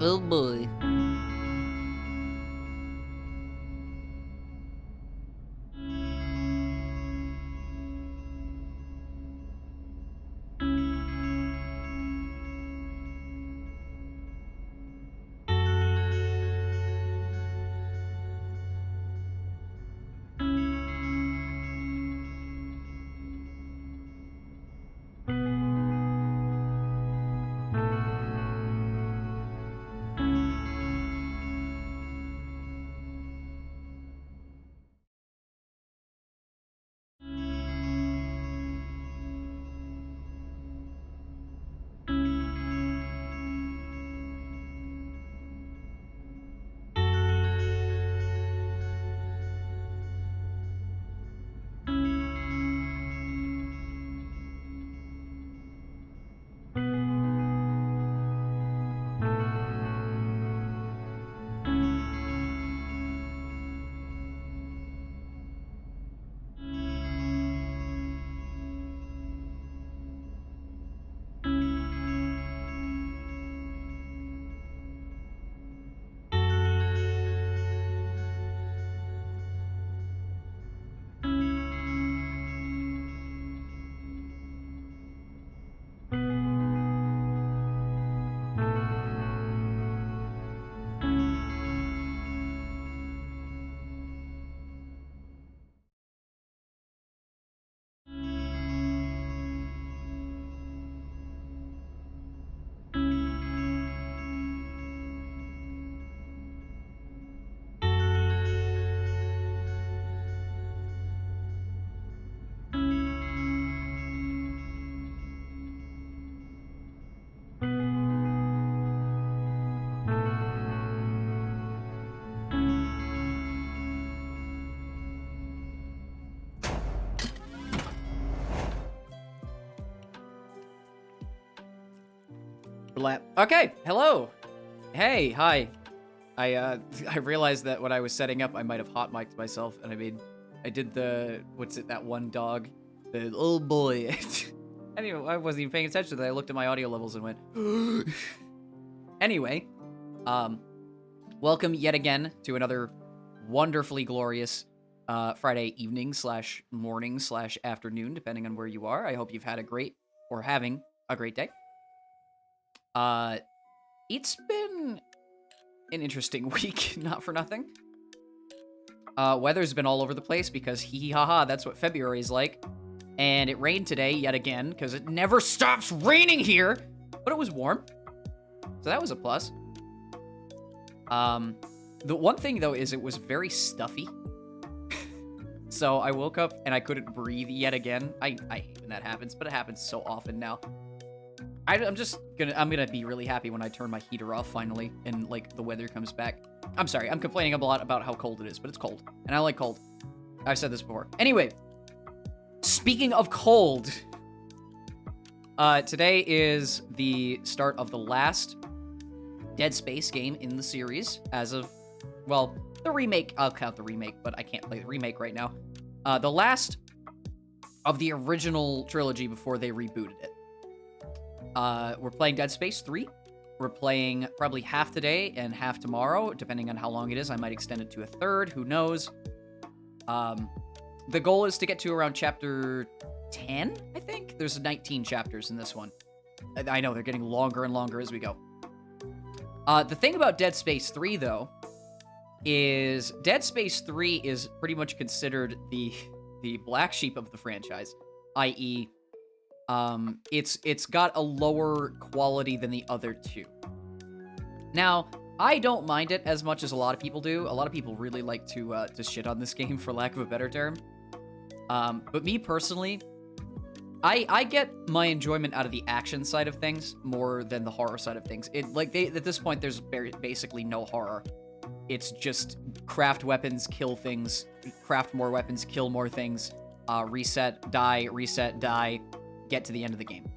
Oh boy. Okay, hello. Hey, hi. I I realized that when I was setting up, I might have hot mic'd myself, and I did the that one dog, the oh boy. Anyway, I wasn't even paying attention to that. I looked at my audio levels and went. Anyway, welcome yet again to another wonderfully glorious Friday evening / morning / afternoon, depending on where you are. I hope you've had a great or having a great day. It's been an interesting week, not for nothing. Weather's been all over the place because hee hee ha ha, that's what February is like. And it rained today yet again because it never stops raining here. But it was warm, so that was a plus. The one thing though is it was very stuffy. So I woke up and I couldn't breathe yet again. I hate when that happens, but it happens so often now. I'm gonna be really happy when I turn my heater off finally and like the weather comes back. I'm sorry, I'm complaining a lot about how cold it is, but it's cold and I like cold. I've said this before. Anyway, speaking of cold, today is the start of the last Dead Space game in the series as of, well, the remake. I'll count the remake, but I can't play the remake right now. The last of the original trilogy before they rebooted it. We're playing Dead Space 3. We're playing probably half today and half tomorrow, depending on how long it is. I might extend it to a third, who knows. The goal is to get to around chapter 10, I think. There's 19 chapters in this one. I know, they're getting longer and longer as we go. The thing about Dead Space 3, though, is Dead Space 3 is pretty much considered the black sheep of the franchise, i.e., it's got a lower quality than the other two. Now, I don't mind it as much as a lot of people do. A lot of people really like to shit on this game, for lack of a better term. But me personally, I get my enjoyment out of the action side of things more than the horror side of things. At this point, there's basically no horror. It's just craft weapons, kill things, craft more weapons, kill more things, reset, die, get to the end of the game.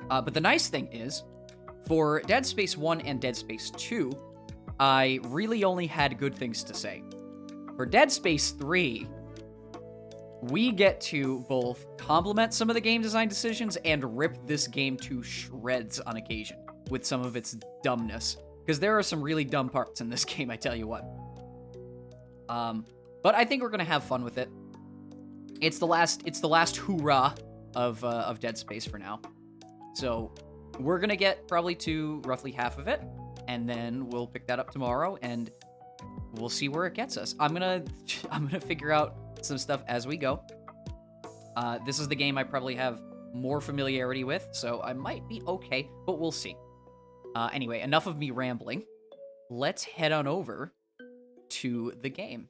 But the nice thing is, for Dead Space 1 and Dead Space 2, I really only had good things to say. For Dead Space 3, we get to both compliment some of the game design decisions and rip this game to shreds on occasion with some of its dumbness. Because there are some really dumb parts in this game, I tell you what. But I think we're gonna have fun with it. It's the last hoorah of Dead Space for now. So we're gonna get probably to roughly half of it, and then we'll pick that up tomorrow, and we'll see where it gets us. I'm gonna figure out some stuff as we go. This is the game I probably have more familiarity with, so I might be okay, but we'll see. Anyway, enough of me rambling. Let's head on over to the game.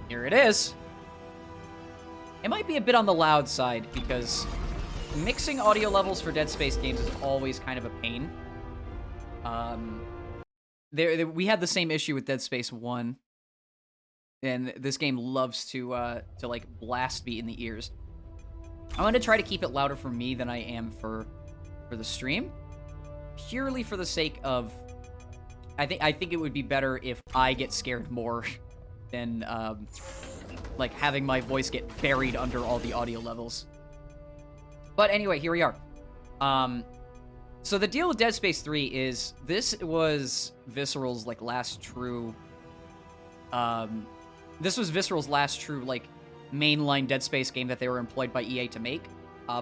Here it is. It might be a bit on the loud side because mixing audio levels for Dead Space games is always kind of a pain. We had the same issue with Dead Space 1, and this game loves to like blast me in the ears. I'm gonna try to keep it louder for me than I am for the stream, purely for the sake of I think it would be better if I get scared more than like having my voice get buried under all the audio levels. But anyway, here we are. So the deal with Dead Space 3 is this was Visceral's like last true like mainline Dead Space game that they were employed by EA to make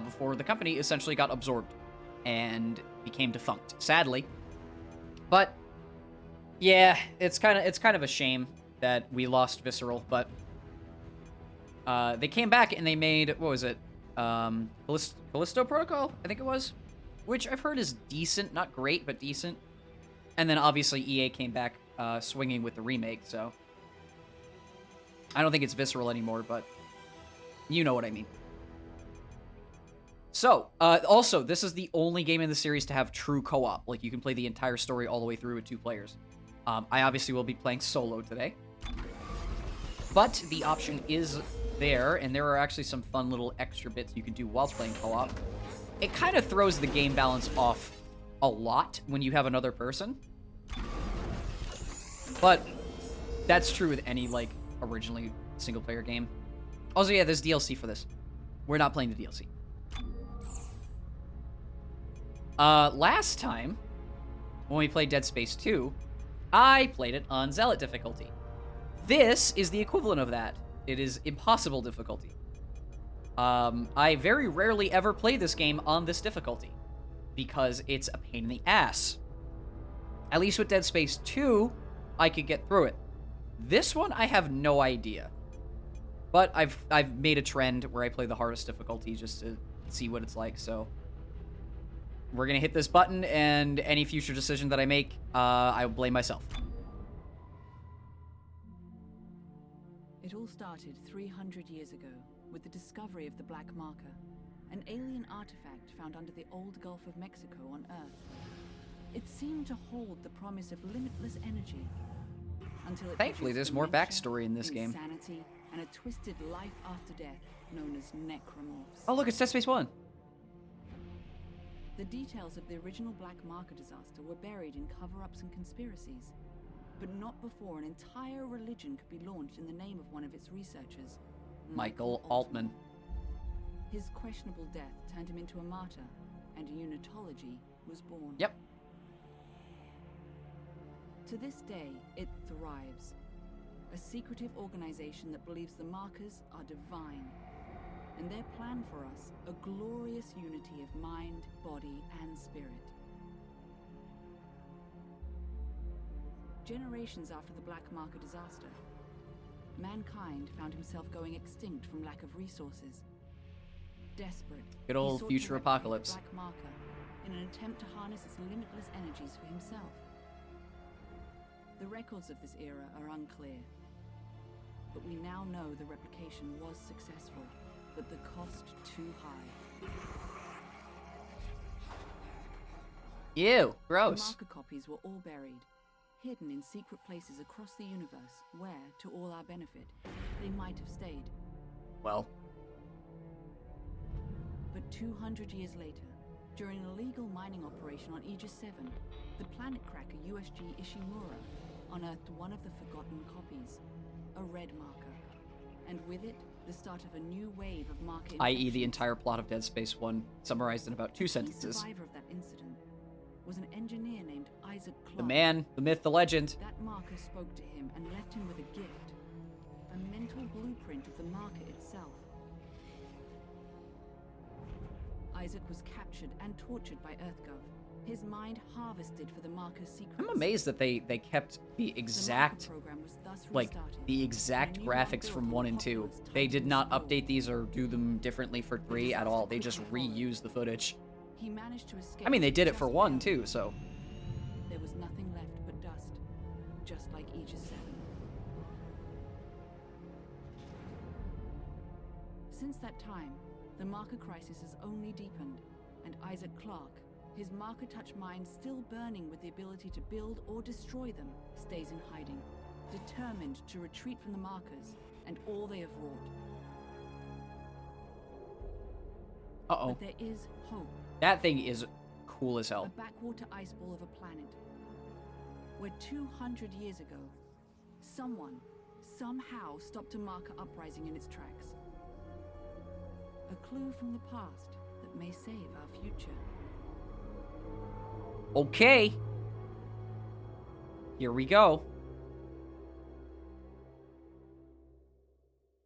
before the company essentially got absorbed and became defunct, sadly. But yeah, it's kind of a shame that we lost Visceral, but they came back and they made, what was it? Callisto Protocol, I think it was, which I've heard is decent, not great, but decent. And then obviously EA came back swinging with the remake, so I don't think it's Visceral anymore, but you know what I mean. So, also, this is the only game in the series to have true co-op. Like, you can play the entire story all the way through with 2 players. I obviously will be playing solo today. But the option is there, and there are actually some fun little extra bits you can do while playing co-op. It kind of throws the game balance off a lot when you have another person. But that's true with any, like, originally single-player game. Also, yeah, there's DLC for this. We're not playing the DLC. Last time, when we played Dead Space 2, I played it on Zealot difficulty. This is the equivalent of that. It is impossible difficulty. I very rarely ever play this game on this difficulty because it's a pain in the ass. At least with Dead Space 2, I could get through it. This one, I have no idea. But I've made a trend where I play the hardest difficulty just to see what it's like, so we're gonna hit this button, and any future decision that I make, I will blame myself. It all started 300 years ago with the discovery of the Black Marker, an alien artifact found under the old Gulf of Mexico on Earth. It seemed to hold the promise of limitless energy until it Thankfully, there's more backstory in this game. Insanity and a twisted life after death known as necromorphs. Oh, look, it's Dead Space 1. The details of the original Black Marker disaster were buried in cover-ups and conspiracies, but not before an entire religion could be launched in the name of one of its researchers, Michael Altman. His questionable death turned him into a martyr, and unitology was born. Yep. To this day, it thrives. A secretive organization that believes the markers are divine, and their plan for us, a glorious unity of mind, body, and spirit. Generations after the Black Marker disaster, mankind found himself going extinct from lack of resources. Desperate, good old future apocalypse. The Black Marker in an attempt to harness its limitless energies for himself. The records of this era are unclear, but we now know the replication was successful, but the cost too high. Ew, gross. The marker copies were all buried, hidden in secret places across the universe where, to all our benefit, they might have stayed. Well. But 200 years later, during an illegal mining operation on Aegis 7, the planet cracker USG Ishimura unearthed one of the forgotten copies, a red marker, and with it, the start of a new wave of marker i.e. the infections. entire plot of Dead Space 1 summarized in about 2 The key sentences. survivor of that incident was an engineer named Isaac Clarke. The man, the myth, the legend. That marker spoke to him and left him with a gift, a mental blueprint of the marker itself. Isaac was captured and tortured by EarthGov, his mind harvested for the marker's secrets. I'm amazed that they kept the exact, The marker program was thus like, restarted, the exact and a new graphics one from built 1 on and 2. populace They tied did to not the school. update these or do them differently for 3 at all. They just reused the footage. He managed to escape. I mean, they did it for just 1 barely. too, so... There was nothing left but dust, just like Aegis 7. Since that time, the marker crisis has only deepened, and Isaac Clarke, his marker-touch mind still burning with the ability to build or destroy them, stays in hiding, determined to retreat from the markers and all they have wrought. Uh-oh. But there is hope. That thing is cool as A hell. backwater ice ball of a planet, where 200 years ago, someone, somehow stopped a marker uprising in its tracks. A clue from the past that may save our future. Okay. Here we go.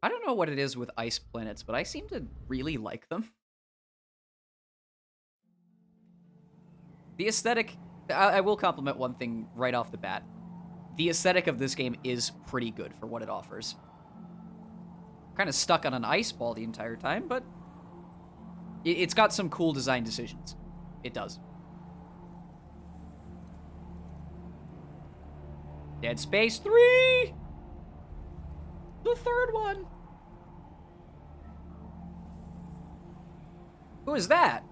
I don't know what it is with ice planets, but I seem to really like them. The aesthetic, I will compliment one thing right off the bat. The aesthetic of this game is pretty good for what it offers. Kind of stuck on an ice ball the entire time, but it's got some cool design decisions. It does. Dead Space 3! The third one! Who is that?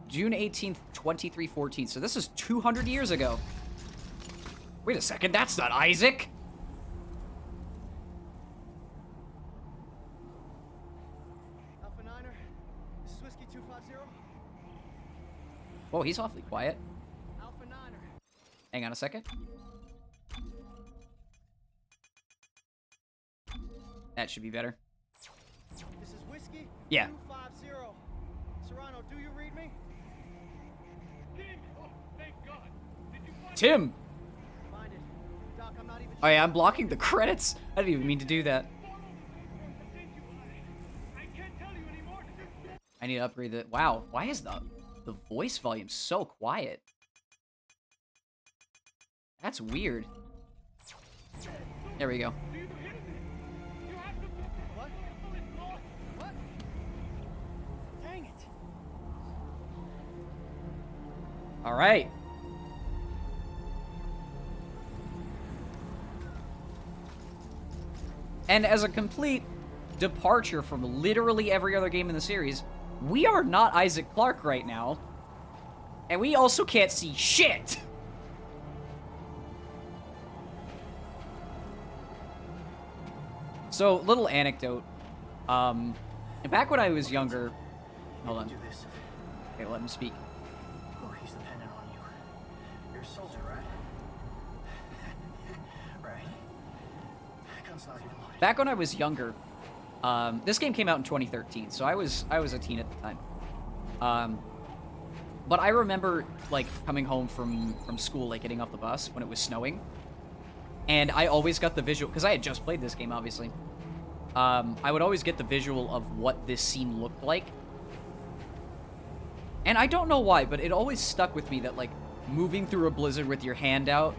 June 18th, 2314. So this is 200 years ago. Wait a second, that's not Isaac! Alpha Niner, this is Whiskey 250. Whoa, he's awfully quiet. Alpha Niner. Hang on a second. That should be better. This is Whiskey Yeah. 250. Serrano, do you read me? Oh, thank God. Did you find Tim! Find it. Doc, I'm not even Oh yeah, I'm blocking the credits. I didn't even mean to do that. I can't tell you anymore. I need to upgrade the... Wow, why is the voice volume so quiet? That's weird. There we go. You have to... What? What? Dang it. All right. And as a complete departure from literally every other game in the series, we are not Isaac Clarke right now. And we also can't see shit. So, little anecdote. Back when I was younger... Hold on. Do this. Okay, let him speak. Oh, he's dependent on you. You're a soldier, right? Right. Gun's not even loaded. Back when I was younger, this game came out in 2013, so I was a teen at the time. But I remember like coming home from school, like getting off the bus when it was snowing, and I always got the visual because I had just played this game, obviously. I would always get the visual of what this scene looked like, and I don't know why, but it always stuck with me that like moving through a blizzard with your hand out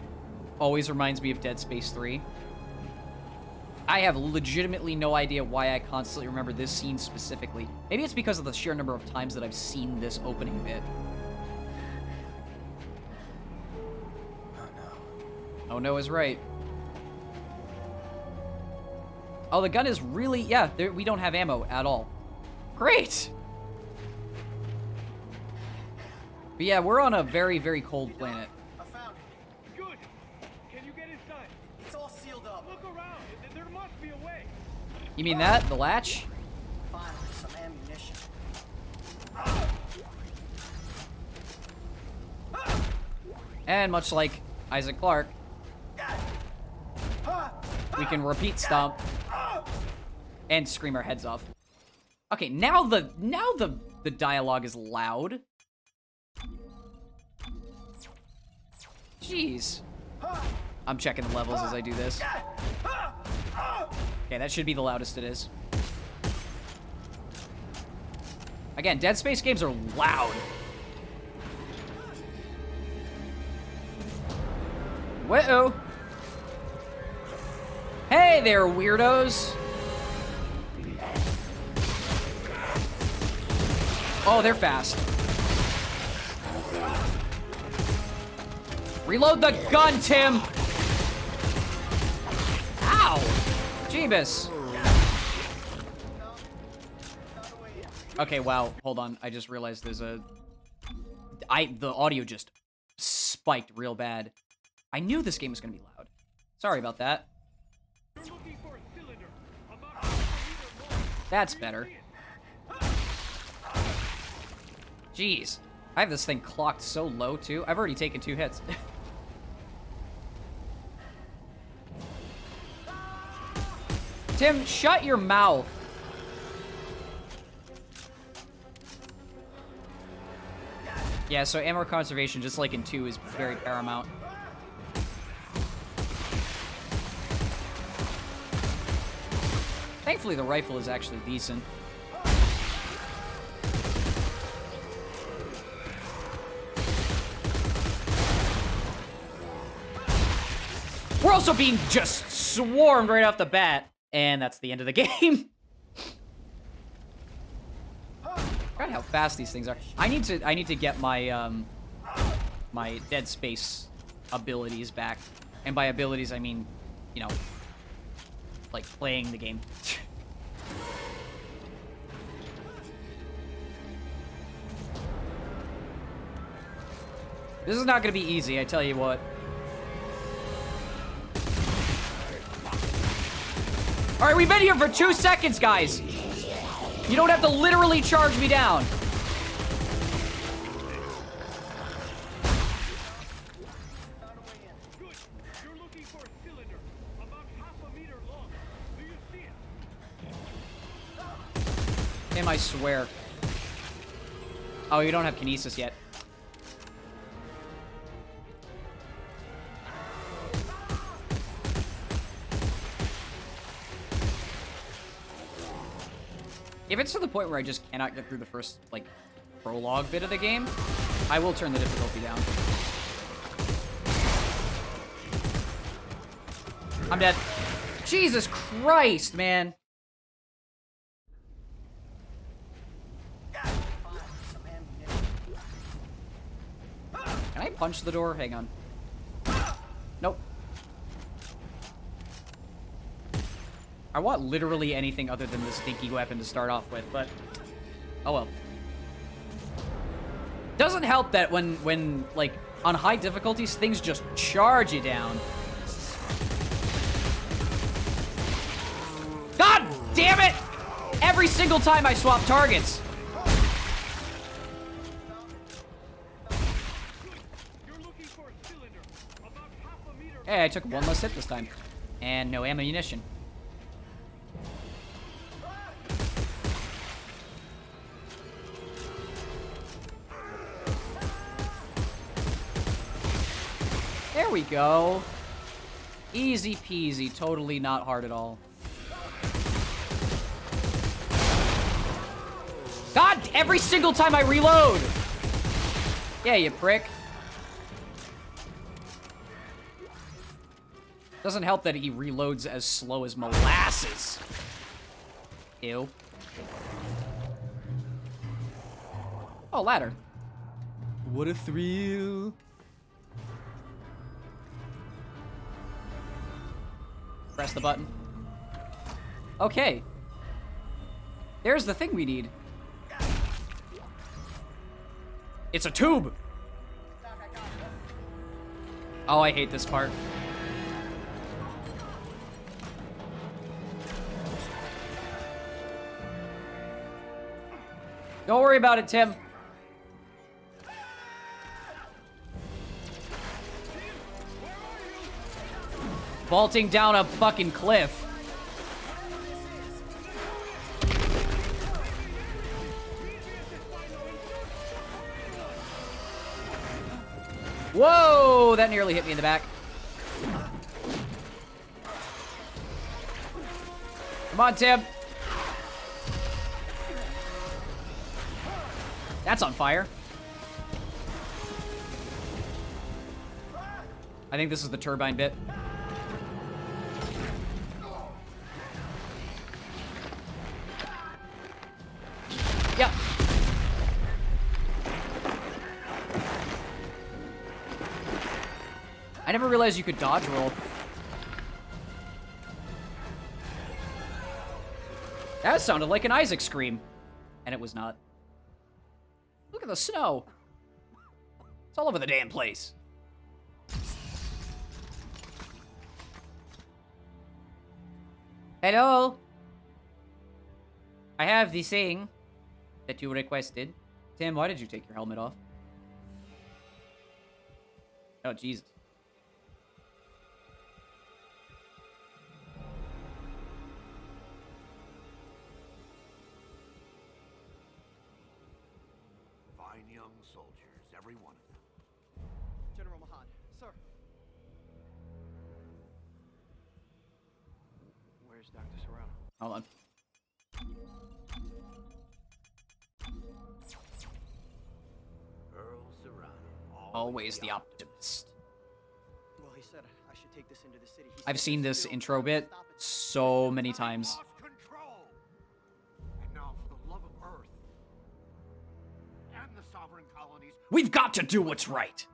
always reminds me of Dead Space 3. I have legitimately no idea why I constantly remember this scene specifically. Maybe it's because of the sheer number of times that I've seen this opening bit. Oh no. Oh no is right. Oh, the gun is really... Yeah, we don't have ammo at all. Great! But yeah, we're on a very, very cold planet. I found it. Good. Can you get inside? It's all sealed up. Look around. There must be a way. You mean that? The latch? Finally, some ammunition. And much like Isaac Clarke, We can repeat stomp and scream our heads off. Okay, now the dialogue is loud. Jeez. I'm checking the levels as I do this. Okay, that should be the loudest it is. Again, Dead Space games are loud. Whoa. Hey there, weirdos. Oh, they're fast. Reload the gun, Tim! Ow! Jeebus. Okay, wow. Hold on. I just realized there's a... The audio just spiked real bad. I knew this game was gonna be loud. Sorry about that. That's better. Jeez. I have this thing clocked so low, too. I've already taken 2 hits. Tim, shut your mouth. Yeah, so ammo conservation, just like in 2, is very paramount. Thankfully, the rifle is actually decent. We're also being just swarmed right off the bat. And that's the end of the game. God, how fast these things are. I need to get my my Dead Space abilities back. And by abilities, I mean, you know, like playing the game. This is not going to be easy, I tell you what. All right, we've been here for 2 seconds, guys. You don't have to literally charge me down. Good. You're looking for a cylinder about 1/2 meter long. Do you see it? Tim, I swear. Oh, you don't have kinesis yet. If it's to the point where I just cannot get through the first, like, prologue bit of the game, I will turn the difficulty down. I'm dead. Jesus Christ, man. Can I punch the door? Hang on. Nope. I want literally anything other than this stinky weapon to start off with, but... oh well. Doesn't help that when like, on high difficulties, things just charge you down. God damn it! Every single time I swap targets! Hey, I took 1 less hit this time. And no ammunition. There we go. Easy peasy, totally not hard at all. God, every single time I reload! Yeah, you prick. Doesn't help that he reloads as slow as molasses. Ew. Oh, ladder. What a thrill. Press the button. Okay. There's the thing we need. It's a tube! Oh, I hate this part. Don't worry about it, Tim. vaulting down a fucking cliff. Whoa! That nearly hit me in the back. Come on, Tim. That's on fire. I think this is the turbine bit. Yep. I never realized you could dodge roll. That sounded like an Isaac scream. And it was not. Look at the snow. It's all over the damn place. Hello? I have the thing that you requested. Tim, why did you take your helmet off? Oh, Jesus. Fine young soldiers, every one of them. General Mahan, sir. Where's Dr. Serrano? Hold on. Earl Serrano. Always the optimist. Well, he said I should take this into the city. I've seen this intro bit so many times. Lost control. And now, for the love of Earth and the sovereign colonies, We've got to do what's right.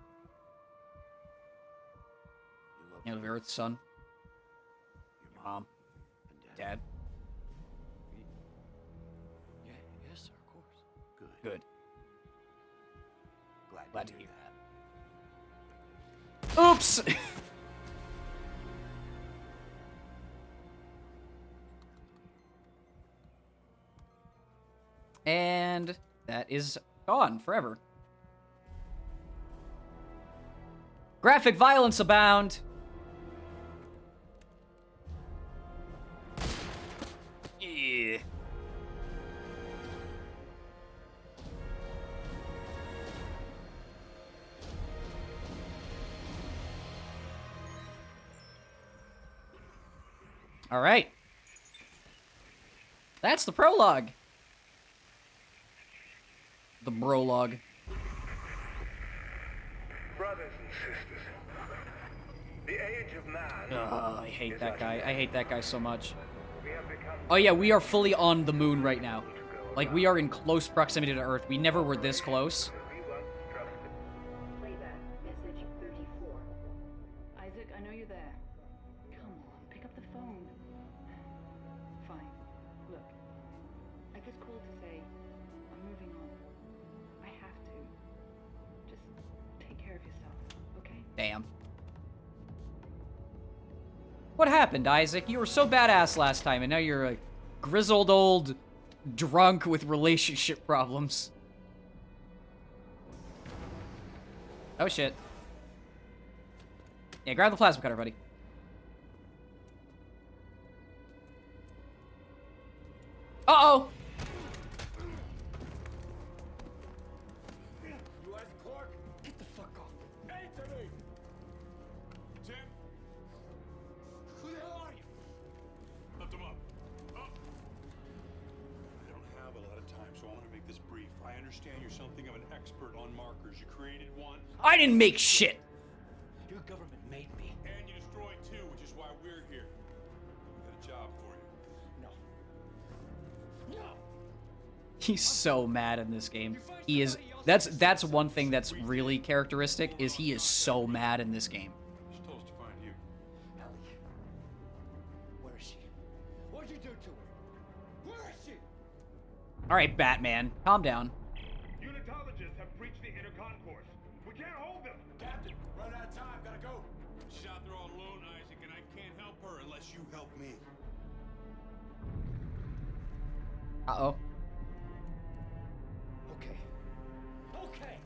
you love You know, Earth's son, your mom, and dad. Yeah, yes, sir, of course. Good. Good. Glad to hear hear that. Oops! And that is gone forever. Graphic violence abound. Yeah. All right. That's the prologue. The brologue. Brothers and sisters, the age of man. I hate that guy. I hate that guy so much. We have become Oh yeah, we are fully on the moon right now. Like, we are in close proximity to Earth. We never were this close. we once trusted. Playback, message 34. Isaac, I know you're there. Come on, pick up the phone. Fine. Look, I just called to say I'm moving on. I have to. Just take care of yourself, okay? Damn. What happened, Isaac? You were so badass last time, and now you're a grizzled old drunk with relationship problems. Oh, shit. Yeah, grab the plasma cutter, buddy. Uh-oh! You Isaac Clarke? Get the fuck off. Answer me! Tim? Who the hell are you? Lift him up. Up! I don't have a lot of time, so I want to make this brief. I understand you're something of an expert on markers. You created one, I didn't make shit! Your government made me. and you destroyed two, which is why we're here. We got a job for you. No. No! He's so mad in this game. He is... That's one thing that's really characteristic, is he is so mad in this game. She told us to find you. Ellie. Where is she? What'd you do to her? Where is she? Alright, Batman. Calm down. Unitologists have breached the inner concourse. We can't hold them. Captain, run out of time. Gotta go. She's out there all alone, Isaac, and I can't help her unless you help me. Uh-oh. Okay. Okay.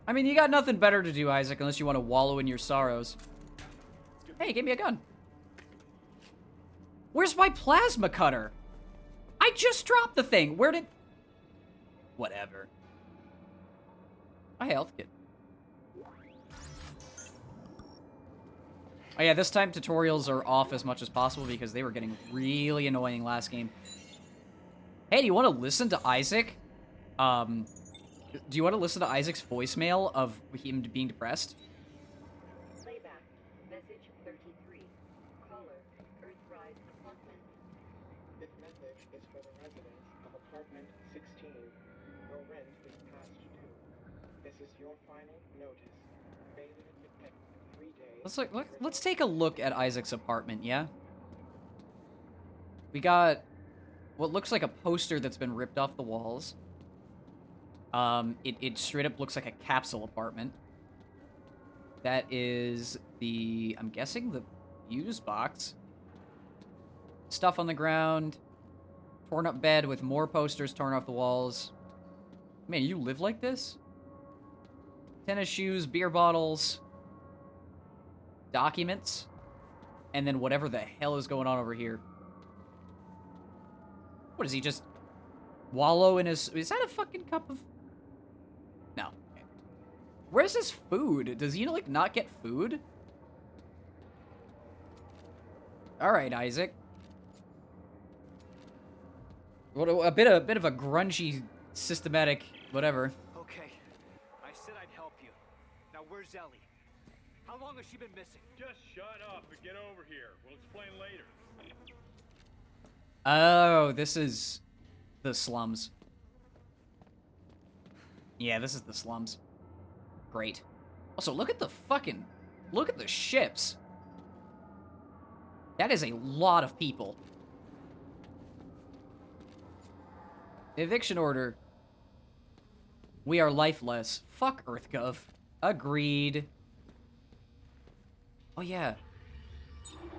I mean, you got nothing better to do, Isaac, unless you want to wallow in your sorrows. Hey, he gave me a gun. Where's my plasma cutter? I just dropped the thing. Where did... Whatever. My health kit. Oh yeah, this time tutorials are off as much as possible because they were getting really annoying last game. Hey, do you want to listen to Isaac? Do you want to listen to Isaac's voicemail of him being depressed? Playback. Message 33. Caller. Earthrise apartment. This message is for the residents of apartment 16. Your rent is past due. This is your final notice. Failure to pay 3 days. Let's take a look at Isaac's apartment, yeah? We got what looks like a poster that's been ripped off the walls. It straight up looks like a capsule apartment. That is the, I'm guessing, the fuse box. Stuff on the ground. Torn up bed with more posters torn off the walls. Man, you live like this? Tennis shoes, beer bottles, documents, and then whatever the hell is going on over here. What, does he just wallow in his... Is that a fucking cup of... No. Okay. Where's his food? Does he, like, not get food? Alright, Isaac. What a bit of a grungy, systematic, whatever. Okay. I said I'd help you. Now where's Ellie? How long has she been missing? Just shut up and get over here. We'll explain later. Oh, this is the slums. Yeah, this is the slums. Great. Also, look at the ships. That is a lot of people. Eviction order. We are lifeless. Fuck EarthGov. Agreed. Oh, yeah.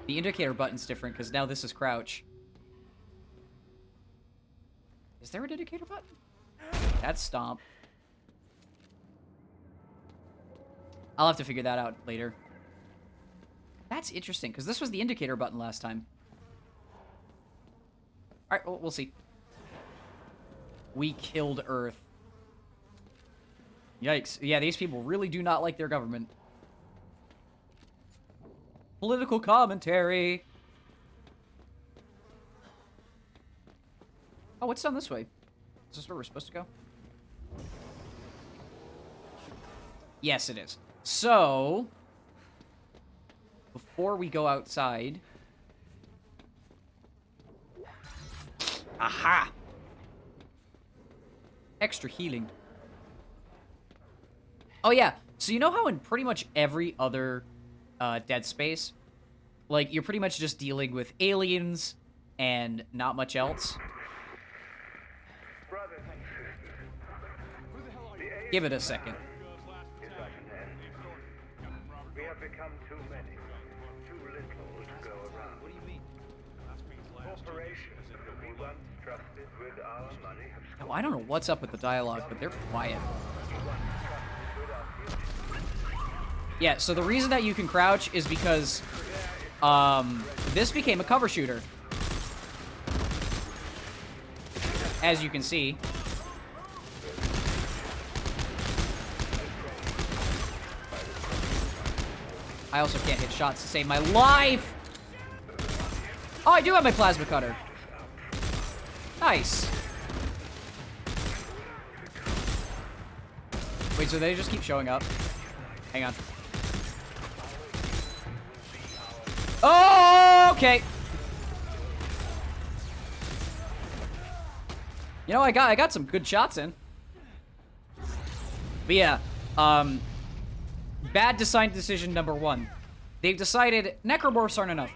The indicator button's different because now this is crouch. Is there an indicator button? That's stomp. I'll have to figure that out later. That's interesting, because this was the indicator button last time. Alright, well, we'll see. We killed Earth. Yikes. Yeah, these people really do not like their government. Political commentary. Oh, what's down this way? Is this where we're supposed to go? Yes, it is. So, before we go outside... Aha! Extra healing. Oh, yeah. So you know how in pretty much every other Dead Space, like, you're pretty much just dealing with aliens and not much else? Brothers and sisters, the age Give it a second. is at an end. We have become too many, too little to go around. What do you mean? Corporations that we once trusted with our money have Oh, I don't know what's up with the dialogue, but they're quiet. Yeah, so the reason that you can crouch is because this became a cover shooter. As you can see. I also can't hit shots to save my life! Oh, I do have my plasma cutter. Nice. Wait, so they just keep showing up? Hang on. Oh, okay. You know, I got some good shots in. But yeah, bad design decision number 1. They've decided necromorphs aren't enough.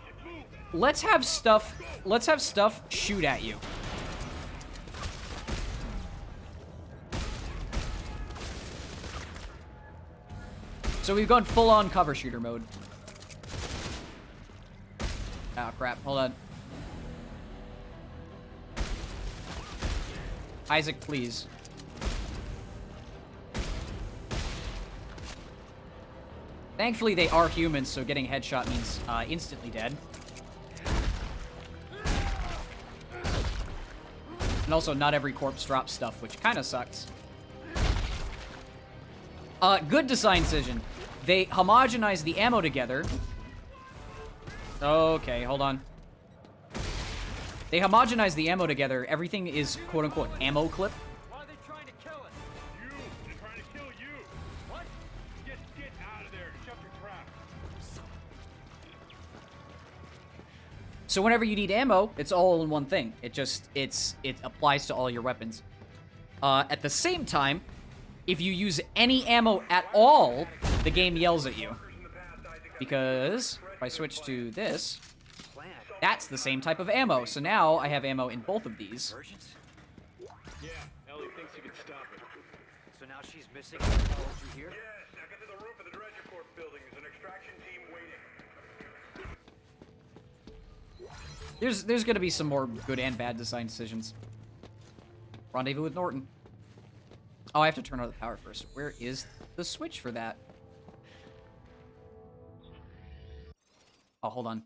Let's have stuff shoot at you. So we've gone full-on cover shooter mode. Oh, crap. Hold on. Isaac, please. Thankfully, they are humans, so getting a headshot means instantly dead. And also, not every corpse drops stuff, which kind of sucks. Good design decision. They homogenize the ammo together. Okay, hold on. They homogenize the ammo together. Everything is quote-unquote ammo clip. Why are they trying to kill us? You! They're trying to kill you! What? Get out of there! Shut your trap! So whenever you need ammo, it's all in one thing. It applies to all your weapons. At the same time, if you use any ammo at all, the game yells at you. Because if I switch to this, that's the same type of ammo. So now I have ammo in both of these. Yeah, Ellie thinks you can stop it. So now she's missing and follows you here? Yes, now get to the roof of the Dredger Corp building. There's an extraction team waiting. There's gonna be some more good and bad design decisions. Rendezvous with Norton. Oh, I have to turn on the power first. Where is the switch for that? Oh, hold on.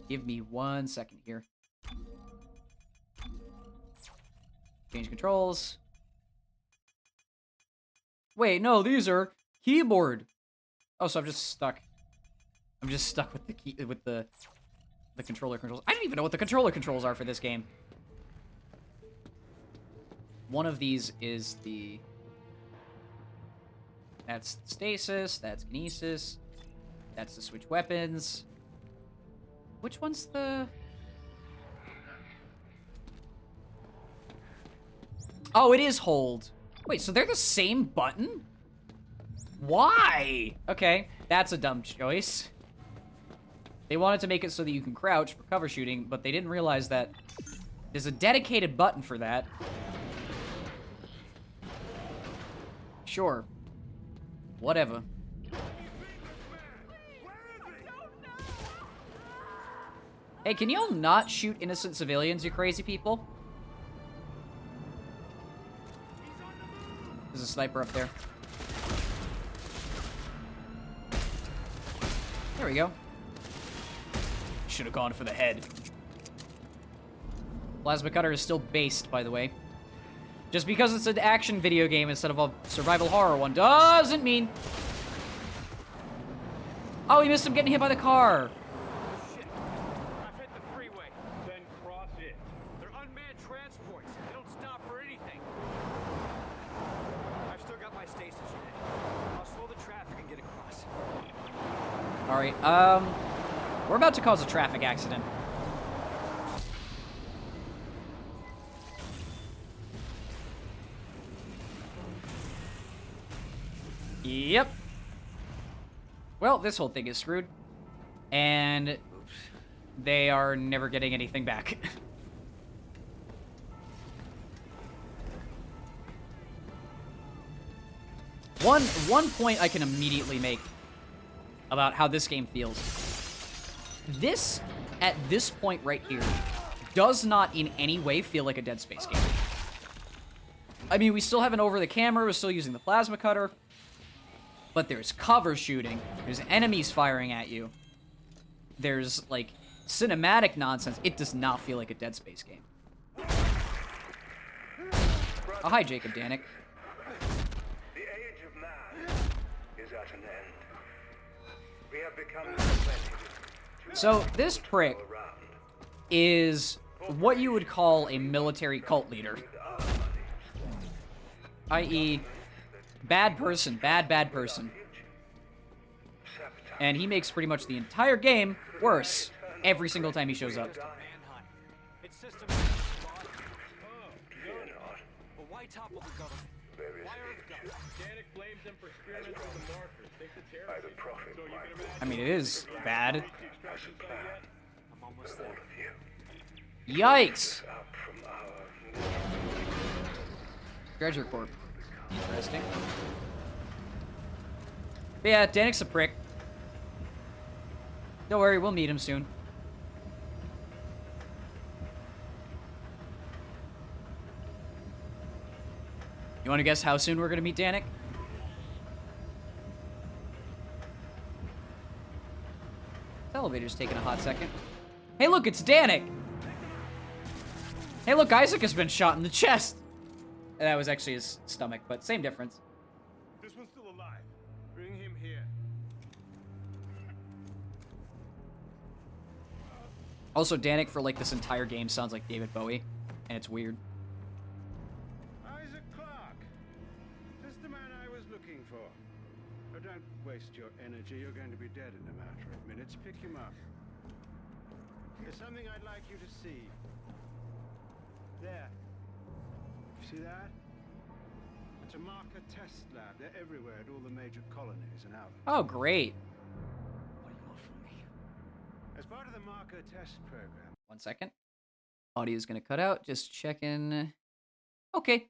Give me 1 second here. Change controls. Wait, no, these are keyboard. Oh, so I'm just stuck. I'm just stuck with the key with the controller controls. I don't even know what the controller controls are for this game. One of these is the... That's stasis, that's kinesis, that's the switch weapons. Which one's the... Oh, it is hold. Wait, so they're the same button? Why? Okay, that's a dumb choice. They wanted to make it so that you can crouch for cover shooting, but they didn't realize that there's a dedicated button for that. Sure. Whatever. Hey, can y'all not shoot innocent civilians, you crazy people? There's a sniper up there. There we go. Should have gone for the head. Plasma Cutter is still based, by the way. Just because it's an action video game instead of a survival horror one doesn't mean... Oh, he missed him getting hit by the car. Shit. I've hit the freeway. Then cross it. They're unmanned transports. They don't stop for anything. I've still got my stasis unit. I'll slow the traffic and get across. Alright, we're about to cause a traffic accident. Yep. Well, this whole thing is screwed. And they are never getting anything back. One point I can immediately make about how this game feels. This, at this point right here, does not in any way feel like a Dead Space game. I mean, we still have an over-the-camera, we're still using the plasma cutter, but there's cover shooting, there's enemies firing at you, there's, like, cinematic nonsense. It does not feel like a Dead Space game. Oh, hi, Jacob Danik. The age of man is at an end. We have become too many. So, this prick is what you would call a military cult leader. I.e., bad person, bad person. And he makes pretty much the entire game worse every single time he shows up. Manhunt. It's systematic. But why topple the government? Why Earth government? Danik blames them for experiments with the markers. Thinks it's heresy. So you can imagine... I mean, it is bad. Extraction site yet? I'm almost there. Yikes! Dredger Corp. Interesting. But yeah, Danik's a prick. Don't worry, we'll meet him soon. You want to guess how soon we're going to meet Danik? Elevator's taking a hot second. Hey, look, it's Danik! Hey, look, Isaac has been shot in the chest! And that was actually his stomach, but same difference. This one's still alive. Bring him here. Also, Danik for like this entire game sounds like David Bowie, and it's weird. Isaac Clarke. This is the man I was looking for. Oh, don't waste your energy. You're going to be dead in a matter of minutes. Pick him up. There's something I'd like you to see. There. You see that? It's a marker test lab. They're everywhere at all the major colonies and out. Oh, great. What do you want from me? As part of the marker test program. 1 second. Audio's gonna cut out. Just checking. Okay.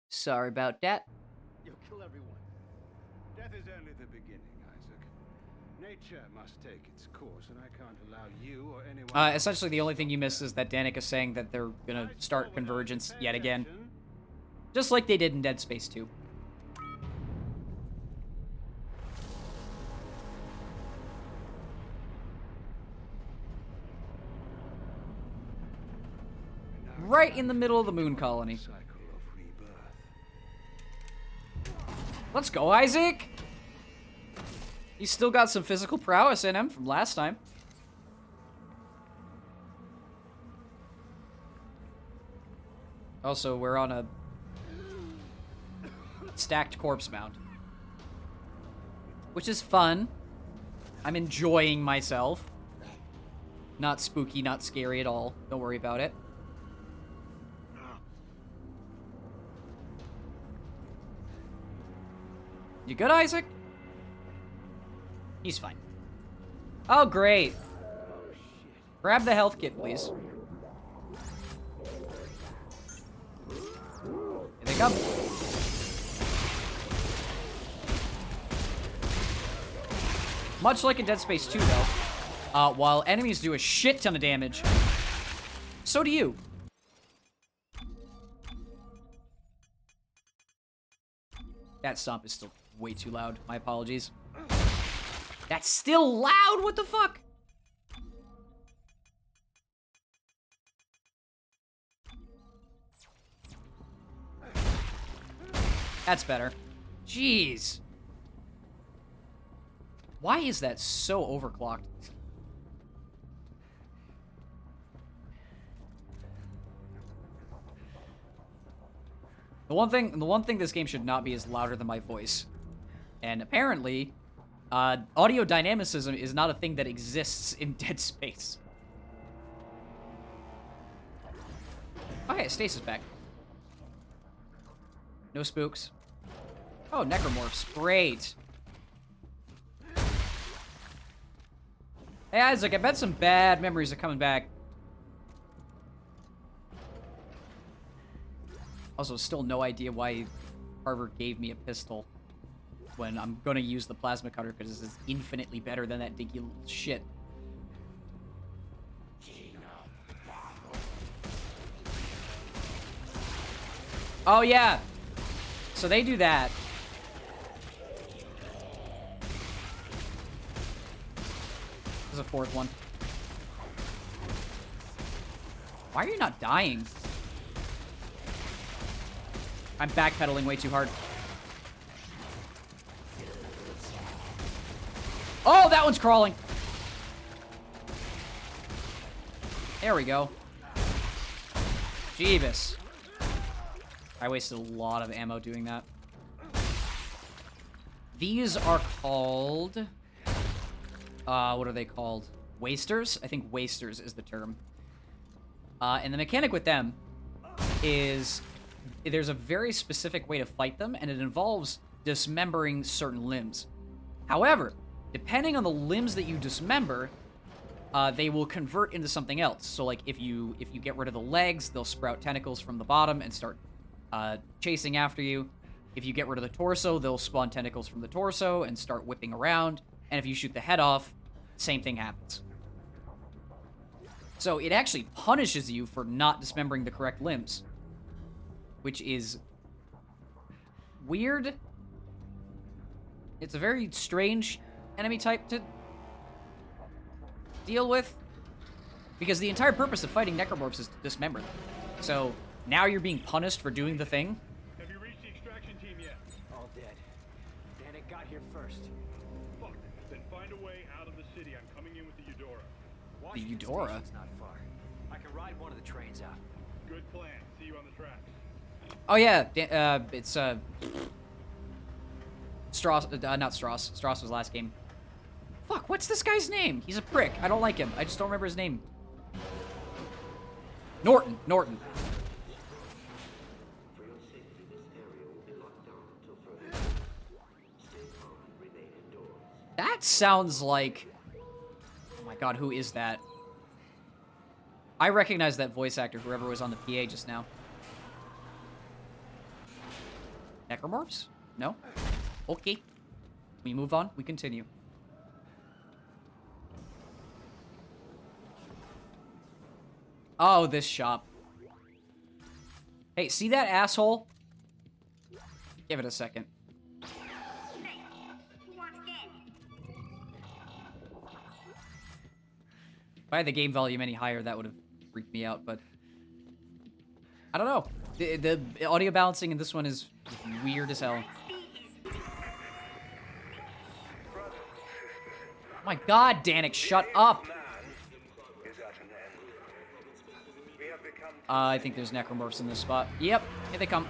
Sorry about that. You'll kill everyone. Death is only the beginning, Isaac. Nature must take its course, and I can't allow you or anyone. Essentially, the only thing you miss is that Danik is saying that they're gonna start convergence yet again. Just like they did in Dead Space 2. Right in the middle of the moon colony. Cycle of rebirth. Let's go, Isaac! He's still got some physical prowess in him from last time. Also, we're on a stacked corpse mound, which is fun. I'm enjoying myself. Not spooky, not scary at all. Don't worry about it. You good, Isaac? He's fine. Oh, great. Grab the health kit, please. Here they come. Much like in Dead Space 2, though, while enemies do a shit ton of damage, so do you. That stomp is still way too loud. My apologies. That's still loud? What the fuck? That's better. Jeez. Why is that so overclocked? The one thing this game should not be is louder than my voice. And apparently, audio dynamicism is not a thing that exists in Dead Space. Okay, Stasis back. No spooks. Oh, necromorphs. Great. Hey, Isaac, I bet some bad memories are coming back. Also, still no idea why Harvard gave me a pistol when I'm gonna use the plasma cutter because this is infinitely better than that dinky little shit. Oh, yeah. So they do that. There's a fourth one. Why are you not dying? I'm backpedaling way too hard. Oh, that one's crawling. There we go. Jeebus. I wasted a lot of ammo doing that. These are called... what are they called? Wasters? I think wasters is the term. And the mechanic with them is... there's a very specific way to fight them, and it involves dismembering certain limbs. However, depending on the limbs that you dismember, they will convert into something else. So, like, if you get rid of the legs, they'll sprout tentacles from the bottom and start chasing after you. If you get rid of the torso, they'll spawn tentacles from the torso and start whipping around. And if you shoot the head off, same thing happens. So it actually punishes you for not dismembering the correct limbs, which is weird. It's a very strange enemy type to deal with. Because the entire purpose of fighting necromorphs is to dismember them. So now you're being punished for doing the thing. Have you reached the extraction team yet? All dead. Danik got here first. Fuck. Then find a way out of the city. I'm coming in with the Eudora. Washington Eudora? Station's not far. I can ride one of the trains out. Good plan. See you on the tracks. Oh yeah, it's Strauss, not Strauss. Strauss was last game. Fuck, what's this guy's name? He's a prick. I don't like him. I just don't remember his name. Norton. That sounds like... Oh my god, who is that? I recognize that voice actor, whoever was on the PA just now. Necromorphs? No? Okay. We move on. We continue. Oh, this shop. Hey, see that asshole? Give it a second. If I had the game volume any higher, that would have freaked me out, but... I don't know. The audio balancing in this one is weird as hell. Oh my god, Danik, shut up! I think there's necromorphs in this spot. Yep, here they come.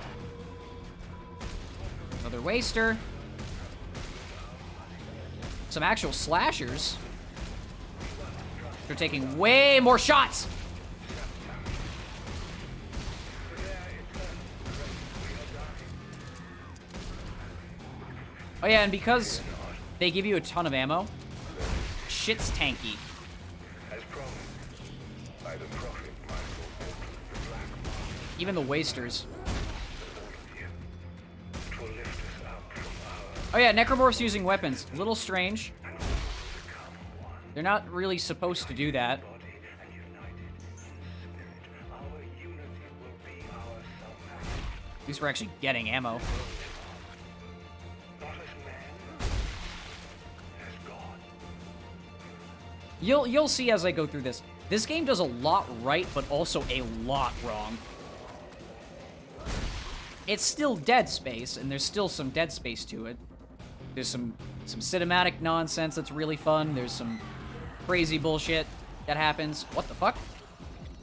Another waster. Some actual slashers. They're taking way more shots! Oh yeah, and because they give you a ton of ammo, shit's tanky. Even the wasters. Oh yeah, necromorphs using weapons. A little strange. They're not really supposed to do that. At least we're actually getting ammo. You'll see as I go through this. This game does a lot right, but also a lot wrong. It's still Dead Space, and there's still some Dead Space to it. There's some cinematic nonsense that's really fun. There's some crazy bullshit that happens. What the fuck?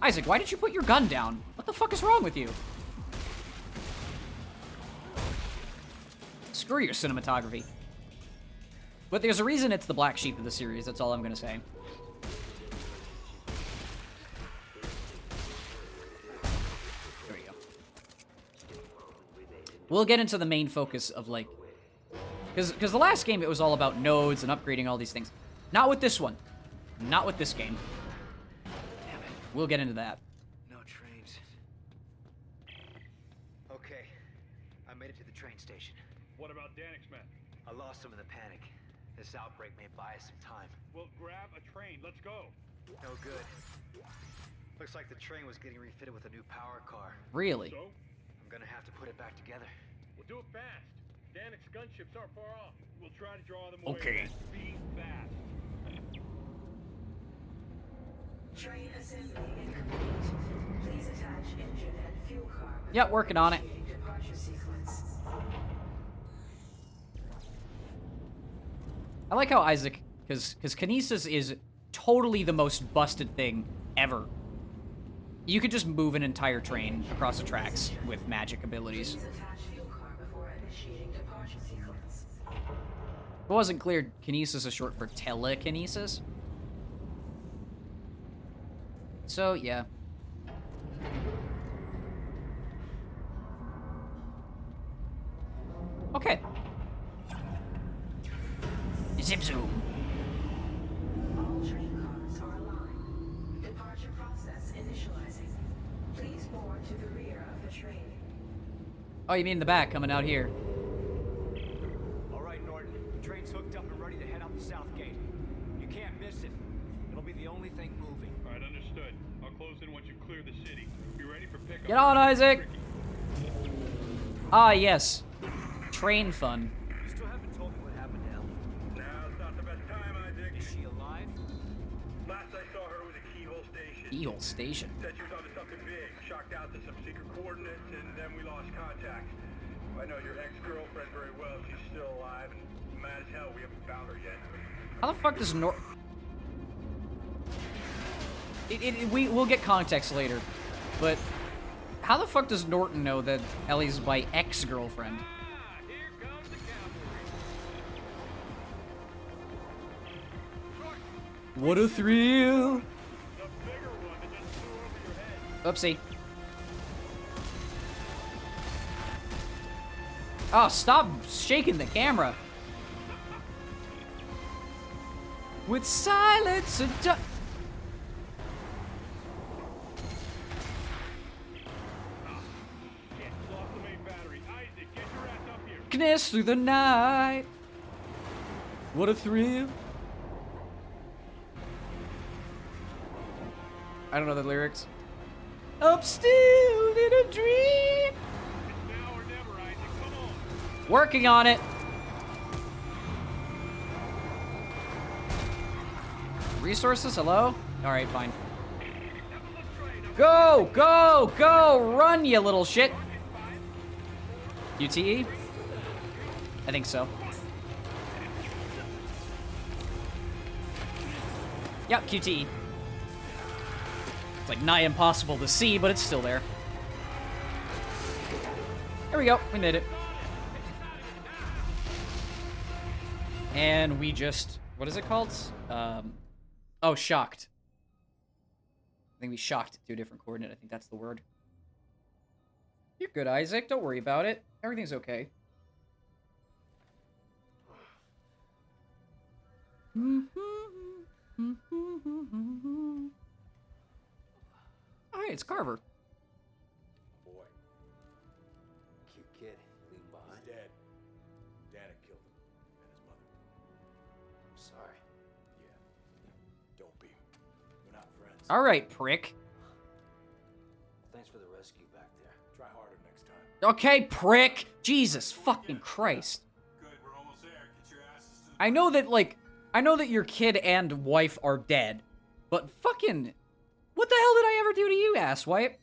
Isaac, why did you put your gun down? What the fuck is wrong with you? Screw your cinematography. But there's a reason it's the black sheep of the series, that's all I'm gonna say. There we go. We'll get into the main focus of, like... Because the last game, it was all about nodes and upgrading all these things. Not with this one. Not with this game. Damn it. We'll get into that. No trains. Okay. I made it to the train station. What about Danik's men? I lost some in the panic. This outbreak may buy us some time. Well, grab a train. Let's go. No good. Looks like the train was getting refitted with a new power car. Really? So? I'm gonna have to put it back together. We'll do it fast. Danik's gunships aren't far off. We'll try to draw them away. Okay. Be fast. Train assembly incomplete. Please attach engine and fuel car. Yeah, working on it. Departure sequence. I like how Isaac, because kinesis is totally the most busted thing ever. You could just move an entire train across the tracks with magic abilities. Please attach fuel car before initiating departure sequence. If it wasn't clear, kinesis is short for telekinesis. So, yeah. Okay. Zip zoom. All train cars are aligned. Departure process initializing. Please board to the rear of the train. Oh, you mean the back, coming out here. All right, Norton. The train's hooked up and ready to head out the south gate. You can't miss it. It'll be the only thing moving. All right, understood. I'll close in once you clear the city. Be ready for pickup. Get on, Isaac! Ah, yes. Train fun. You still haven't told me what happened to Ellie. Now's not the best she alive? Last I saw her was a Keyhole Station. Keyhole Station. Said she was onto something big, shocked out to some secret coordinates, and then we lost contact. I know your ex-girlfriend very well. She's still alive, and mad as hell we haven't found her yet. How the fuck does we'll get context later, but how the fuck does Norton know that Ellie's my ex-girlfriend? Here comes the cavalry. What a thrill! The bigger one that just flew over your head. Oopsie. Oh, stop shaking the camera. With silence and Get off the main battery. Isaac, get your ass up here. darkness through the night. What a thrill. I don't know the lyrics. I'm still in a dream. It's now or never, Isaac. Come on. Working on it. Resources, hello? Alright, fine. Go, go, go! Run, you little shit! UTE? I think so. Yep, QTE. It's like nigh impossible to see, but it's still there. There we go, we made it. And we just, what is it called? Oh, shocked. I think we shocked to a different coordinate. I think that's the word. You're good, Isaac. Don't worry about it. Everything's okay. Alright, it's Carver. Boy. Cute kid. Leaving behind. He's dead. Dad had killed him. And his mother. I'm sorry. Yeah. Don't be. We're not friends. Alright, prick. Thanks for the rescue back there. Try harder next time. Okay, prick! Jesus fucking Christ. Good, we're almost there. Get your asses to the... I know that, like, I know that your kid and wife are dead, but fucking... What the hell did I ever do to you, asswipe?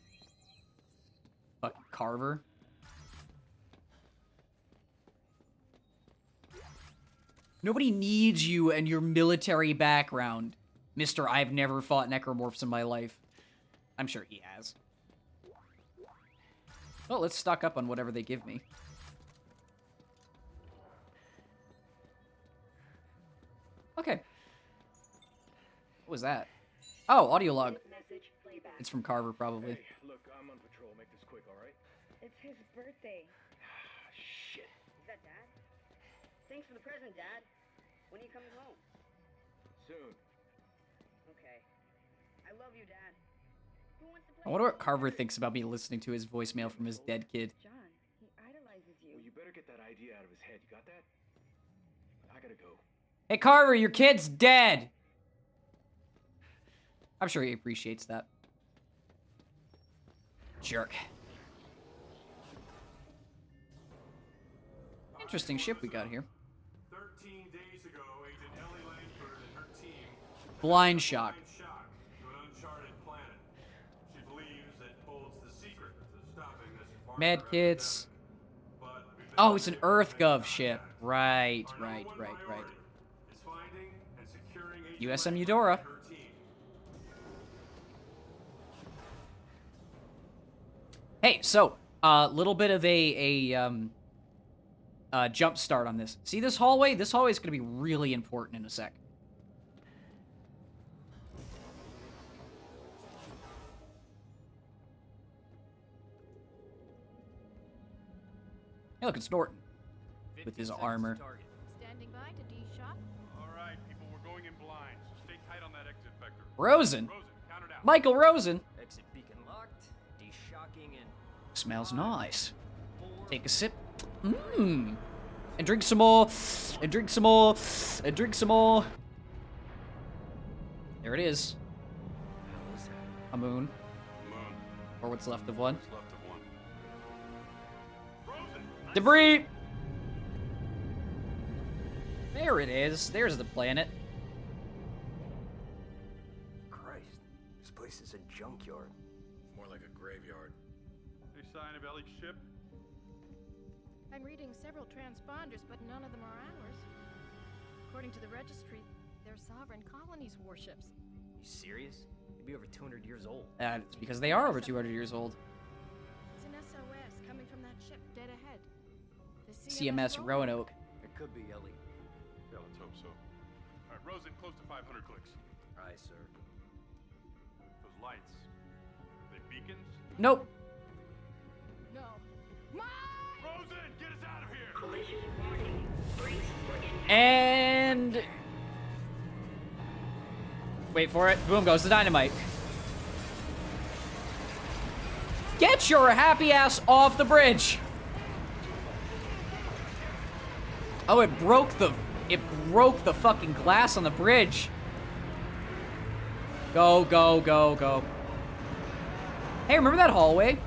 Fucking Carver. Nobody needs you and your military background, Mr. I've never fought necromorphs in my life. I'm sure he has. Well, let's stock up on whatever they give me. Okay. What was that? Oh, audio log. It's from Carver, probably. Hey, look, I'm on patrol. Make this quick, all right? It's his birthday. Shit. Is that Dad? Thanks for the present, Dad. When are you coming home? Soon. Okay. I love you, Dad. Who wants to play? I wonder what Carver thinks about me listening to his voicemail from his dead kid. John, he idolizes you. Well, you better get that idea out of his head. You got that? I gotta go. Hey, Carver, your kid's dead! I'm sure he appreciates that. Jerk. Interesting ship we got here. 13 days ago, Agent Ellie Langford and her team Blind shock. shock to an uncharted planet. She believes it holds the secret to stopping this Med farmer kits. epidemic. But we've been Oh, it's an unable to EarthGov make ship. contact. Right, Our right, number one right, right. priority is finding and securing Agent USM Langford Eudora. and her team. Hey, so, little bit of a jump start on this. See this hallway? This hallway is going to be really important in a sec. Hey, look, it's Norton with his armor. Standing by to de-shock. All right, people, we're going in blind, so stay tight on that exit vector. Rosen. Rosen, count it out. Michael Rosen. Exit beacon locked. De-shocking in... Smells nice. Take a sip. Mmm. And drink some more. And drink some more. And drink some more. There it is. A moon. Moon. Or what's left of one. What's left of one. Rosen! Debris! There it is. There's the planet. sign of Ellie's ship? I'm reading several transponders, but none of them are ours. According to the registry, they're sovereign colonies' warships. You serious? They'd be over 200 years old. It's because they are over 200 years old. It's an SOS coming from that ship dead ahead. The CMS Roanoke. It could be Ellie. Yeah, let's hope so. All right, Rosen, close to 500 clicks. Aye, sir. Those lights, they beacons? Nope. No. Rosen, get us out of here! And... wait for it. Boom goes the dynamite. Get your happy ass off the bridge! Oh, it broke the fucking glass on the bridge. Go, go, go, go. Hey, remember that hallway?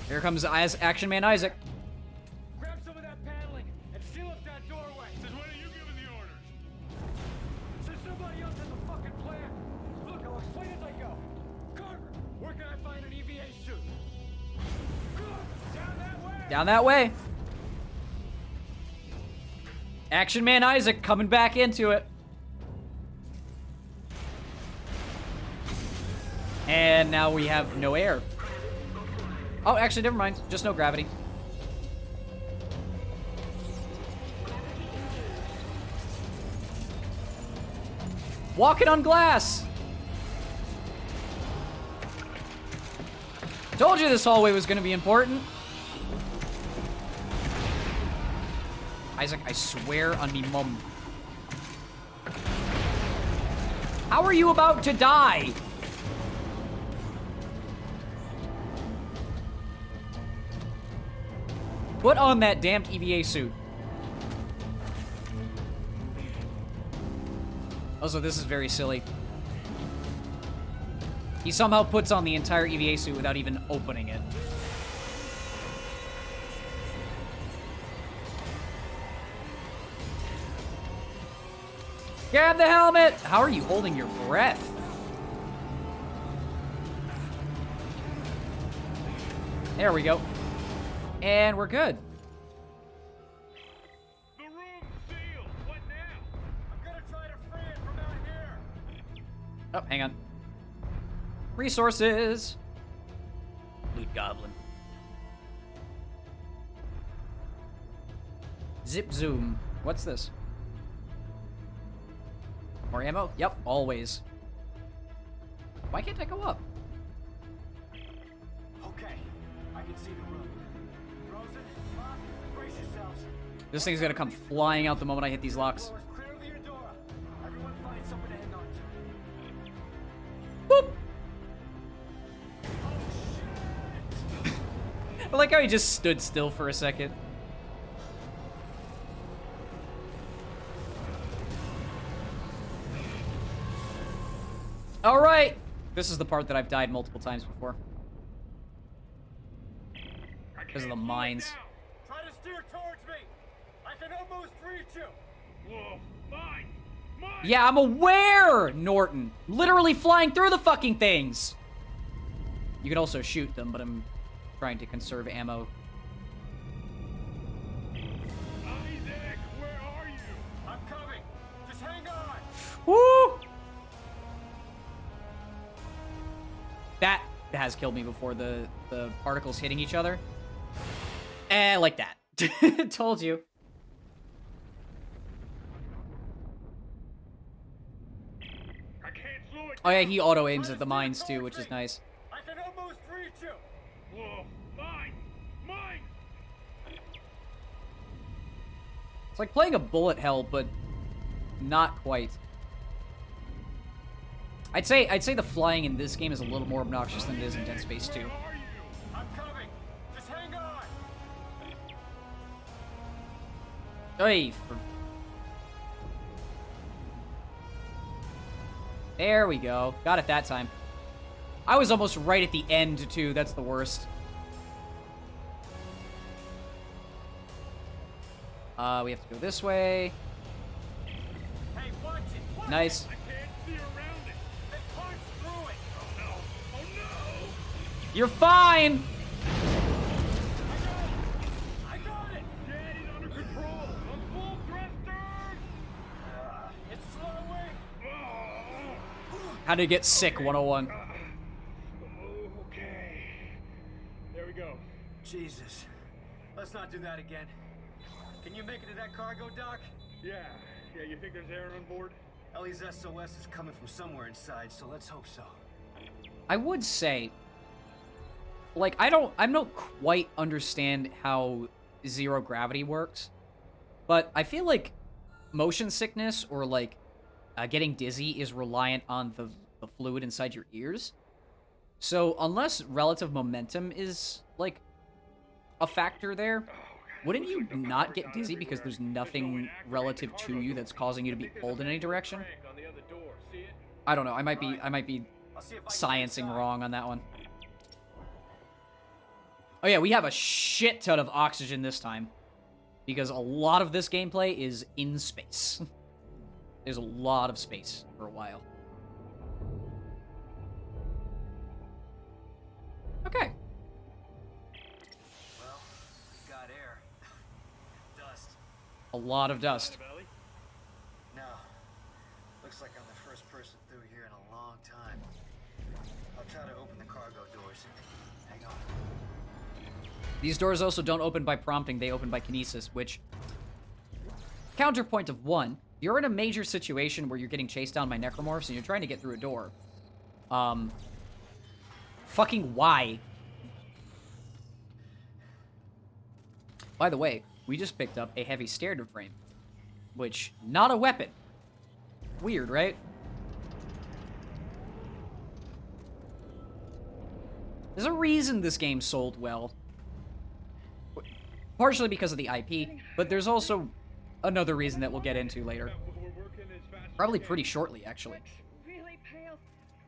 Here comes Action Man Isaac. Grab some of that paneling and seal up that doorway. Since when are you giving the orders? Since somebody else has a fucking plan. Look, I'll explain as I go. Carver, where can I find an EVA suit? Good, down that way. Down that way. Action Man Isaac coming back into it. And now we have no air. Oh, actually, never mind. Just no gravity. Walking on glass! Told you this hallway was gonna be important. Isaac, I swear on me mum. How are you about to die? Put on that damned EVA suit. Also, this is very silly. He somehow puts on the entire EVA suit without even opening it. Grab the helmet! How are you holding your breath? There we go. And we're good. The room's sealed. What now? I'm gonna try to free it from out here. Oh, hang on. Resources. Loot Goblin. Zip zoom. What's this? More ammo? Yep, always. Why can't I go up? Okay, I can see the room. Rosen, Mark, brace yourselves. This thing's gonna come flying out the moment I hit these locks. Doors clear the Eudora. Everyone find something to hang on to. Boop! I like how he just stood still for a second. Alright! This is the part that I've died multiple times before. Because of the mines. Try to steer towards me. I can almost reach you. Whoa, mine! Mine! Yeah, I'm aware, Norton. Literally flying through the fucking things. You can also shoot them, but I'm trying to conserve ammo. Isaac, where are you? I'm coming. Just hang on. Woo! That has killed me before, the particles hitting each other. Like that. Told you. I can't slow it. Oh yeah, he auto-aims at the mines too, which is nice. I can almost reach you. Whoa, mine! Mine! It's like playing a bullet hell, but not quite. I'd say the flying in this game is a little more obnoxious than it is in Dead Space 2. I'm coming. Just hang on. Hey, there we go. Got it that time. I was almost right at the end too. That's the worst. We have to go this way. Hey, watch it. Watch Nice. It. I can't see around it. Then You're fine! I got it! Daddy's under control! I'm full thrusters! It's slowing! How to get sick 101. Okay. There we go. Jesus. Let's not do that again. Can you make it to that cargo dock? Yeah. Yeah, you think there's air on board? Ellie's SOS is coming from somewhere inside, so let's hope so. I would say, like, I don't quite understand how zero gravity works, but I feel like motion sickness or like getting dizzy is reliant on the fluid inside your ears. So unless relative momentum is like a factor there, wouldn't you not get dizzy because there's nothing relative to you that's causing you to be pulled in any direction? I don't know. I might be sciencing wrong on that one. Oh yeah, we have a shit ton of oxygen this time because a lot of this gameplay is in space. There's a lot of space for a while. Okay. Well, got air. Dust. A lot of dust. No. Looks like I'm the first person through here in a long time. I'll try to open the cargo doors. Hang on. These doors also don't open by prompting, they open by kinesis, which... Counterpoint of one, you're in a major situation where you're getting chased down by necromorphs and you're trying to get through a door. Fucking why? By the way, we just picked up a heavy stair frame, which, not a weapon. Weird, right? There's a reason this game sold well. Partially because of the IP, but there's also another reason that we'll get into later. Probably pretty shortly, actually. Really pale.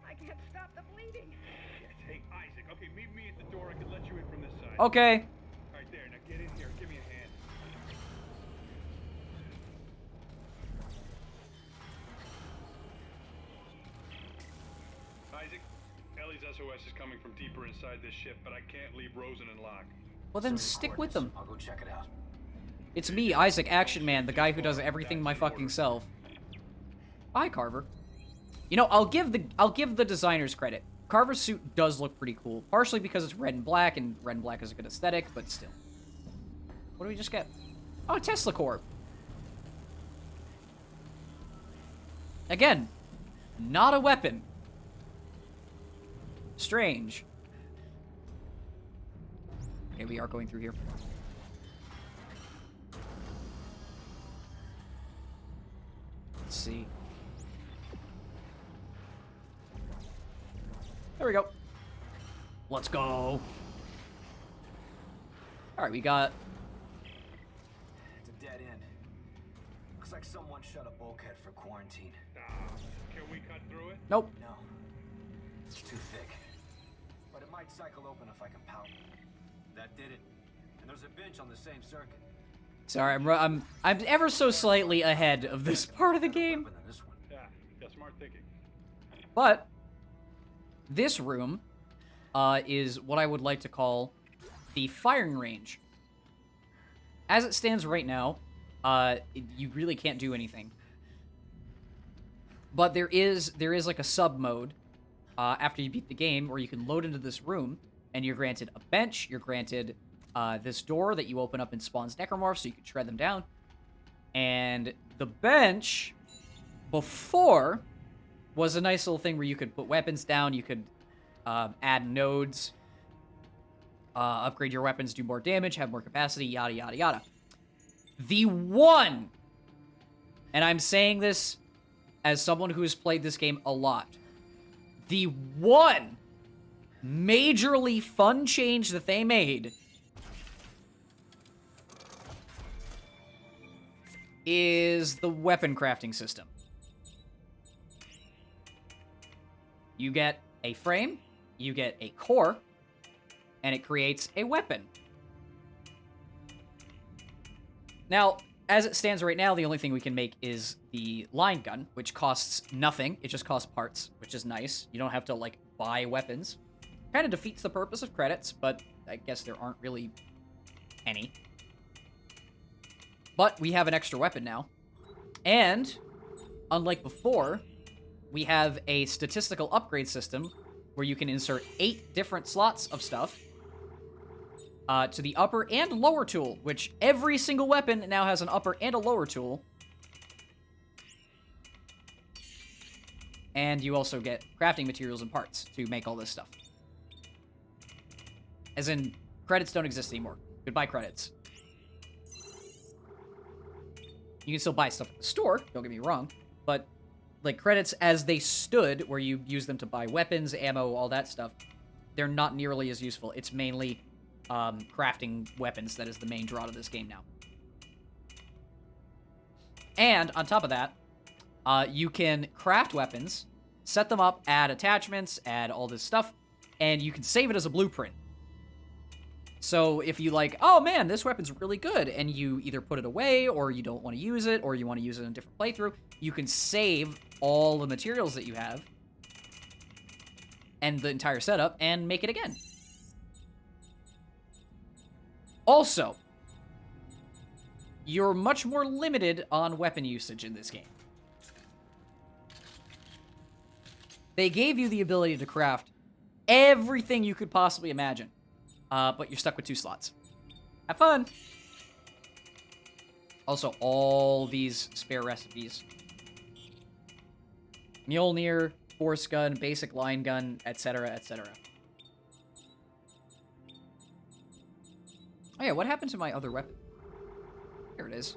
I can't stop the bleeding. Hey, Isaac. Okay, meet me at the door. I can let you in from this side. Okay. Right there. Now get in here. Give me a hand. Isaac, Ellie's SOS is coming from deeper inside this ship, but I can't leave Rosen and Locke. Well then stick with them. I'll go check it out. It's me, Isaac Action Man, the guy who does everything my fucking self. Bye, Carver. You know, I'll give the designers credit. Carver's suit does look pretty cool, partially because it's red and black is a good aesthetic, but still. What do we just get? Oh, Tesla Core. Again, not a weapon. Strange. Okay, we are going through here. Let's see. There we go. Let's go. Alright, we got... It's a dead end. Looks like someone shut a bulkhead for quarantine. Can we cut through it? Nope. No. It's too thick. But it might cycle open if I can power. That did it. And there's a bench on the same circuit. Sorry, I'm ever so slightly ahead of this part of the game. Yeah, smart thinking. But this room is what I would like to call the firing range. As it stands right now, you really can't do anything. But there is like a sub mode after you beat the game where you can load into this room and you're granted a bench, you're granted this door that you open up and spawns necromorphs so you can shred them down. And the bench before was a nice little thing where you could put weapons down, you could add nodes, upgrade your weapons, do more damage, have more capacity, yada, yada, yada. The one, and I'm saying this as someone who has played this game a lot, the one majorly fun change that they made is the weapon crafting system. You get a frame, you get a core, and it creates a weapon. Now, as it stands right now, the only thing we can make is the line gun, which costs nothing. It just costs parts, which is nice. You don't have to, like, buy weapons. Kind of defeats the purpose of credits, but I guess there aren't really any. But we have an extra weapon now. And, unlike before, we have a statistical upgrade system where you can insert 8 different slots of stuff to the upper and lower tool, which every single weapon now has an upper and a lower tool. And you also get crafting materials and parts to make all this stuff. As in, credits don't exist anymore. Goodbye, credits. You can still buy stuff at the store, don't get me wrong, but, like, credits as they stood, where you use them to buy weapons, ammo, all that stuff, they're not nearly as useful. It's mainly crafting weapons that is the main draw to this game now. And, on top of that, you can craft weapons, set them up, add attachments, add all this stuff, and you can save it as a blueprint. So if you like, oh man, this weapon's really good, and you either put it away, or you don't want to use it, or you want to use it in a different playthrough, you can save all the materials that you have, and the entire setup, and make it again. Also, you're much more limited on weapon usage in this game. They gave you the ability to craft everything you could possibly imagine. But you're stuck with 2 slots. Have fun! Also, all these spare recipes. Mjolnir, force gun, basic line gun, etc., etc. Oh yeah, what happened to my other weapon? Here it is.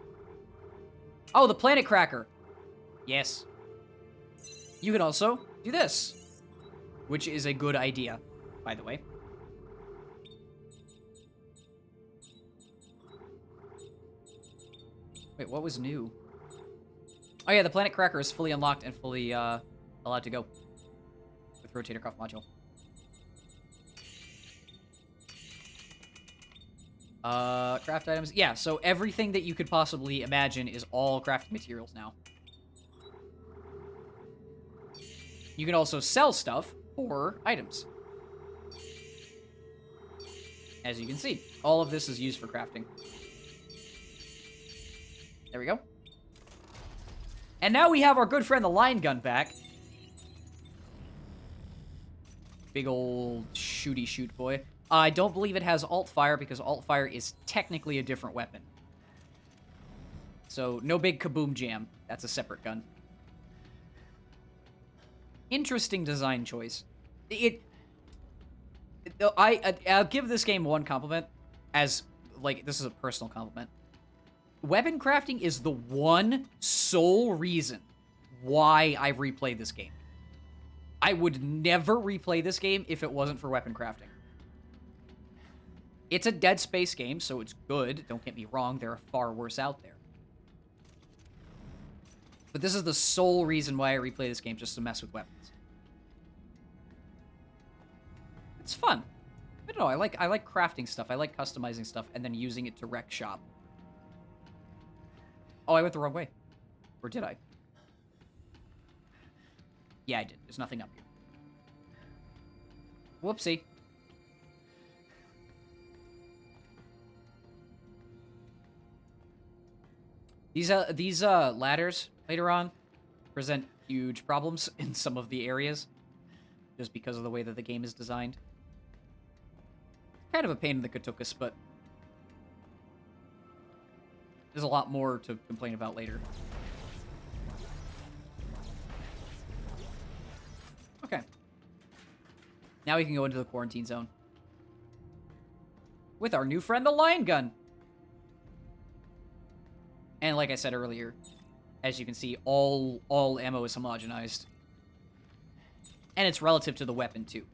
Oh, the planet cracker! Yes. You can also do this, which is a good idea, by the way. Wait, what was new? Oh yeah, the planet cracker is fully unlocked and fully allowed to go with rotator cuff module. Craft items. Yeah, so everything that you could possibly imagine is all crafting materials now. You can also sell stuff for items. As you can see, all of this is used for crafting. There we go. And now we have our good friend the line gun back. Big old shooty shoot boy. I don't believe it has alt fire because alt fire is technically a different weapon. So no big kaboom jam. That's a separate gun. Interesting design choice. I'll give this game one compliment, as, like, this is a personal compliment. Weapon crafting is the one sole reason why I replayed this game. I would never replay this game if it wasn't for weapon crafting. It's a Dead Space game, so it's good. Don't get me wrong, there are far worse out there. But this is the sole reason why I replay this game, just to mess with weapons. It's fun. I don't know, I like crafting stuff, I like customizing stuff, and then using it to wreck shop. Oh, I went the wrong way. Or did I? Yeah, I did. There's nothing up here. Whoopsie. These ladders later on present huge problems in some of the areas, just because of the way that the game is designed. Kind of a pain in the katukas, but there's a lot more to complain about later. Okay. Now we can go into the quarantine zone. With our new friend, the line gun. And like I said earlier, as you can see, all ammo is homogenized. And it's relative to the weapon, too.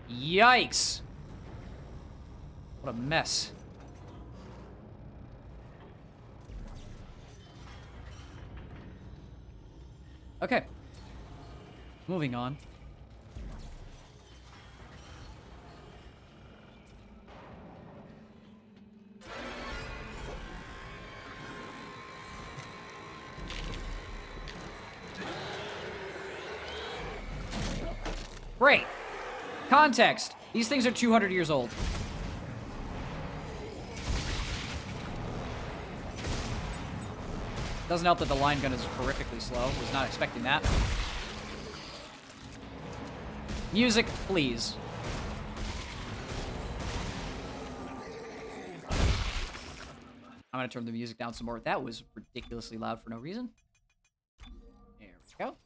Yikes! What a mess. Okay. Moving on. Great. Context. These things are 200 years old. Doesn't help that the line gun is horrifically slow. Was not expecting that. Music, please. I'm gonna turn the music down some more. That was ridiculously loud for no reason. There we go.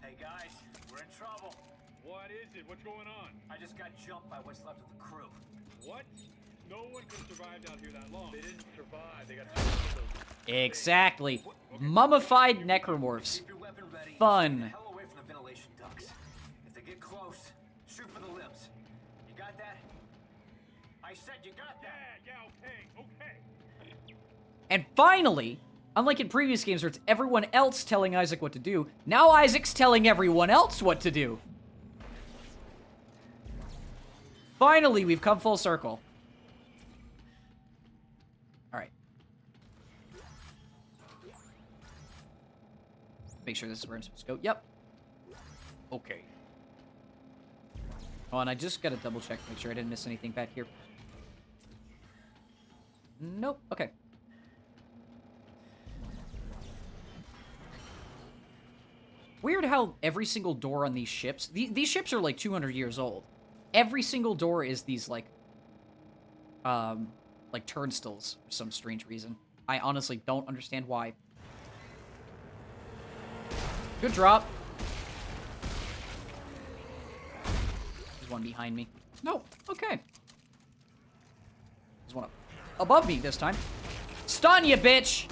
Hey guys, we're in trouble. What is it? What's going on? I just got jumped by what's left of the crew. What? No one could have survived out here that long. They didn't survive. They got Exactly. Mummified necromorphs. Keep your weapon ready. Fun. Stay the hell away from the ventilation ducts. If they get close, shoot for the limbs. You got that? I said you got that. Yeah, okay. And finally, unlike in previous games where it's everyone else telling Isaac what to do, now Isaac's telling everyone else what to do. Finally, we've come full circle. Alright. Make sure this is where I'm supposed to go. Yep. Okay. Oh, and I just gotta double check to make sure I didn't miss anything back here. Nope. Okay. Weird how every single door on these ships... These ships are like 200 years old. Every single door is these, like turnstiles for some strange reason. I honestly don't understand why. Good drop. There's one behind me. No, okay. There's one above me this time. Stun you, bitch!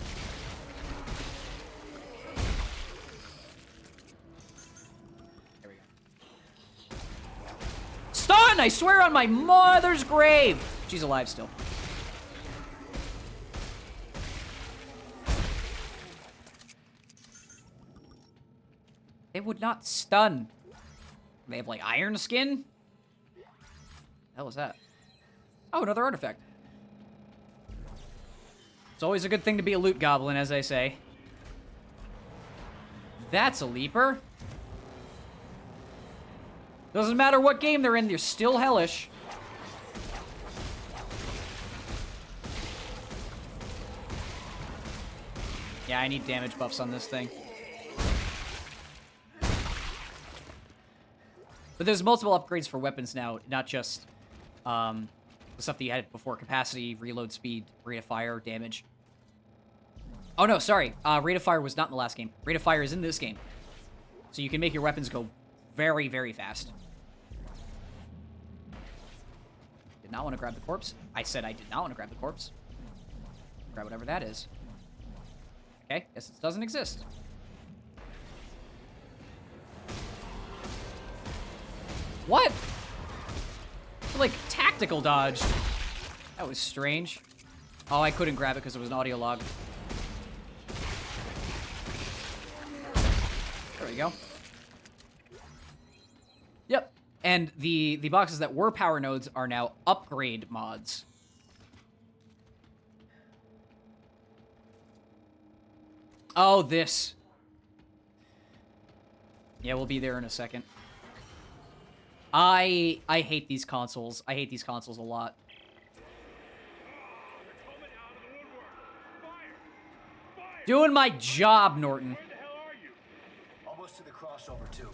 Stun! I swear on my mother's grave! She's alive still. They would not stun. They have, like, iron skin? The hell is that? Oh, another artifact. It's always a good thing to be a loot goblin, as I say. That's a leaper. Doesn't matter what game they're in, they're still hellish. Yeah, I need damage buffs on this thing. But there's multiple upgrades for weapons now, not just the stuff that you had before. Capacity, reload speed, rate of fire, damage. Oh no, sorry. Rate of fire was not in the last game. Rate of fire is in this game. So you can make your weapons go very, very fast. Did not want to grab the corpse. I said I did not want to grab the corpse. Grab whatever that is. Okay, guess it doesn't exist. What? Like, tactical dodged. That was strange. Oh, I couldn't grab it because it was an audio log. There we go. Yep. And the boxes that were power nodes are now upgrade mods. Oh, this. Yeah, we'll be there in a second. I hate these consoles. I hate these consoles a lot. Doing my job, Norton. Where the hell are you? Almost to the crossover, too.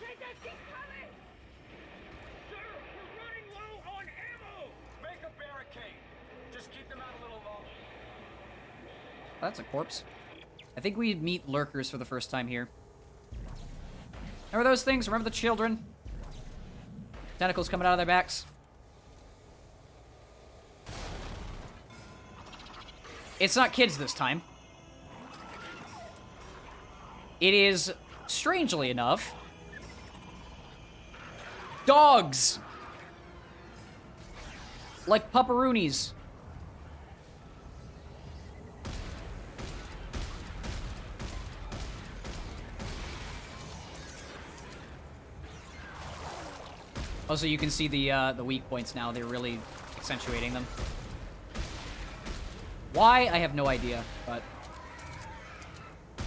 Take that keep coming! Sir, we're running low on ammo! Make a barricade. Just keep them out a little longer. That's a corpse. I think we meet lurkers for the first time here. Remember those things? Remember the children? Tentacles coming out of their backs. It's not kids this time. It is, strangely enough, dogs! Like pupperoonies. Also, you can see the weak points now. They're really accentuating them. Why? I have no idea, but...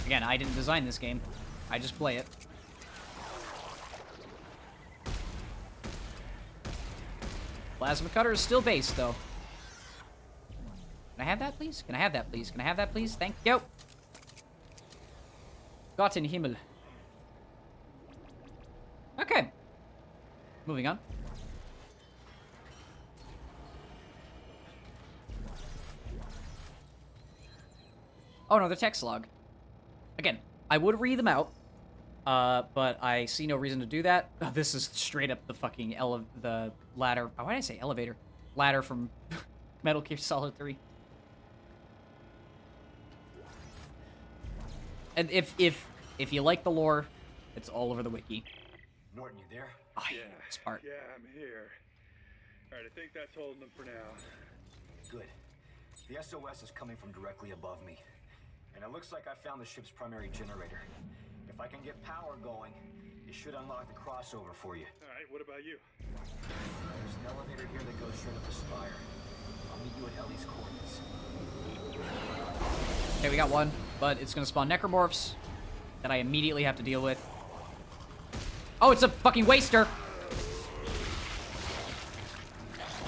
Again, I didn't design this game. I just play it. Plasma cutter is still based, though. Can I have that, please? Can I have that, please? Can I have that, please? Thank you. Gott in Himmel. Okay. Moving on. Oh, no, the text log. Again, I would read them out, but I see no reason to do that. Oh, this is straight up the fucking the ladder. Oh, why did I say elevator? Ladder from Metal Gear Solid 3. And if you like the lore, it's all over the wiki. Norton, you there? Oh, I hate this part. Yeah, I'm here. Alright, I think that's holding them for now. Good. The SOS is coming from directly above me. And it looks like I found the ship's primary generator. If I can get power going, it should unlock the crossover for you. Alright, what about you? There's an elevator here that goes straight up the spire. I'll meet you at Ellie's coordinates. Okay, we got one, but it's gonna spawn necromorphs that I immediately have to deal with. Oh, it's a fucking waster!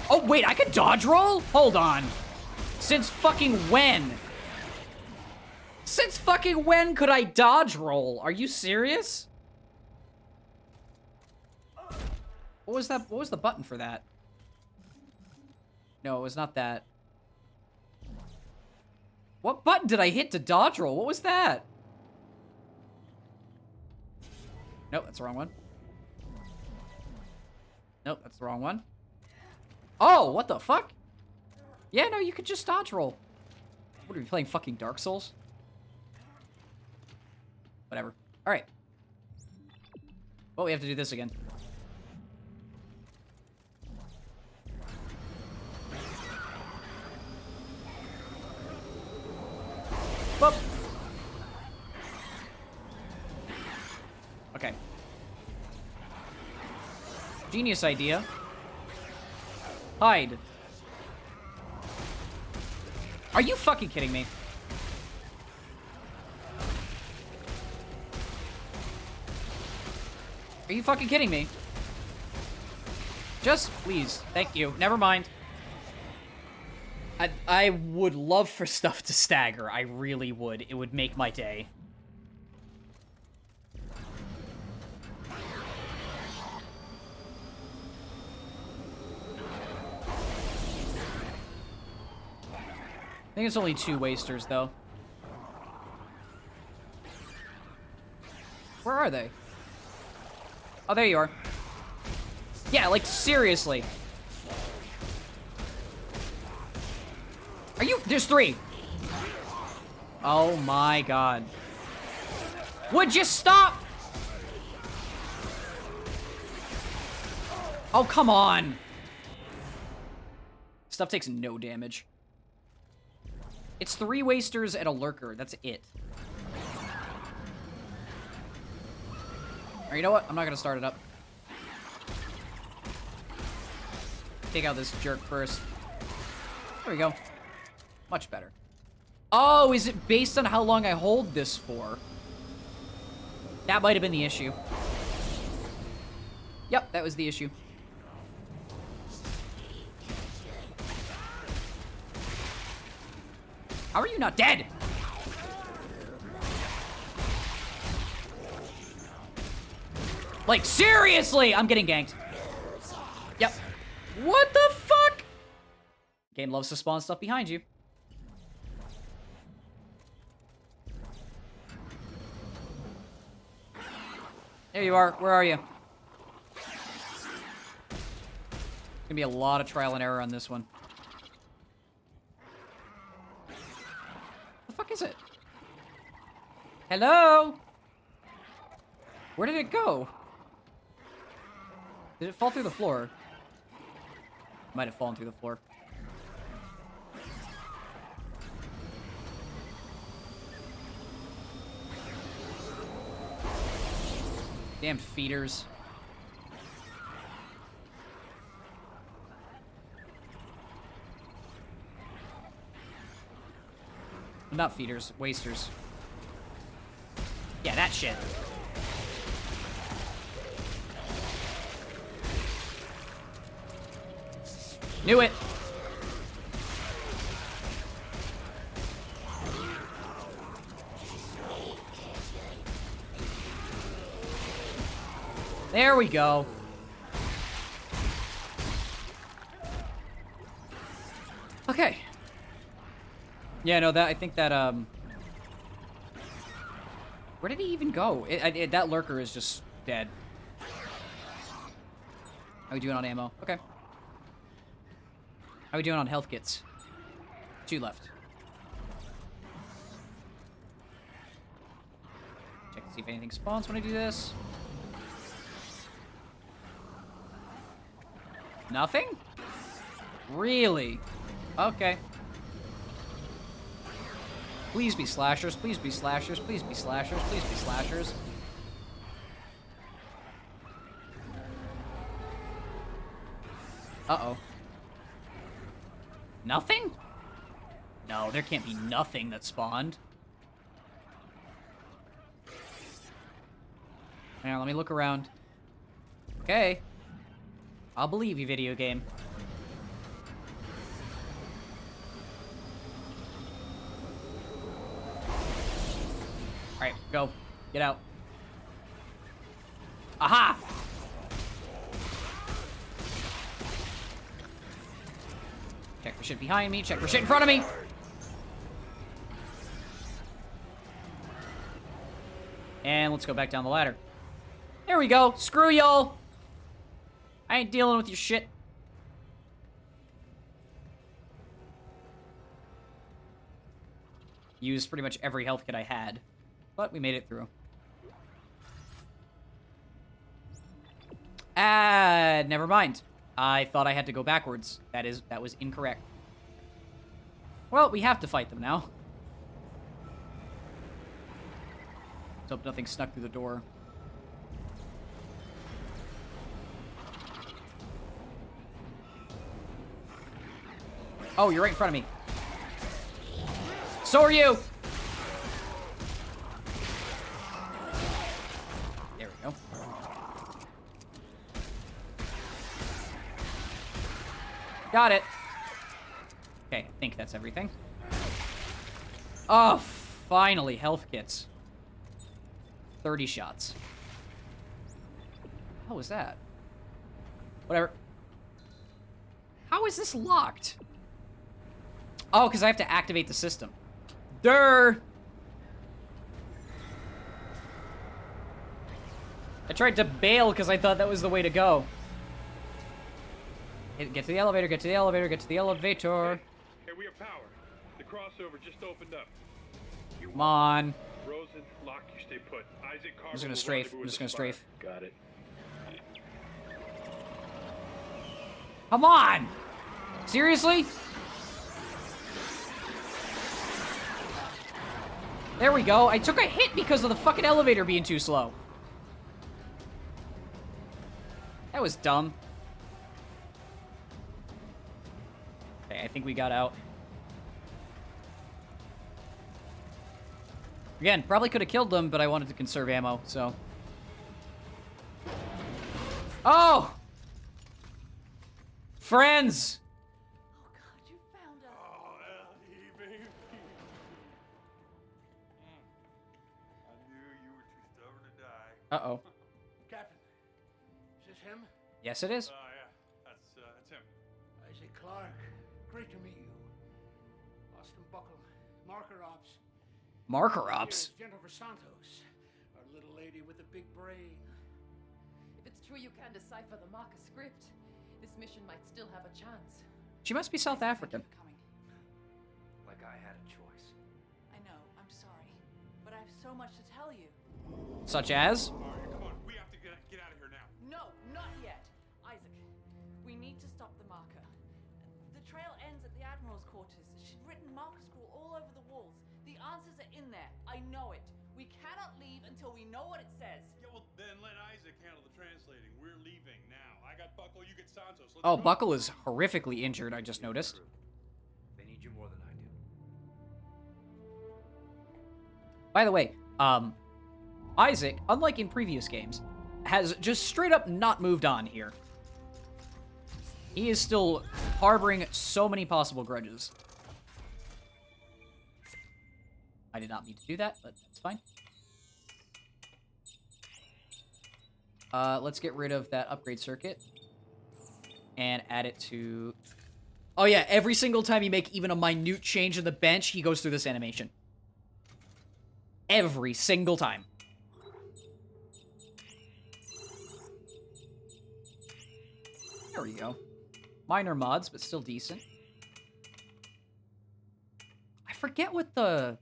Oh, wait, I could dodge roll? Hold on. Since fucking when? Since fucking when could I dodge roll? Are you serious? What was that? What was the button for that? No, it was not that. What button did I hit to dodge roll? What was that? Nope, that's the wrong one. Nope, that's the wrong one. Oh, what the fuck? Yeah, no, you could just dodge roll. What, are we playing fucking Dark Souls? Whatever. Alright. Well, we have to do this again. Whoop. Okay. Genius idea. Hide. Are you fucking kidding me? Are you fucking kidding me? Just, please. Thank you. Never mind. I would love for stuff to stagger. I really would. It would make my day. I think it's only 2 wasters, though. Where are they? Oh, there you are. Yeah, like, seriously. Are you? There's 3. Oh my god. Would you stop? Oh, come on. Stuff takes no damage. It's 3 wasters and a lurker. That's it. Or you know what? I'm not gonna start it up. Take out this jerk first. There we go. Much better. Oh, is it based on how long I hold this for? That might have been the issue. Yep, that was the issue. How are you not dead? Like, seriously! I'm getting ganked. Yep. What the fuck? Game loves to spawn stuff behind you. There you are. Where are you? Gonna be a lot of trial and error on this one. The fuck is it? Hello? Where did it go? Did it fall through the floor? Might have fallen through the floor. Damn feeders. Not feeders, wasters. Yeah, that shit. Knew it. There we go. Okay. Yeah, no, I think that, where did he even go? That lurker is just dead. How we doing on ammo? Okay. How we doing on health kits? 2 left. Check to see if anything spawns when I do this. Nothing? Really? Okay. Please be slashers, please be slashers, please be slashers, please be slashers. Uh-oh. Nothing? No, there can't be nothing that spawned. Now, let me look around. Okay. I'll believe you, video game. Alright, go. Get out. Aha! Check for shit behind me, check for shit in front of me! And let's go back down the ladder. There we go. Screw y'all! I ain't dealing with your shit. Used pretty much every health kit I had. But we made it through. Never mind. I thought I had to go backwards. That was incorrect. Well, we have to fight them now. Let's hope nothing snuck through the door. Oh, you're right in front of me. So are you! There we go. Got it. Okay, I think that's everything. Oh, finally, health kits. 30 shots. How was that? Whatever. How is this locked? Oh, because I have to activate the system. Durr! I tried to bail because I thought that was the way to go. Get to the elevator, get to the elevator, get to the elevator. Hey, we have power. The crossover just opened up. Come on. Rosen, lock, you stay put. Isaac, Carver, I'm just gonna strafe. I'm just gonna strafe. Got it. Come on! Seriously? There we go. I took a hit because of the fucking elevator being too slow. That was dumb. Okay, I think we got out. Again, probably could have killed them, but I wanted to conserve ammo, so. Oh! Friends! Oh God, you found us. Oh, Ellie, baby. I knew you were too stubborn to die. Uh-oh. Captain, is this him? Yes, it is. Yeah, that's him. Isaac Clarke. Great to meet you. Austin Buckle, Marker Ops. Marker Ops? Here's Jennifer Santos, our little lady with the big brain. If it's true you can decipher the marker script, this mission might still have a chance. She must be South African. Like I had a choice. I know, I'm sorry. But I have so much to tell you. Such as? All right, come on. We have to get out of here now. No, not yet. Isaac, we need to stop the marker. The trail ends at the Admiral's quarters. She'd written marker scroll all over the walls. The answers are in there. I know it. We cannot leave until we know what it says. Yeah, well, then let Isaac handle the translating. We're leaving now. I got Buckle, you get Santos. Let's Oh, go. Buckle is horrifically injured, I just noticed. They need you more than I do. By the way, Isaac, unlike in previous games, has just straight up not moved on here. He is still harboring so many possible grudges. I did not mean to do that, but that's fine. Let's get rid of that upgrade circuit. And add it to... Oh yeah, every single time you make even a minute change in the bench, he goes through this animation. Every single time. There we go. Minor mods, but still decent. I forget what the...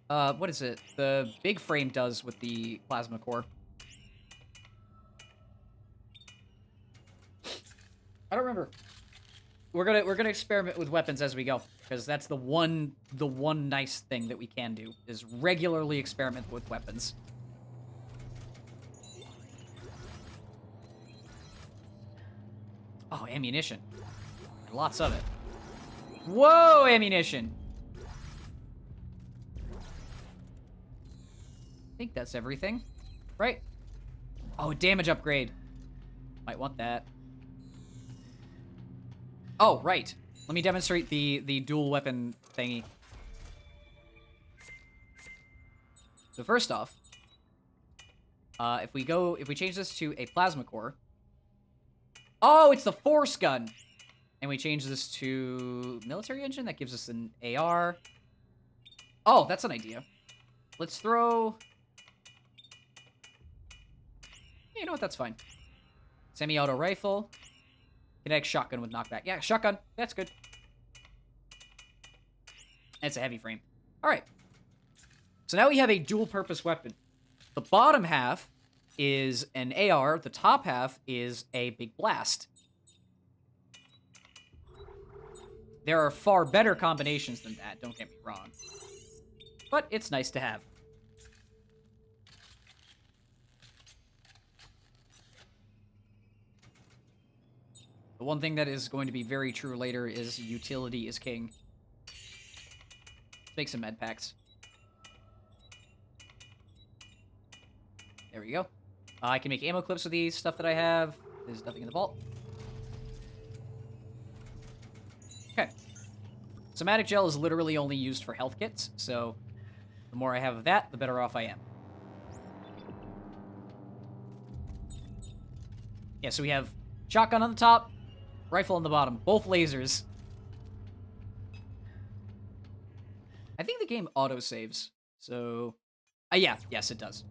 what is it? The big frame does with the plasma core. I don't remember. We're gonna experiment with weapons as we go, because that's the one nice thing that we can do is regularly experiment with weapons. Oh, ammunition. Lots of it. Whoa, ammunition. I think that's everything, right? Oh, damage upgrade. Might want that. Oh, right. Let me demonstrate the dual weapon thingy. So first off, if we change this to a plasma core. Oh, it's the force gun. And we change this to military engine. That gives us an AR. Oh, that's an idea. Let's throw... You know what? That's fine. Semi-auto rifle. Kinetic shotgun with knockback. Yeah, shotgun. That's good. It's a heavy frame. All right. So now we have a dual-purpose weapon. The bottom half is an AR. The top half is a big blast. There are far better combinations than that, don't get me wrong. But it's nice to have. The one thing that is going to be very true later is utility is king. Let's make some med packs. There we go. I can make ammo clips with these, stuff that I have. There's nothing in the vault. Okay. Somatic gel is literally only used for health kits, so the more I have of that, the better off I am. Yeah, so we have shotgun on the top, rifle on the bottom, both lasers. I think the game auto-saves, so... yeah, yes, it does.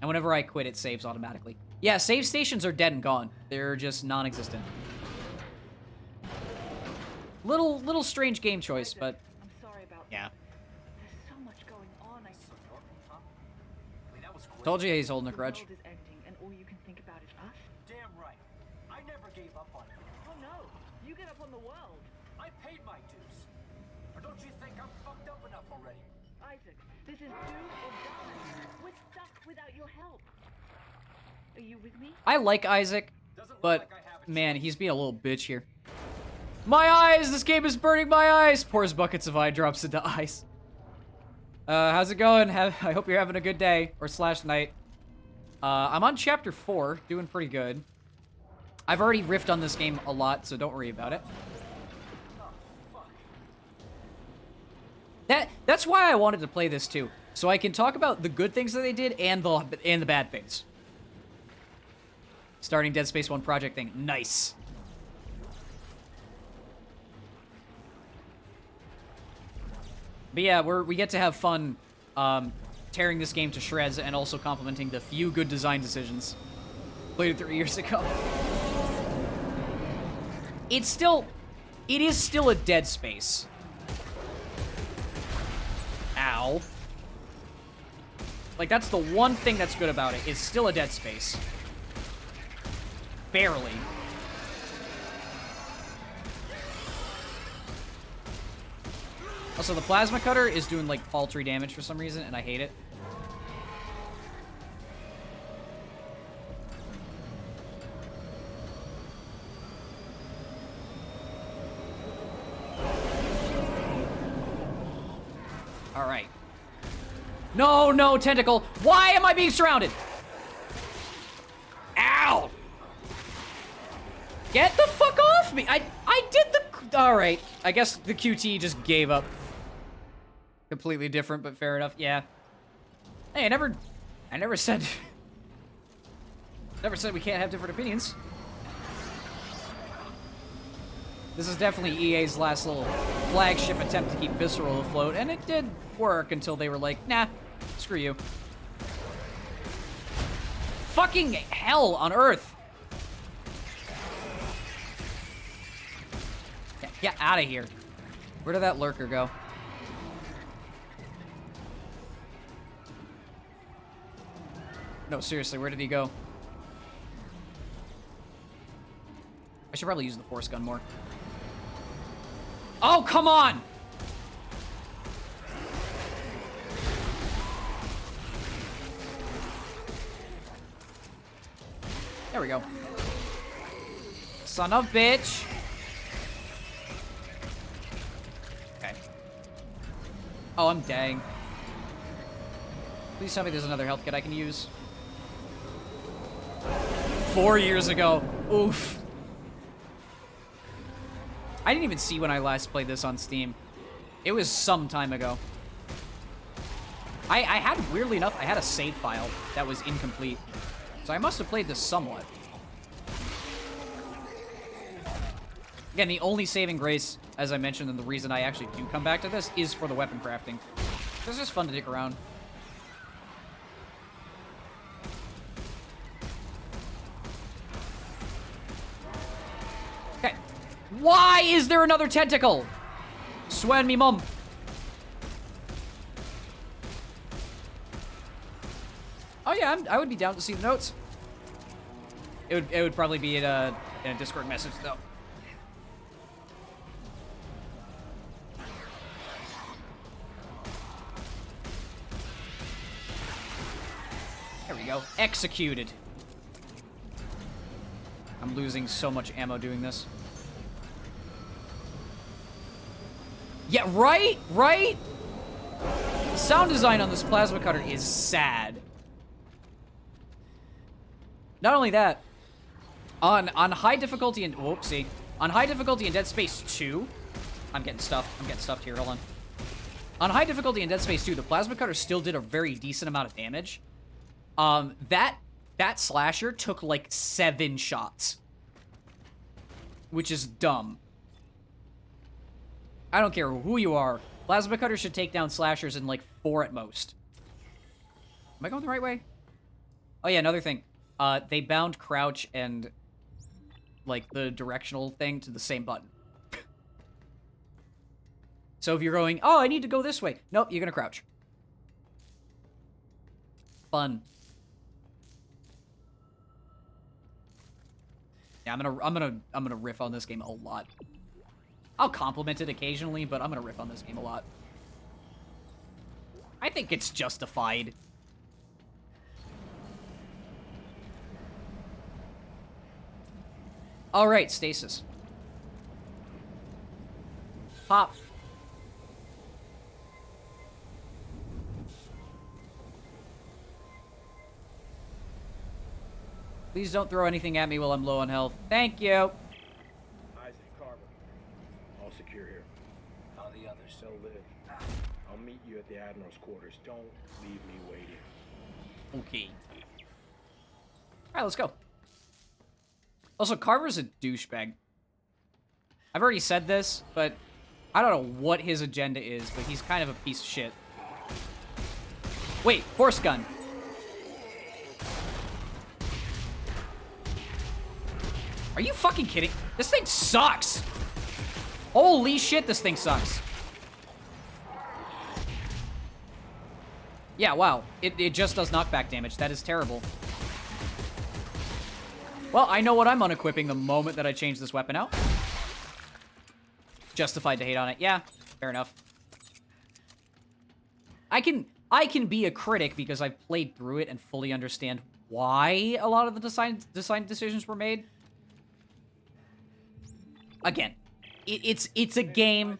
And whenever I quit, it saves automatically. Yeah, save stations are dead and gone. They're just non-existent. Little strange game choice, but... I'm sorry about yeah. There's so much going on. Told you he's holding a grudge. The world is ending, and all you can think about is us? Damn right. I never gave up on it. Oh no, you get up on the world. I paid my dues. Or don't you think I'm fucked up enough already? Isaac, this is do or die. We're stuck without your help. Are you with me? I like Isaac, but man, he's being a little bitch here. My eyes! This game is burning my eyes! Pours buckets of eye drops into ice. How's it going? I hope you're having a good day, or slash night. I'm on chapter 4, doing pretty good. I've already riffed on this game a lot, so don't worry about it. That's why I wanted to play this too, so I can talk about the good things that they did and the bad things. Starting Dead Space 1 project thing, nice. But yeah, we get to have fun tearing this game to shreds and also complimenting the few good design decisions. Played it 3 years ago. It is still a Dead Space. Ow. Like, that's the one thing that's good about it. It's still a Dead Space. Barely. Also, the plasma cutter is doing, like, paltry damage for some reason, and I hate it. Alright. No, tentacle! Why am I being surrounded? Ow! Get the fuck off me! I did the... Alright, I guess the QT just gave up. Completely different, but fair enough, yeah. Hey, I never said... Never said we can't have different opinions. This is definitely EA's last little flagship attempt to keep Visceral afloat, and it did work until they were like, nah, screw you. Fucking hell on Earth! Get out of here. Where did that lurker go? No, seriously, where did he go? I should probably use the force gun more. Oh, come on! There we go. Son of bitch! Okay. Oh, I'm dying. Please tell me there's another health kit I can use. 4 years ago. Oof. I didn't even see when I last played this on Steam. It was some time ago. I had, weirdly enough, I had a save file that was incomplete. So I must have played this somewhat. Again, the only saving grace, as I mentioned, and the reason I actually do come back to this, is for the weapon crafting. It's just fun to dig around. Okay. Why is there another tentacle? Swan me mum. Oh yeah, I would be down to see the notes. It would probably be in a Discord message though. There we go. Executed. I'm losing so much ammo doing this. Yeah, right? Right? The sound design on this plasma cutter is sad. Not only that, on high difficulty in... Whoopsie. On high difficulty in Dead Space 2... I'm getting stuffed. I'm getting stuffed here. Hold on. On high difficulty in Dead Space 2, the plasma cutter still did a very decent amount of damage. That slasher took like 7 shots. Which is dumb. I don't care who you are. Plasma cutter should take down slashers in like 4 at most. Am I going the right way? Oh yeah, another thing. They bound crouch and like the directional thing to the same button. So if you're going, oh, I need to go this way. Nope, you're gonna crouch. Fun. Yeah, I'm gonna riff on this game a lot. I'll compliment it occasionally, but I'm gonna riff on this game a lot. I think it's justified. All right, stasis. Pop. Please don't throw anything at me while I'm low on health. Thank you. Isaac, Carver. All secure here. How the others? Still live. I'll meet you at the Admiral's quarters. Don't leave me waiting. Okay. All right, let's go. Also, Carver's a douchebag. I've already said this, but I don't know what his agenda is, but he's kind of a piece of shit. Wait, force gun. Are you fucking kidding? This thing sucks. Holy shit, this thing sucks. Yeah, wow. It just does knockback damage. That is terrible. Well, I know what I'm unequipping the moment that I change this weapon out. Justified to hate on it. Yeah, fair enough. I can be a critic because I've played through it and fully understand why a lot of the design decisions were made. Again, it's a game,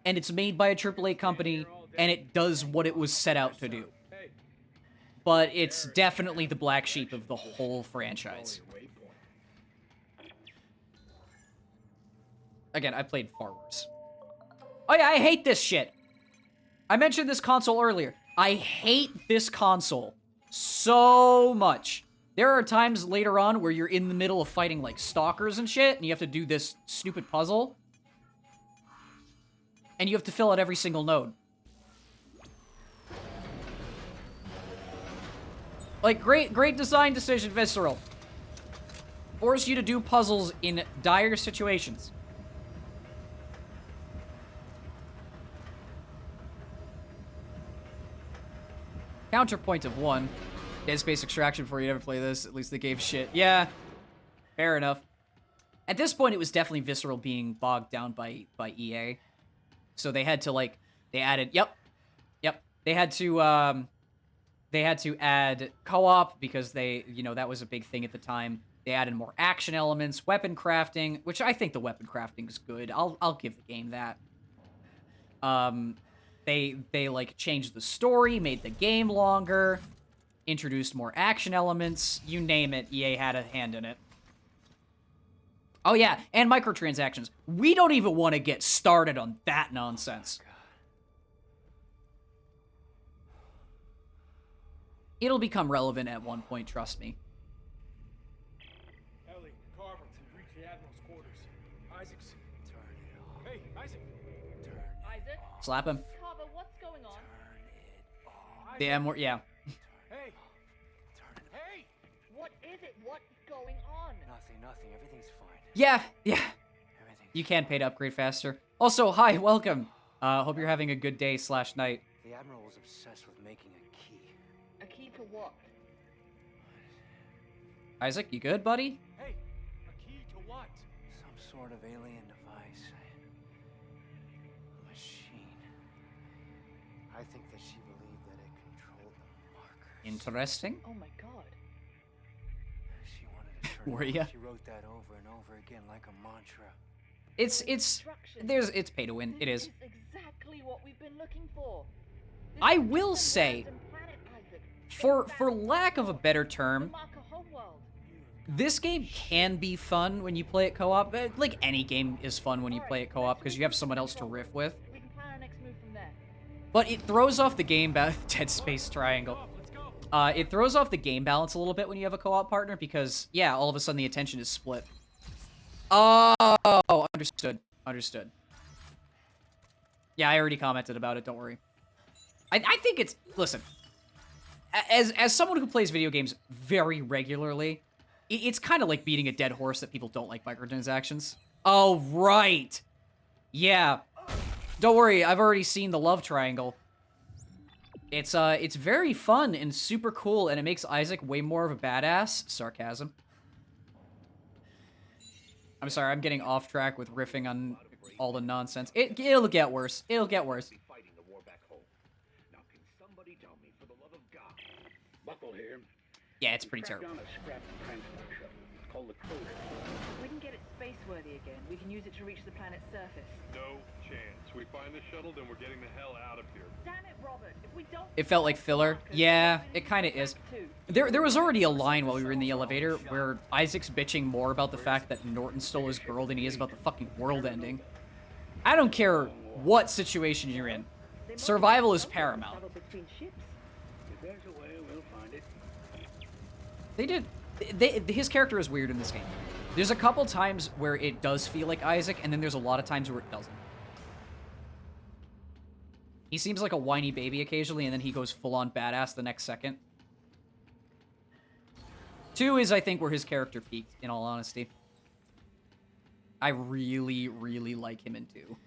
and it's made by a AAA company, and it does what it was set out to do. But it's definitely the black sheep of the whole franchise. Again, I played far worse. Oh yeah, I hate this shit. I mentioned this console earlier. I hate this console so much. There are times later on where you're in the middle of fighting like stalkers and shit, and you have to do this stupid puzzle. And you have to fill out every single node. Like, great design decision, Visceral. Force you to do puzzles in dire situations. Counterpoint of 1. Dead Space Extraction before you ever play this. At least they gave shit. Yeah. Fair enough. At this point, it was definitely Visceral being bogged down by EA. So they had to, like, they added, yep. They had to add co-op because they, you know, that was a big thing at the time. They added more action elements, weapon crafting, which I think the weapon crafting is good. I'll give the game that. They like changed the story, made the game longer, introduced more action elements, you name it, EA had a hand in it. Oh yeah, and microtransactions. We don't even want to get started on that nonsense. It'll become relevant at one point, trust me. Ellie, Carver, reach the Admiral's quarters. Isaac's. Hey, Isaac. Isaac? Slap him. Carver, what's going on? Yeah, more, yeah. Hey! Hey! What is it? What's going on? Nothing. Everything's fine. Yeah. You can pay to upgrade faster. Also, hi, welcome. Hope you're having a good day / night. The Admiral was obsessed with making a key. A key to what? Isaac, you good, buddy? Hey! A key to what? Some sort of alien device. A machine. I think that she believed that it controlled the markers. Interesting. Oh my god. She wanted to turn Were it ya? on. She wrote that over and over again like a mantra. It's pay to win. It is. This is exactly what we've been looking for. This I isn't will some say, random planet, Isaac. for lack of a better term, The Marker homeworld. this game can be fun when you play it co-op. Like any game is fun when you play it co-op because you have someone else to riff with. We can plan our next move from there. But it throws off the game Dead Space Triangle. It throws off the game balance a little bit when you have a co-op partner because, yeah, all of a sudden the attention is split. Oh, understood. Yeah, I already commented about it, don't worry. I think it's, listen, as someone who plays video games very regularly, it's kind of like beating a dead horse that people don't like microtransactions. Oh, right. Yeah. Don't worry, I've already seen the love triangle. It's very fun and super cool, and it makes Isaac way more of a badass. Sarcasm. I'm sorry, I'm getting off track with riffing on all the nonsense. It'll get worse. It'll get worse. Now, can somebody tell me, for the love of God? Buckle here. Yeah, it's pretty terrible. Down a scrap transport shuttle called the Cruiser. If we can get it space-worthy again, we can use it to reach the planet's surface. No chance. We find the shuttle, then we're getting the hell out of here. Damn it, Robert. If we don't... It felt like filler. Yeah, it kind of is. There was already a line while we were in the elevator where Isaac's bitching more about the fact that Norton stole his girl than he is about the fucking world ending. I don't care what situation you're in. Survival is paramount. Between ships. If there's a way, we'll find it. His character is weird in this game. There's a couple times where it does feel like Isaac, and then there's a lot of times where it doesn't. He seems like a whiny baby occasionally, and then he goes full-on badass the next second. 2 is, I think, where his character peaked, in all honesty. I really, really like him in 2.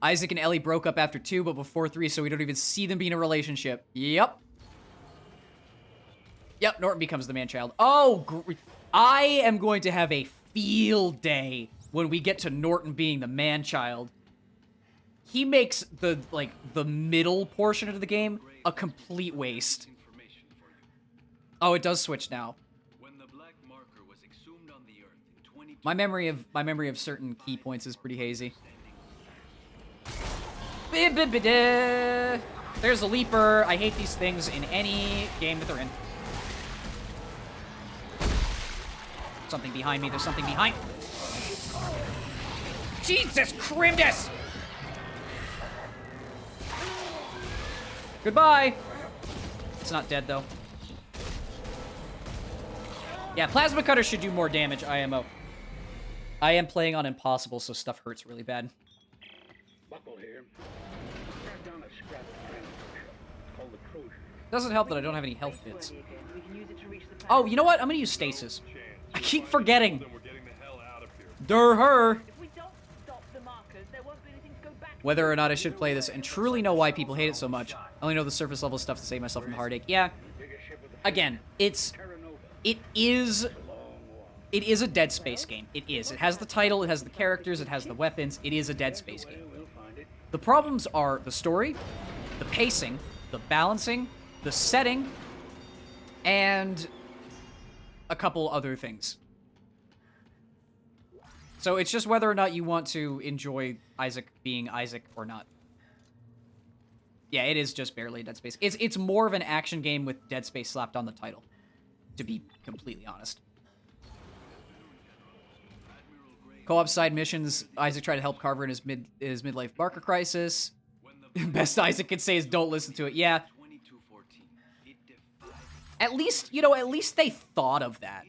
Isaac and Ellie broke up after 2, but before 3, so we don't even see them be in a relationship. Yep, Norton becomes the man-child. Oh, I am going to have a field day when we get to Norton being the man-child. He makes the middle portion of the game a complete waste. Oh, it does switch now. When the black marker was exhumed on the Earth in 20... My memory of certain key points is pretty hazy. There's a leaper. I hate these things in any game that they're in. Something behind me. There's something behind. Jesus Christus! Goodbye! It's not dead, though. Yeah, Plasma Cutter should do more damage, IMO. I am playing on Impossible, so stuff hurts really bad. Buckle here. Track down a scrap of transport. It's called the Cruiser. Doesn't help that I don't have any health bits. Oh, you know what? I'm gonna use Stasis. I keep forgetting. Her. Whether or not I should play this and truly know why people hate it so much. I only know the surface level stuff to save myself from the heartache. Yeah. Again, it is a Dead Space game. It is. It has the title, it has the characters, it has the weapons. It is a Dead Space game. The problems are the story, the pacing, the balancing, the setting, and a couple other things. So it's just whether or not you want to enjoy Isaac being Isaac or not. Yeah, it is just barely a Dead Space. It's more of an action game with Dead Space slapped on the title, to be completely honest. Co-op side missions. Isaac tried to help Carver in his midlife marker crisis. Best Isaac could say is don't listen to it. Yeah. At least, you know, at least they thought of that.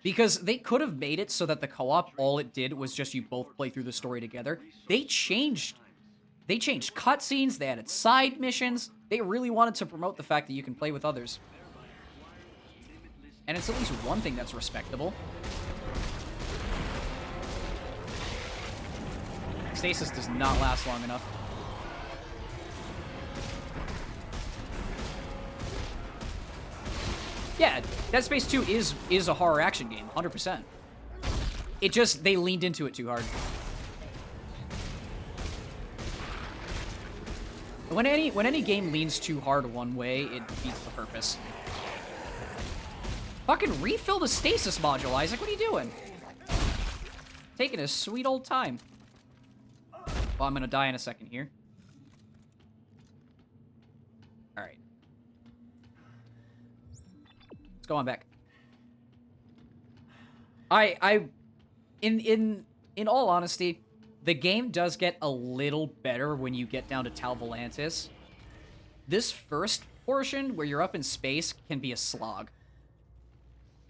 Because they could have made it so that the co-op, all it did was just you both play through the story together. They changed cutscenes, they added side missions. They really wanted to promote the fact that you can play with others. And it's at least one thing that's respectable. Stasis does not last long enough. Yeah, Dead Space 2 is a horror action game, 100%. It just, they leaned into it too hard. When any game leans too hard one way, it defeats the purpose. Fucking refill the stasis module, Isaac. What are you doing? Taking a sweet old time. Well, I'm gonna die in a second here. Alright. Let's go on back. In all honesty, the game does get a little better when you get down to Tal Volantis. This first portion, where you're up in space, can be a slog.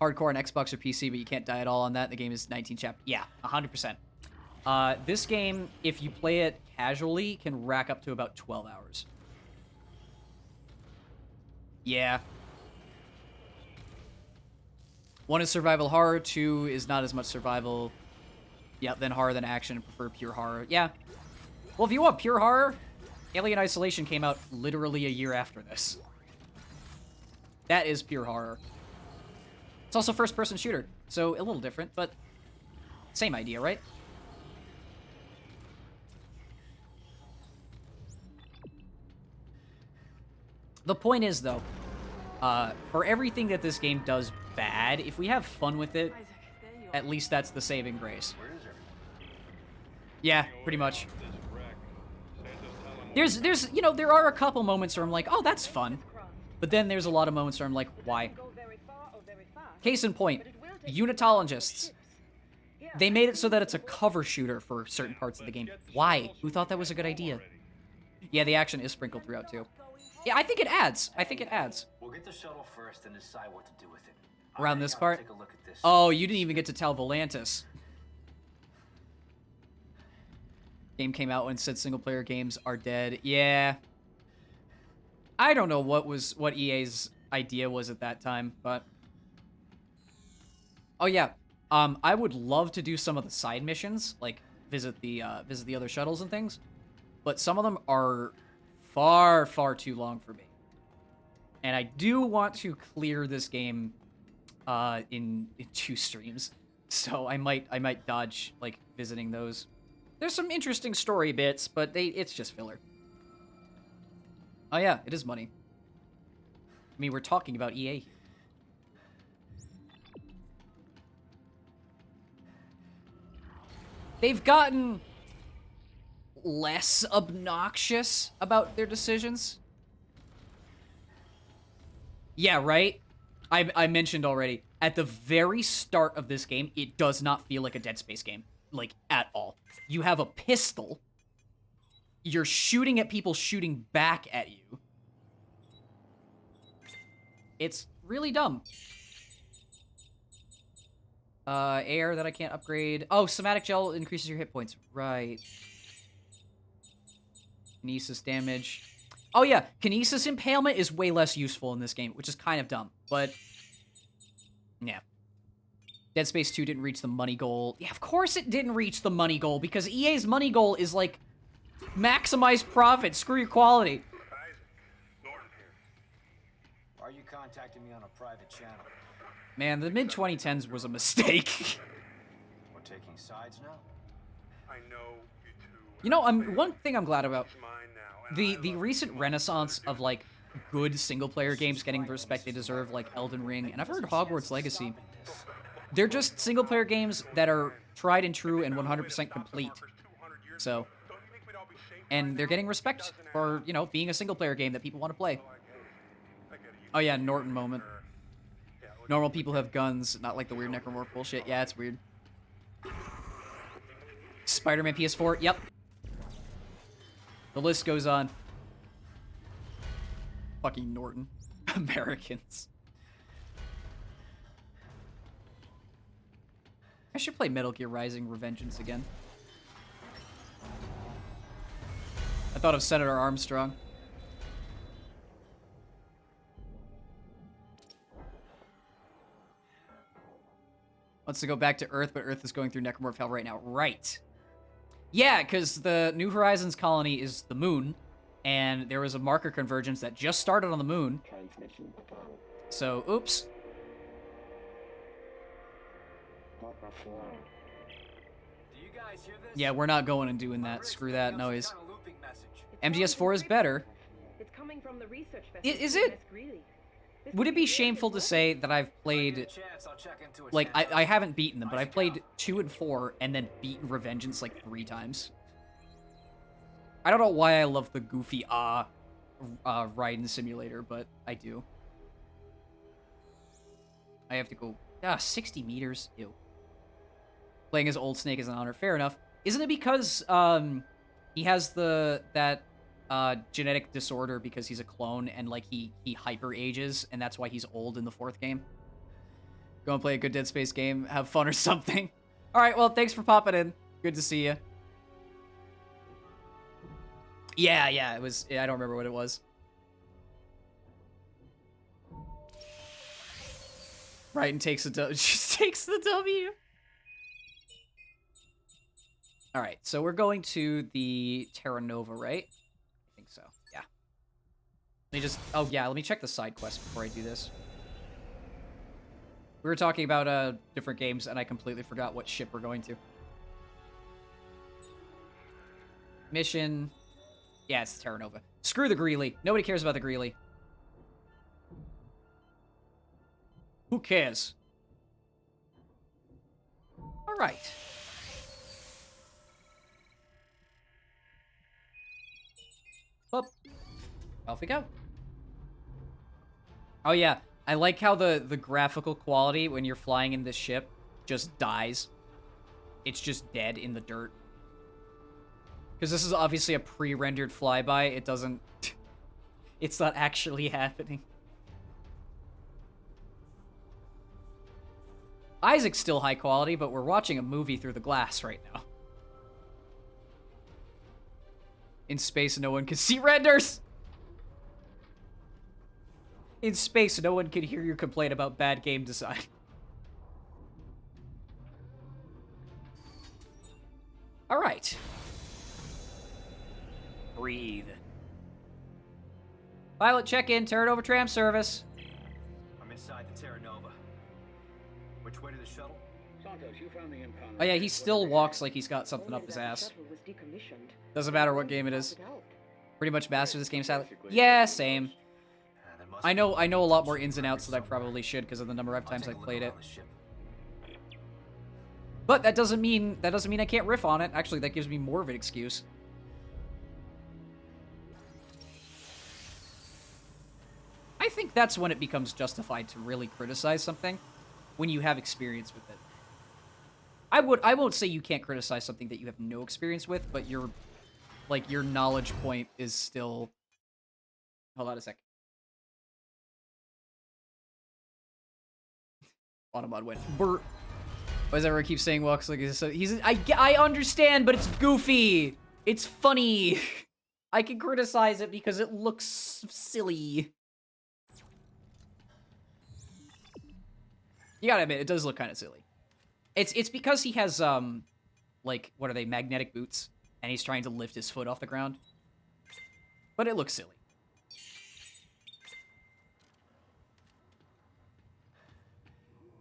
Hardcore on Xbox or PC, but you can't die at all on that. The game is 19 chapters. Yeah, 100%. This game, if you play it casually, can rack up to about 12 hours. Yeah. 1 is survival horror, 2 is not as much survival. Yeah, then horror, then action, and prefer pure horror. Yeah. Well, if you want pure horror, Alien Isolation came out literally a year after this. That is pure horror. It's also first-person shooter, so a little different, but same idea, right? The point is, though, for everything that this game does bad, if we have fun with it, at least that's the saving grace. Yeah, pretty much. There's, you know, there are a couple moments where I'm like, oh, that's fun. But then there's a lot of moments where I'm like, why? Case in point, Unitologists. They made it so that it's a cover shooter for certain parts of the game. Why? Who thought that was a good idea? Yeah, the action is sprinkled throughout, too. Yeah, I think it adds. I think it adds. We'll get the shuttle first and decide what to do with it. Around this part? Oh, you didn't even get to tell Volantis. Game came out when said single-player games are dead. Yeah. I don't know what EA's idea was at that time, but... Oh, yeah. I would love to do some of the side missions, like visit the other shuttles and things, but some of them are far, far too long for me. And I do want to clear this game in 2 streams, so I might dodge like visiting those. There's some interesting story bits, but it's just filler. Oh yeah, it is money. I mean, we're talking about EA here. They've gotten less obnoxious about their decisions. Yeah, right? I mentioned already, at the very start of this game, it does not feel like a Dead Space game. like, at all. You have a pistol. You're shooting at people shooting back at you. It's really dumb. Air that I can't upgrade. Oh, somatic gel increases your hit points. Right. Kinesis damage. Oh yeah, Kinesis Impalement is way less useful in this game, which is kind of dumb, but yeah. Dead Space 2 didn't reach the money goal. Yeah, of course it didn't reach the money goal, because EA's money goal is like, maximize profit, screw your quality. Why are you contacting me on a private channel? Man, the mid-2010s was a mistake. We're taking sides now? I know you two. You know, one thing I'm glad about, the recent renaissance of, like, good single-player games getting the respect they deserve, like Elden Ring, and I've heard Hogwarts Legacy. They're just single-player games that are tried and true and 100% complete. So, and they're getting respect for, you know, being a single-player game that people want to play. Oh yeah, Norton moment. Normal people have guns, not like the weird necromorph bullshit. Yeah, it's weird. Spider-Man PS4, yep. The list goes on. Fucking Norton. Americans. I should play Metal Gear Rising Revengeance again. I thought of Senator Armstrong. Wants to go back to Earth, but Earth is going through necromorph hell right now. Right. Yeah, because the New Horizons colony is the moon, and there was a marker convergence that just started on the moon. So, oops. Yeah, we're not going and doing that. Screw that noise. MGS4 is better. It's coming from the research Is it? Would it be shameful to say that I've played, like, I haven't beaten them, but I've played 2 and 4 and then beaten Revengeance like 3 times? I don't know why I love the goofy Raiden simulator, but I do. I have to go, 60 meters? Ew. Playing as Old Snake is an honor. Fair enough. Isn't it because, he has that genetic disorder because he's a clone and, like, he hyper ages, and that's why he's old in the 4th game? Go and play a good Dead Space game, have fun or something. Alright, well, thanks for popping in. Good to see you. Yeah, it was, I don't remember what it was. Raiden takes just takes the W. Alright, so we're going to the Terra Nova, right? I think so, yeah. Let me just, oh yeah, let me check the side quest before I do this. We were talking about different games, and I completely forgot what ship we're going to. Mission. Yeah, it's Terra Nova. Screw the Greeley. Nobody cares about the Greeley. Who cares? Alright. Up. Off we go. Oh yeah, I like how the graphical quality when you're flying in this ship just dies. It's just dead in the dirt. Because this is obviously a pre-rendered flyby. It doesn't... it's not actually happening. Isaac's still high quality, but we're watching a movie through the glass right now. In space, no one can see renders! In space, no one can hear you complain about bad game design. Alright. Breathe. Pilot check-in, turn over tram service. I'm inside the Terra Nova. Which way to the shuttle? Santos, you found the impound. Oh yeah, he still walks like he's got something up his ass. Doesn't matter what game it is. Pretty much mastered this game, sadly. Yeah, same. I know a lot more ins and outs that I probably should because of the number of times I've played it. But that doesn't mean I can't riff on it. Actually, that gives me more of an excuse. I think that's when it becomes justified to really criticize something, when you have experience with it. I won't say you can't criticize something that you have no experience with, but your knowledge point is still. Hold on a sec. Automod went. Brr. Why does everyone keep saying walks like he's? I understand, but it's goofy. It's funny. I can criticize it because it looks silly. You gotta admit, it does look kind of silly. It's because he has like, what are they, magnetic boots, and he's trying to lift his foot off the ground. But it looks silly.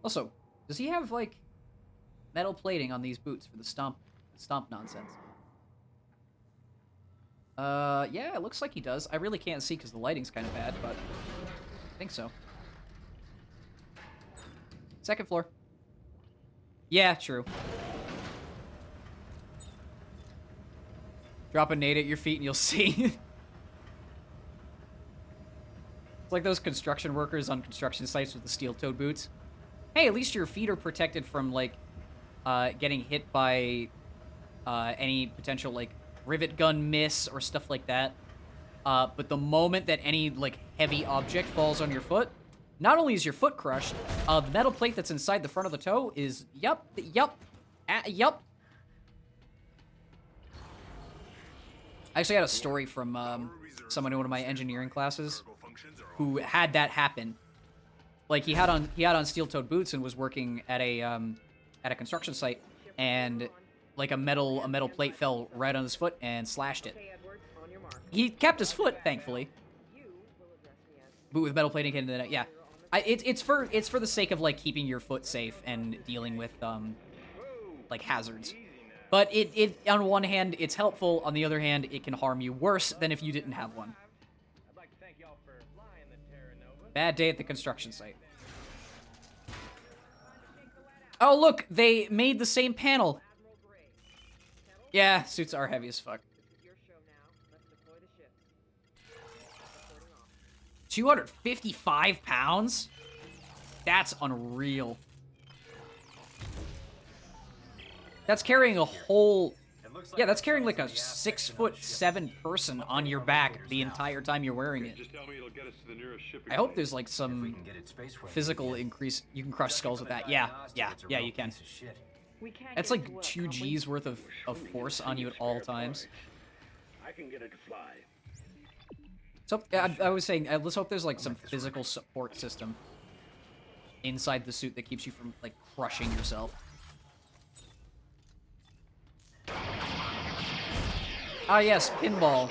Also, does he have like metal plating on these boots for the stomp nonsense? Yeah, it looks like he does. I really can't see because the lighting's kind of bad, but I think so. Second floor. Yeah, true. Drop a nade at your feet and you'll see. It's like those construction workers on construction sites with the steel-toed boots. Hey, at least your feet are protected from, like, getting hit by any potential, like, rivet gun miss or stuff like that. But the moment that any, like, heavy object falls on your foot, not only is your foot crushed, the metal plate that's inside the front of the toe is, yup. I actually had a story from someone in one of my engineering classes who had that happen. Like, he had on steel-toed boots and was working at a construction site, and like a metal plate fell right on his foot and slashed it. He kept his foot, thankfully, but with metal plating hitting it, yeah. It's for the sake of, like, keeping your foot safe and dealing with like hazards. But it on one hand it's helpful, on the other hand it can harm you worse than if you didn't have one. Bad day at the construction site. Oh look, they made the same panel. Yeah, suits are heavy as fuck. 255 pounds? That's unreal. That's carrying a whole... Yeah, that's carrying like a 6'7" person on your back the entire time you're wearing it. I hope there's like some physical increase. You can crush skulls with that. Yeah, you can. That's like 2 G's worth of force on you at all times. I can get it to fly. So I was saying, let's hope there's like some physical support system inside the suit that keeps you from like crushing yourself. Ah yes, pinball.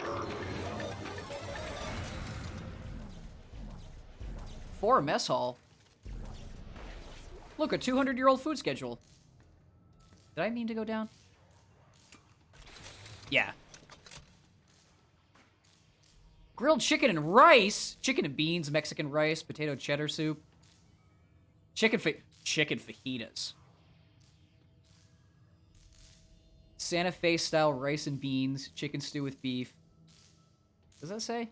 4 mess hall. Look, a 200-year-old food schedule. Did I mean to go down? Yeah. Grilled chicken and rice. Chicken and beans, Mexican rice, potato cheddar soup. Chicken fajitas. Santa Fe style rice and beans, chicken stew with beef. Does that say?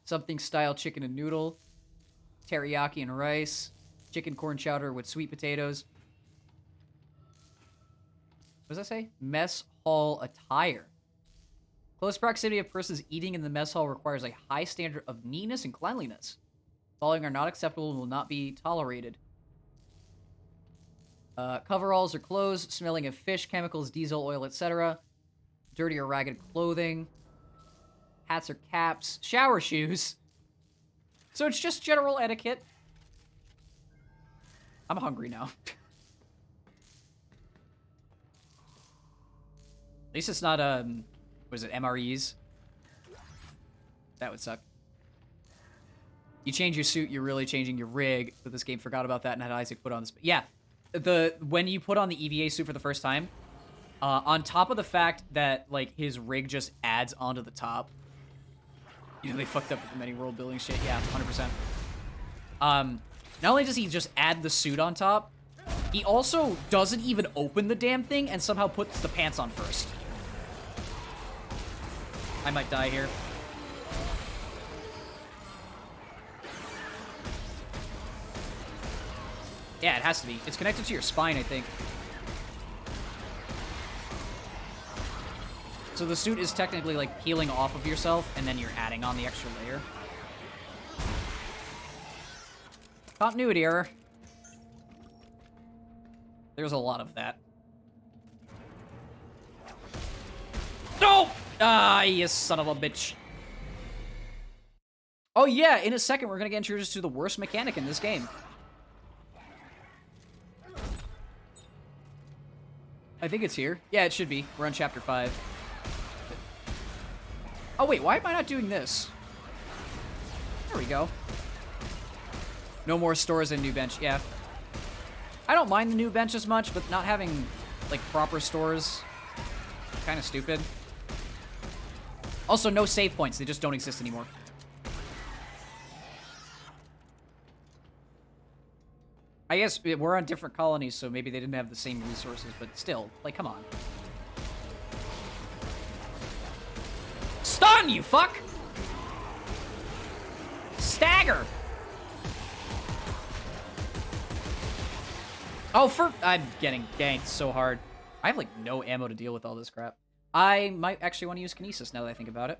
Something style chicken and noodle. Teriyaki and rice. Chicken corn chowder with sweet potatoes. What does that say? Mess hall attire. Close proximity of persons eating in the mess hall requires a high standard of neatness and cleanliness. Following are not acceptable and will not be tolerated. Coveralls or clothes, smelling of fish, chemicals, diesel, oil, etc. Dirty or ragged clothing. Hats or caps. Shower shoes. So it's just general etiquette. I'm hungry now. At least it's not, what is it, MREs? That would suck. You change your suit, you're really changing your rig, but this game forgot about that and had Isaac put on this. Yeah, when you put on the EVA suit for the first time, on top of the fact that, like, his rig just adds onto the top. You know, they fucked up with the many world building shit. Yeah, 100%. Not only does he just add the suit on top, he also doesn't even open the damn thing and somehow puts the pants on first. I might die here. Yeah, it has to be. It's connected to your spine, I think. So the suit is technically like peeling off of yourself, and then you're adding on the extra layer. Continuity error. There's a lot of that. No! Ah, you son of a bitch. Oh yeah, in a second we're gonna get introduced to the worst mechanic in this game. I think it's here. Yeah, it should be. We're on chapter 5. Oh wait, why am I not doing this? There we go. No more stores and new bench. Yeah. I don't mind the new bench as much, but not having, like, proper stores, kind of stupid. Also, no save points. They just don't exist anymore. I guess we're on different colonies, so maybe they didn't have the same resources, but still, like, come on. Stun, you fuck! Stagger! Oh, I'm getting ganked so hard. I have, like, no ammo to deal with all this crap. I might actually want to use Kinesis now that I think about it.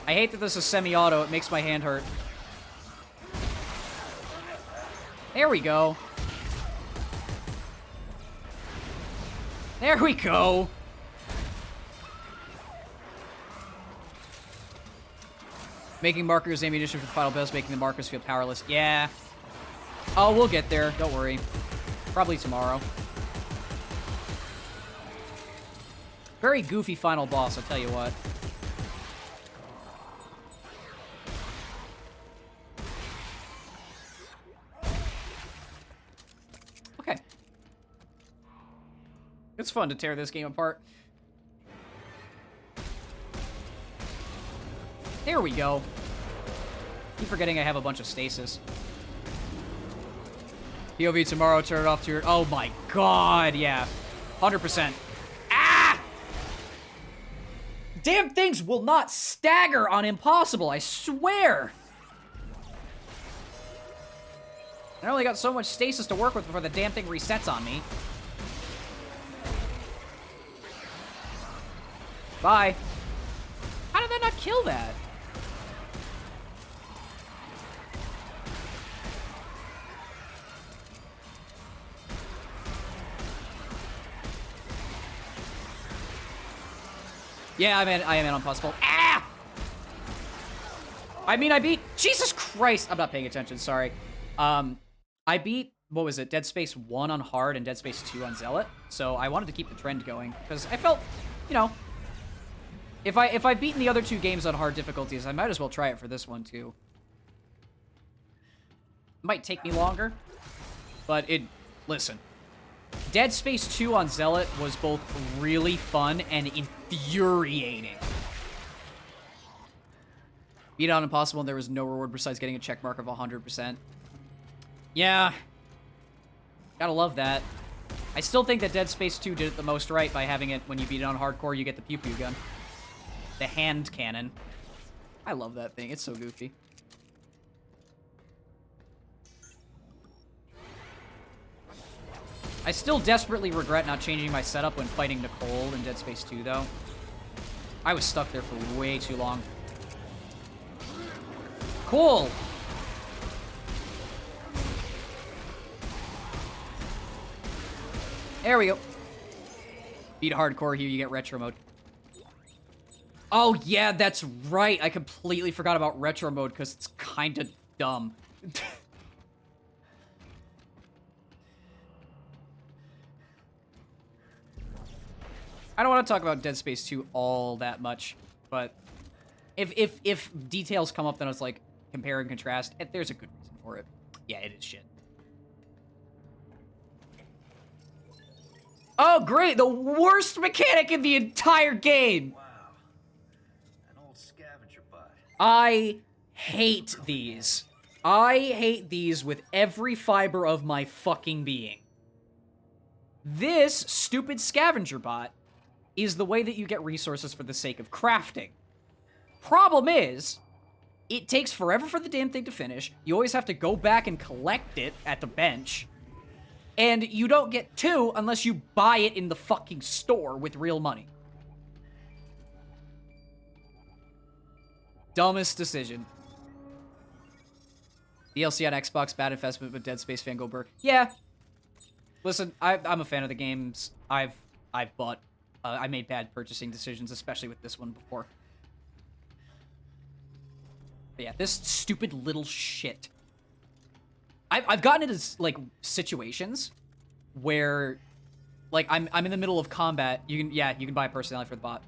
I hate that this is semi-auto. It makes my hand hurt. There we go. There we go. Making markers ammunition for the final boss, making the markers feel powerless. Yeah. Oh, we'll get there. Don't worry. Probably tomorrow. Very goofy final boss, I'll tell you what. Okay. It's fun to tear this game apart. There we go. Keep forgetting I have a bunch of stasis. POV tomorrow, turn it off to your... Oh my god, yeah. 100%. Ah! Damn things will not stagger on impossible, I swear! I only got so much stasis to work with before the damn thing resets on me. Bye. How did that not kill that? Yeah, I am impossible. Ah! I mean, I beat... Jesus Christ! I'm not paying attention, sorry. I beat, what was it, Dead Space 1 on hard and Dead Space 2 on Zealot. So I wanted to keep the trend going. Because I felt, you know... If I've beaten the other two games on hard difficulties, I might as well try it for this one, too. Might take me longer. But it... Listen. Dead Space 2 on Zealot was both really fun and infuriating. Beat on Impossible and there was no reward besides getting a check mark of 100%. Yeah. Gotta love that. I still think that Dead Space 2 did it the most right by having it, when you beat it on hardcore, you get the pew-pew gun. The hand cannon. I love that thing. It's so goofy. I still desperately regret not changing my setup when fighting Nicole in Dead Space 2, though. I was stuck there for way too long. Cool! There we go. Beat hardcore here, you get retro mode. Oh, yeah, that's right. I completely forgot about retro mode because it's kind of dumb. I don't want to talk about Dead Space 2 all that much, but if details come up, then it's like compare and contrast. There's a good reason for it. Yeah, it is shit. Oh, great! The worst mechanic in the entire game! Wow. An old scavenger bot. I hate these. I hate these with every fiber of my fucking being. This stupid scavenger bot is the way that you get resources for the sake of crafting. Problem is, It takes forever for the damn thing to finish. You always have to go back and collect it at the bench. And you don't get 2 unless you buy it in the fucking store with real money. Dumbest decision. DLC on Xbox, bad investment, but Dead Space fan go burr. Yeah. Listen, I'm a fan of the games I've bought. I made bad purchasing decisions, especially with this one before. But yeah, this stupid little shit. I've gotten into, like, situations where, like, I'm in the middle of combat. You can buy a personality for the bot.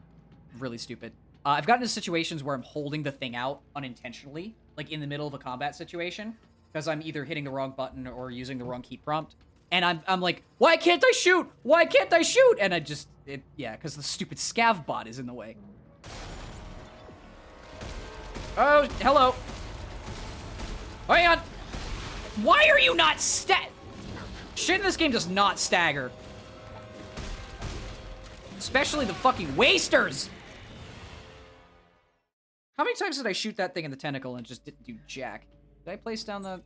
Really stupid. I've gotten into situations where I'm holding the thing out unintentionally, like in the middle of a combat situation, because I'm either hitting the wrong button or using the wrong key prompt. And I'm like, why can't I shoot? Why can't I shoot? And because the stupid scav bot is in the way. Oh, hello. Hang on. Why are you not Shit in this game does not stagger. Especially the fucking wasters. How many times did I shoot that thing in the tentacle and just didn't do jack? Did I place down the...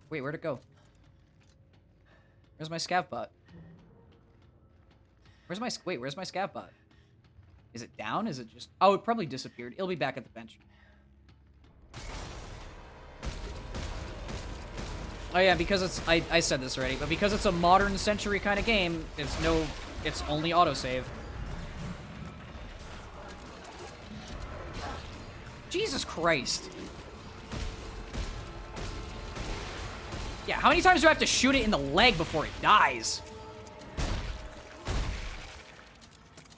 Wait, where'd it go? Where's my scav bot? Where's my scav bot? Is it down? Is it just... Oh, it probably disappeared. It'll be back at the bench. Oh yeah, because it's... I said this already, but because it's a modern century kind of game, it's only autosave. Jesus Christ. Yeah, how many times do I have to shoot it in the leg before it dies?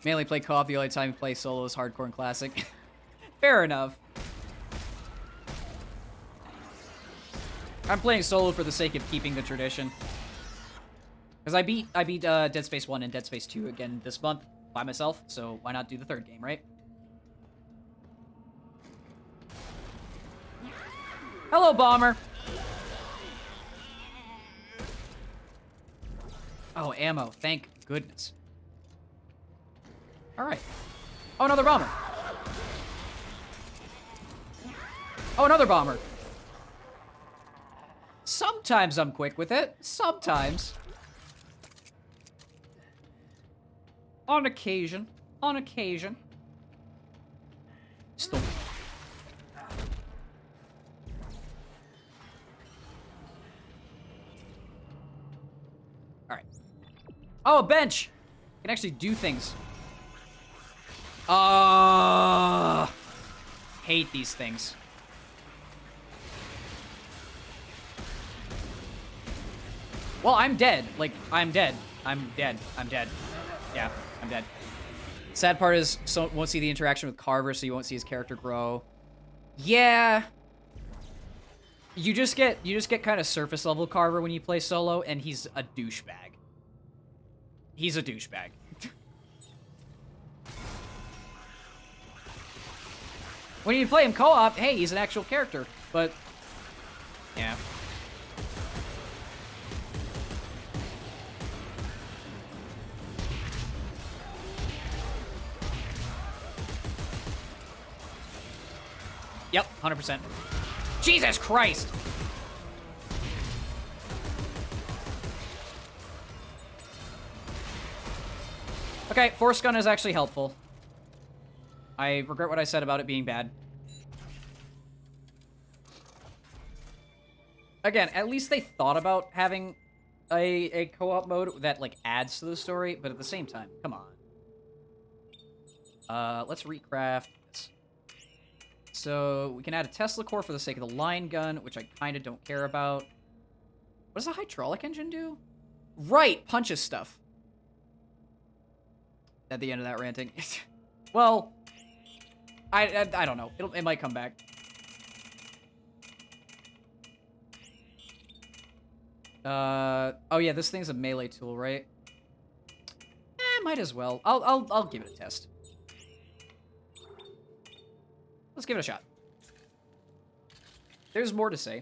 Mainly play co-op, the only time you play solo is hardcore and classic. Fair enough. I'm playing solo for the sake of keeping the tradition. Because I beat Dead Space 1 and Dead Space 2 again this month by myself, so why not do the third game, right? Hello, Bomber! Oh, ammo. Thank goodness. Alright. Oh, another bomber. Oh, another bomber. Sometimes I'm quick with it. Sometimes. On occasion. On occasion. Still. Alright. Oh, a bench! I can actually do things. Hate these things. Well, I'm dead. Like, I'm dead. I'm dead. I'm dead. Yeah, I'm dead. Sad part is, so won't see the interaction with Carver, so you won't see his character grow. Yeah. You just get kind of surface level Carver when you play solo, and he's a douchebag. He's a douchebag. When you play him co-op, hey, he's an actual character, but yeah. Yep, 100%. Jesus Christ! Okay, Force Gun is actually helpful. I regret what I said about it being bad. Again, at least they thought about having a co-op mode that, like, adds to the story, but at the same time, come on. Let's recraft this. So, we can add a Tesla core for the sake of the line gun, which I kind of don't care about. What does a hydraulic engine do? Right, punches stuff. At the end of that ranting. Well, I don't know. It might come back. Oh yeah, this thing's a melee tool, right? Might as well. I'll give it a test. Let's give it a shot. There's more to say.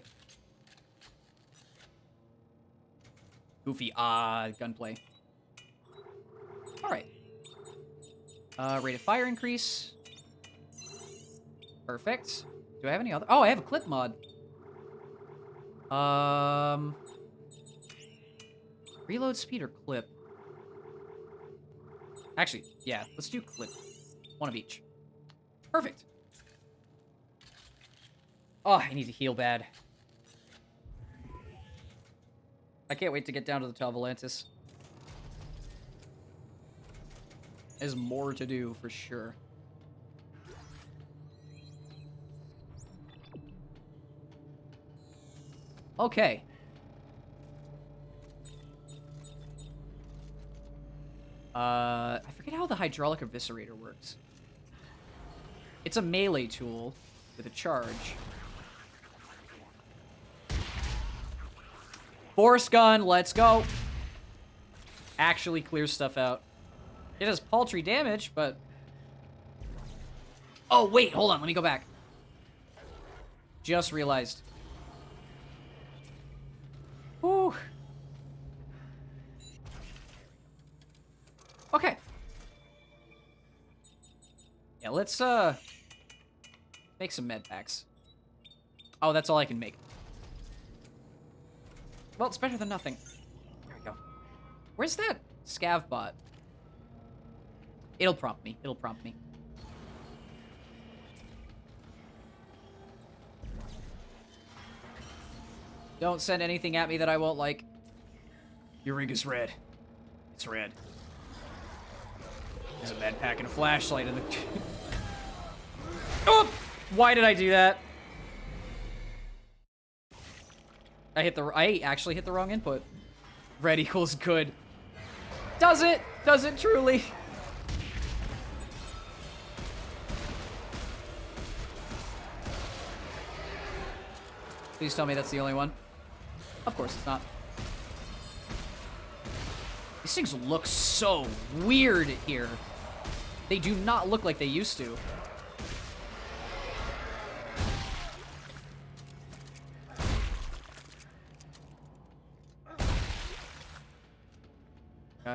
Goofy, gunplay. Alright. Rate of fire increase. Perfect. Do I have any other? Oh, I have a clip mod. Reload speed or clip? Actually, yeah, let's do clip. One of each. Perfect. Oh, I need to heal bad. I can't wait to get down to the Tal Volantis. There's more to do, for sure. Okay. I forget how the hydraulic eviscerator works. It's a melee tool with a charge. Force gun, let's go. Actually clears stuff out. It does paltry damage, but... Oh, wait, hold on, let me go back. Just realized. Whew. Okay. Yeah, let's, make some med packs. Oh, that's all I can make. Well, it's better than nothing. There we go. Where's that scav bot? It'll prompt me. It'll prompt me. Don't send anything at me that I won't like. Your rig is red. It's red. There's a med pack and a flashlight in the... Oh! Why did I do that? I actually hit the wrong input. Red equals good. Does it? Does it truly? Please tell me that's the only one. Of course it's not. These things look so weird here. They do not look like they used to.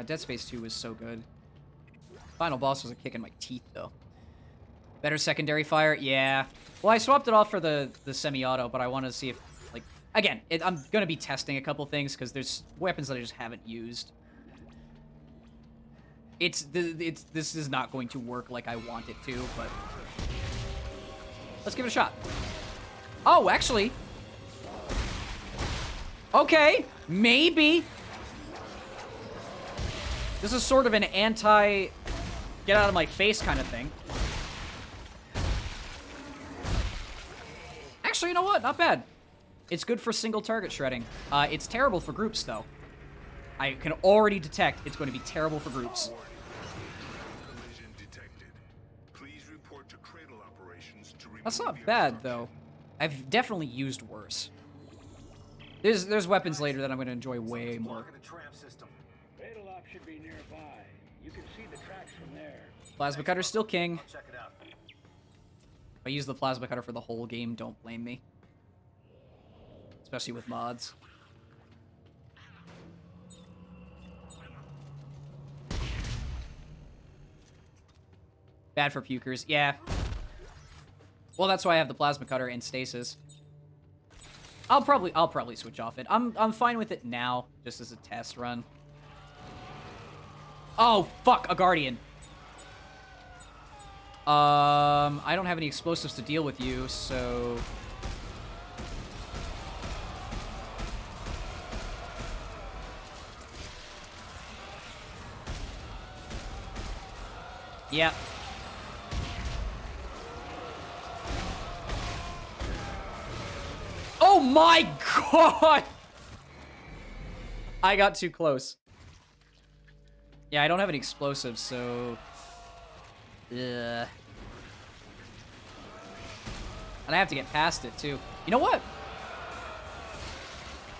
Dead Space 2 was so good. Final boss was a kick in my teeth, though. Better secondary fire? Yeah. Well, I swapped it off for the semi-auto, but I wanted to see if, like... Again, I'm going to be testing a couple things, because there's weapons that I just haven't used. This is not going to work like I want it to, but... Let's give it a shot. Oh, actually... Okay, maybe... This is sort of an anti-get-out-of-my-face kind of thing. Actually, you know what? Not bad. It's good for single-target shredding. It's terrible for groups, though. I can already detect it's going to be terrible for groups. That's not bad, though. I've definitely used worse. There's weapons later that I'm going to enjoy way more. Should be nearby. You can see the tracks from there. Plasma cutter's still king. Check it out. If I use the plasma cutter for the whole game, don't blame me. Especially with mods. Bad for pukers. Yeah. Well, that's why I have the plasma cutter and stasis. I'll probably switch off it. I'm fine with it now, just as a test run. Oh, fuck, a Guardian. I don't have any explosives to deal with you, so... Yep. Oh my god! I got too close. Yeah, I don't have any explosives, so... And I have to get past it, too. You know what?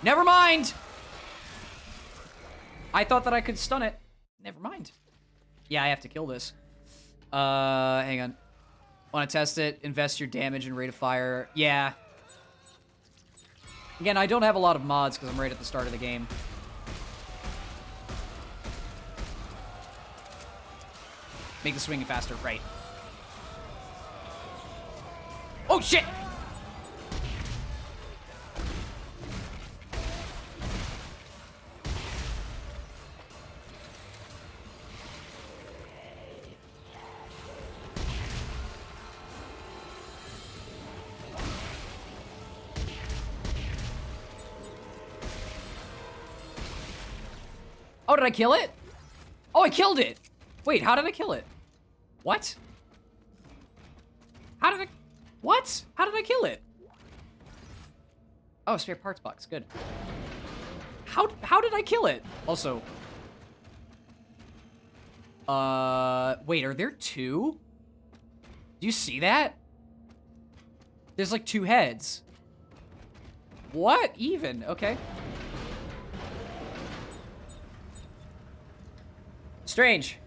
Never mind! I thought that I could stun it. Never mind. Yeah, I have to kill this. Hang on. Want to test it? Invest your damage and rate of fire. Yeah. Again, I don't have a lot of mods because I'm right at the start of the game. Make the swinging faster, right. Oh, shit! Oh, did I kill it? Oh, I killed it. Wait, how did I kill it? What? How did I... What? How did I kill it? Oh, spare parts box. Good. How did I kill it? Also... wait, are there two? Do you see that? There's like two heads. What even? Okay. Strange.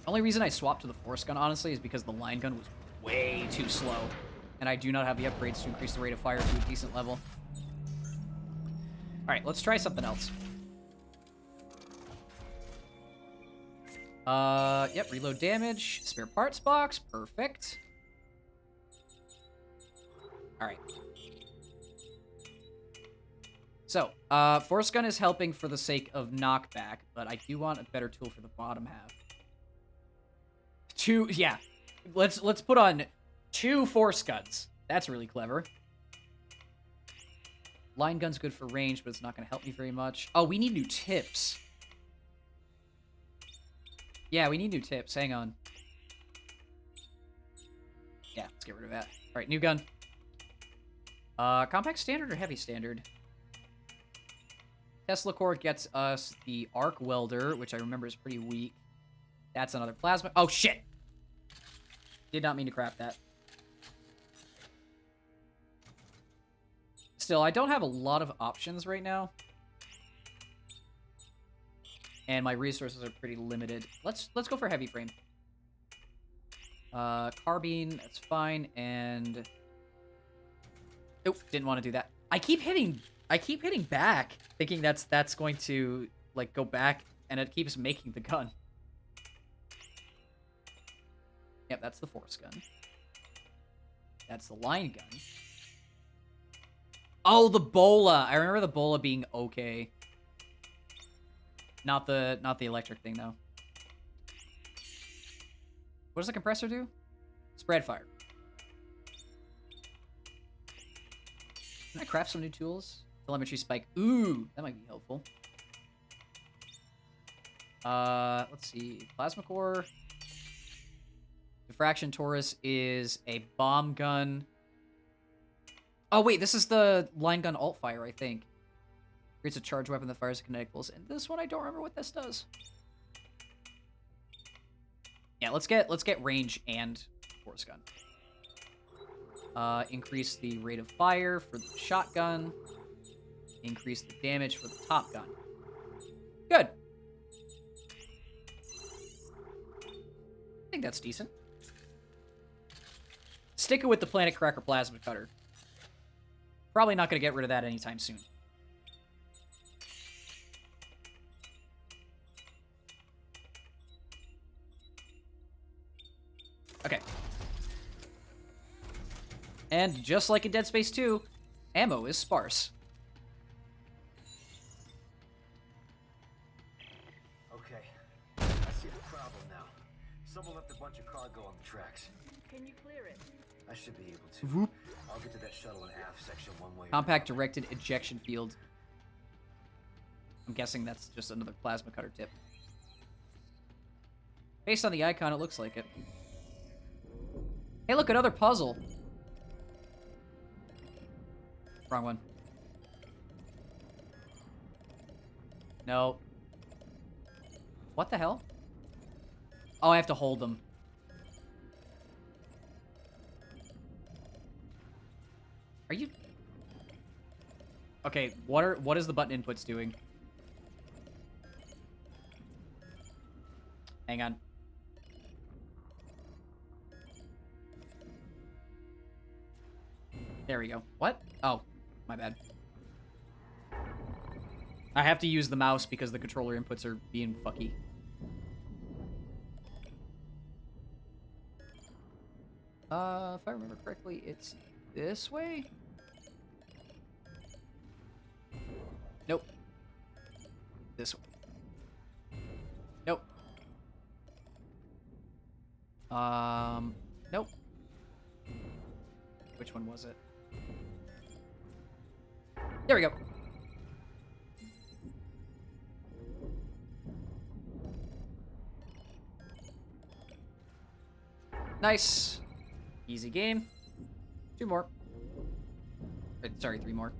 Only reason I swapped to the force gun, honestly, is because the line gun was way too slow. And I do not have the upgrades to increase the rate of fire to a decent level. Alright, let's try something else. Yep, reload damage, spare parts box, perfect. Alright. So, force gun is helping for the sake of knockback, but I do want a better tool for the bottom half. Yeah. Let's put on 2 force guns. That's really clever. Line gun's good for range, but it's not going to help me very much. Oh, we need new tips. Yeah, we need new tips. Hang on. Yeah, let's get rid of that. All right, new gun. Compact standard or heavy standard? Tesla core gets us the arc welder, which I remember is pretty weak. That's another plasma. Oh, shit! Did not mean to craft that. Still, I don't have a lot of options right now. And my resources are pretty limited. Let's go for heavy frame. Carbine, that's fine, and... Oh, didn't want to do that. I keep hitting back, thinking that's going to, like, go back, and it keeps making the gun. Yep, that's the force gun. That's the line gun. Oh, the bola! I remember the bola being okay. Not the electric thing, though. What does the compressor do? Spread fire. Can I craft some new tools? Telemetry spike. Ooh, that might be helpful. Let's see. Plasma core. Diffraction Taurus is a bomb gun. Oh, wait, this is the line gun alt fire, I think. Creates a charge weapon that fires kinetic bolts. And this one, I don't remember what this does. Yeah, let's get range and force gun. Increase the rate of fire for the shotgun. Increase the damage for the top gun. Good. I think that's decent. Sticking with the Planet Cracker Plasma Cutter. Probably not going to get rid of that anytime soon. Okay. And just like in Dead Space 2, ammo is sparse. Okay, I see the problem now. Someone left a bunch of cargo on the tracks. Can you clear it? I should be able to. Whoop. I'll get to that shuttle in aft section one way. Compact directed ejection field. I'm guessing that's just another plasma cutter tip. Based on the icon, it looks like it. Hey, look, another puzzle. Wrong one. No. What the hell? Oh, I have to hold them. Are you... Okay, what is the button inputs doing? Hang on. There we go. What? Oh, my bad. I have to use the mouse because the controller inputs are being fucky. If I remember correctly, it's this way? Nope. This way. Nope. Nope. Which one was it? There we go. Nice. Easy game. 2 more. Sorry, 3 more.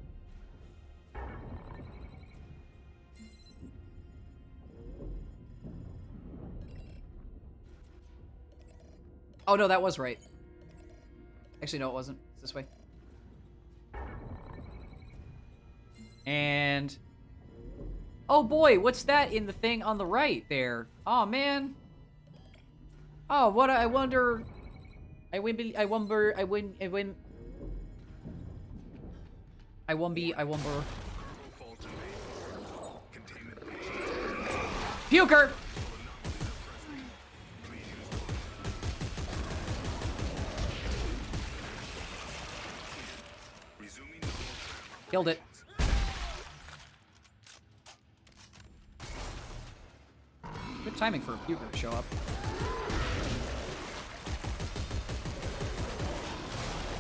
Oh, no, that was right. Actually, no, it wasn't. It's this way. And... oh, boy, what's that in the thing on the right there? Oh, man. Oh, what I wonder... I wonder... Puker! Killed it. Good timing for a Puker to show up.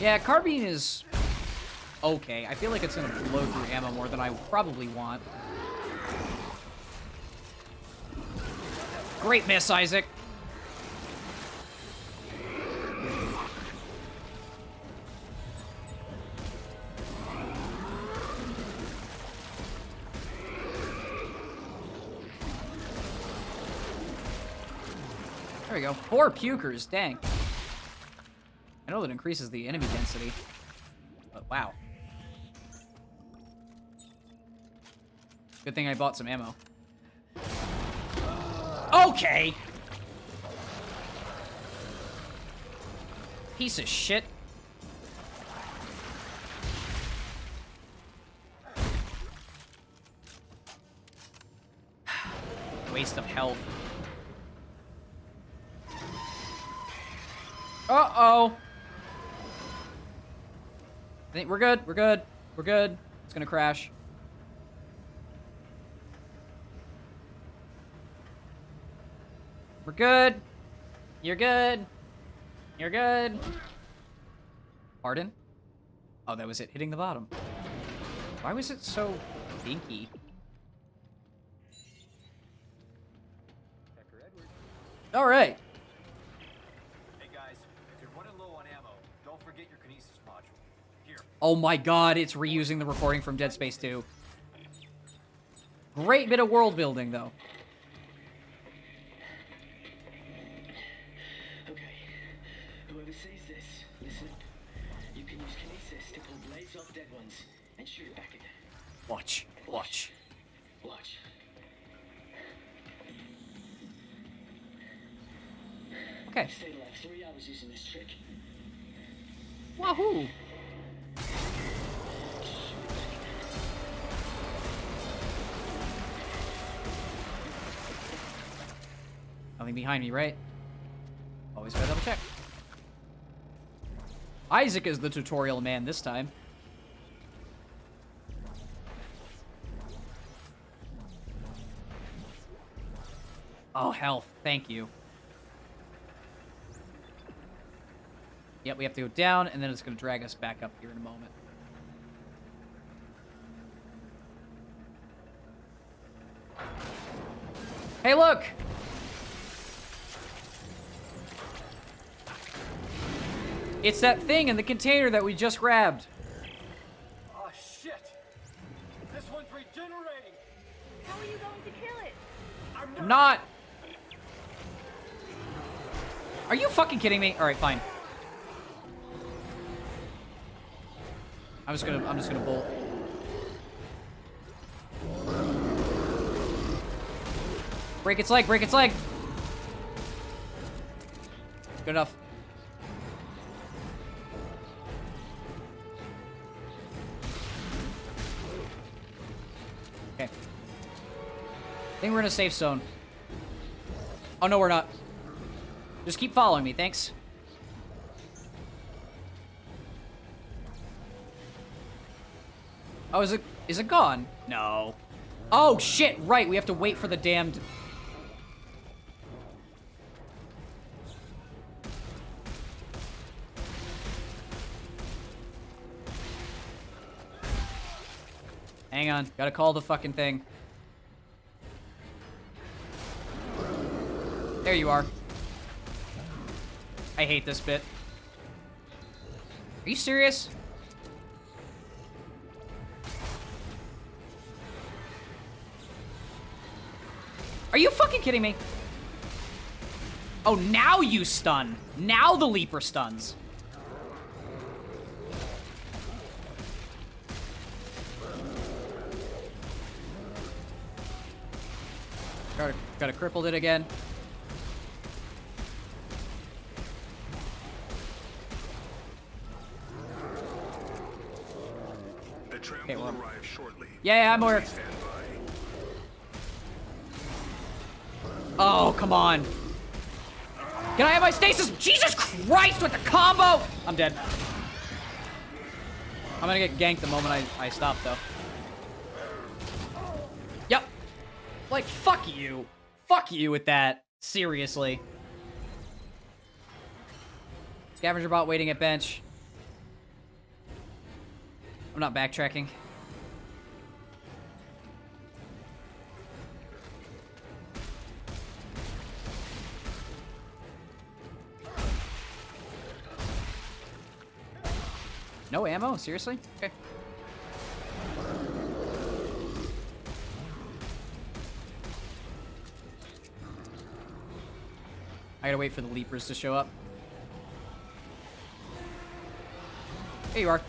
Yeah, carbine is okay. I feel like it's gonna blow through ammo more than I probably want. Great miss, Isaac. There we go. 4 Pukers, dang. I know that increases the enemy density, but wow. Good thing I bought some ammo. Okay! Piece of shit. Waste of health. Uh-oh! I think we're good, we're good, we're good. It's gonna crash. We're good. You're good. You're good. Pardon? Oh, that was it hitting the bottom. Why was it so dinky? All right. Hey guys, if you're running low on ammo, don't forget your kinesis module. Here. Oh my god, it's reusing the recording from Dead Space 2. Great bit of world building, though. Whoever sees this, listen. You can use kinesis to pull blades off dead ones and shoot it back again. Watch. Watch. Watch. Okay. Stayed alive 3 hours using this trick. Wahoo! Nothing behind me, right? Always gotta double check. Isaac is the tutorial man this time. Oh, health. Thank you. Yep, we have to go down, and then it's going to drag us back up here in a moment. Hey, look! It's that thing in the container that we just grabbed. Oh, shit! This one's regenerating! How are you going to kill it? I'm not! Are you fucking kidding me? Alright, fine. I'm just gonna bolt. Break its leg, break its leg! Good enough. Okay. I think we're in a safe zone. Oh, no, we're not. Just keep following me, thanks. Oh, is it gone? No. Oh, shit, right, we have to wait for the damned... Hang on. Gotta call the fucking thing. There you are. I hate this bit. Are you serious? Are you fucking kidding me? Oh, now you stun. Now the leaper stuns. Gotta crippled it again. The tram Okay, will well. arrive shortly. Yeah, I'm aware. Please stand by. Oh, come on. Can I have my stasis? Jesus Christ with the combo! I'm dead. I'm gonna get ganked the moment I stop, though. Yep. Like, fuck you. Fuck you with that. Seriously. Scavenger bot waiting at bench. I'm not backtracking. No ammo? Seriously? Okay. I gotta wait for the leapers to show up. There you are.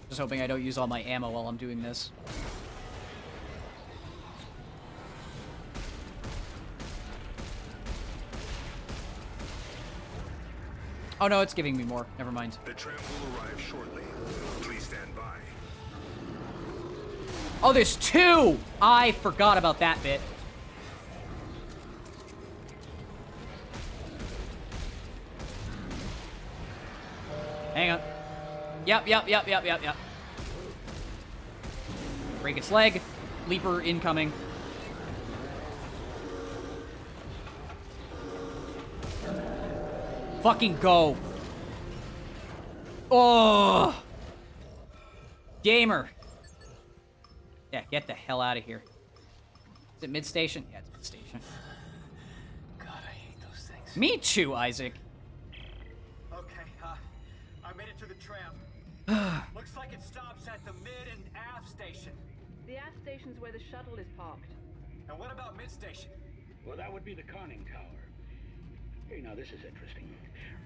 Just hoping I don't use all my ammo while I'm doing this. Oh no, it's giving me more. Never mind. The tram will arrive shortly. Please stand by. Oh, there's two! I forgot about that bit. Hang on. Yep. Break its leg. Leaper incoming. Fucking go. Oh. Gamer. Yeah, get the hell out of here. Is it mid-station? Yeah, it's mid-station. God, I hate those things. Me too, Isaac. Okay, I made it to the tram. Looks like it stops at the mid and aft station. The aft station's where the shuttle is parked. And what about mid station? Well, that would be the conning tower. Hey, now this is interesting.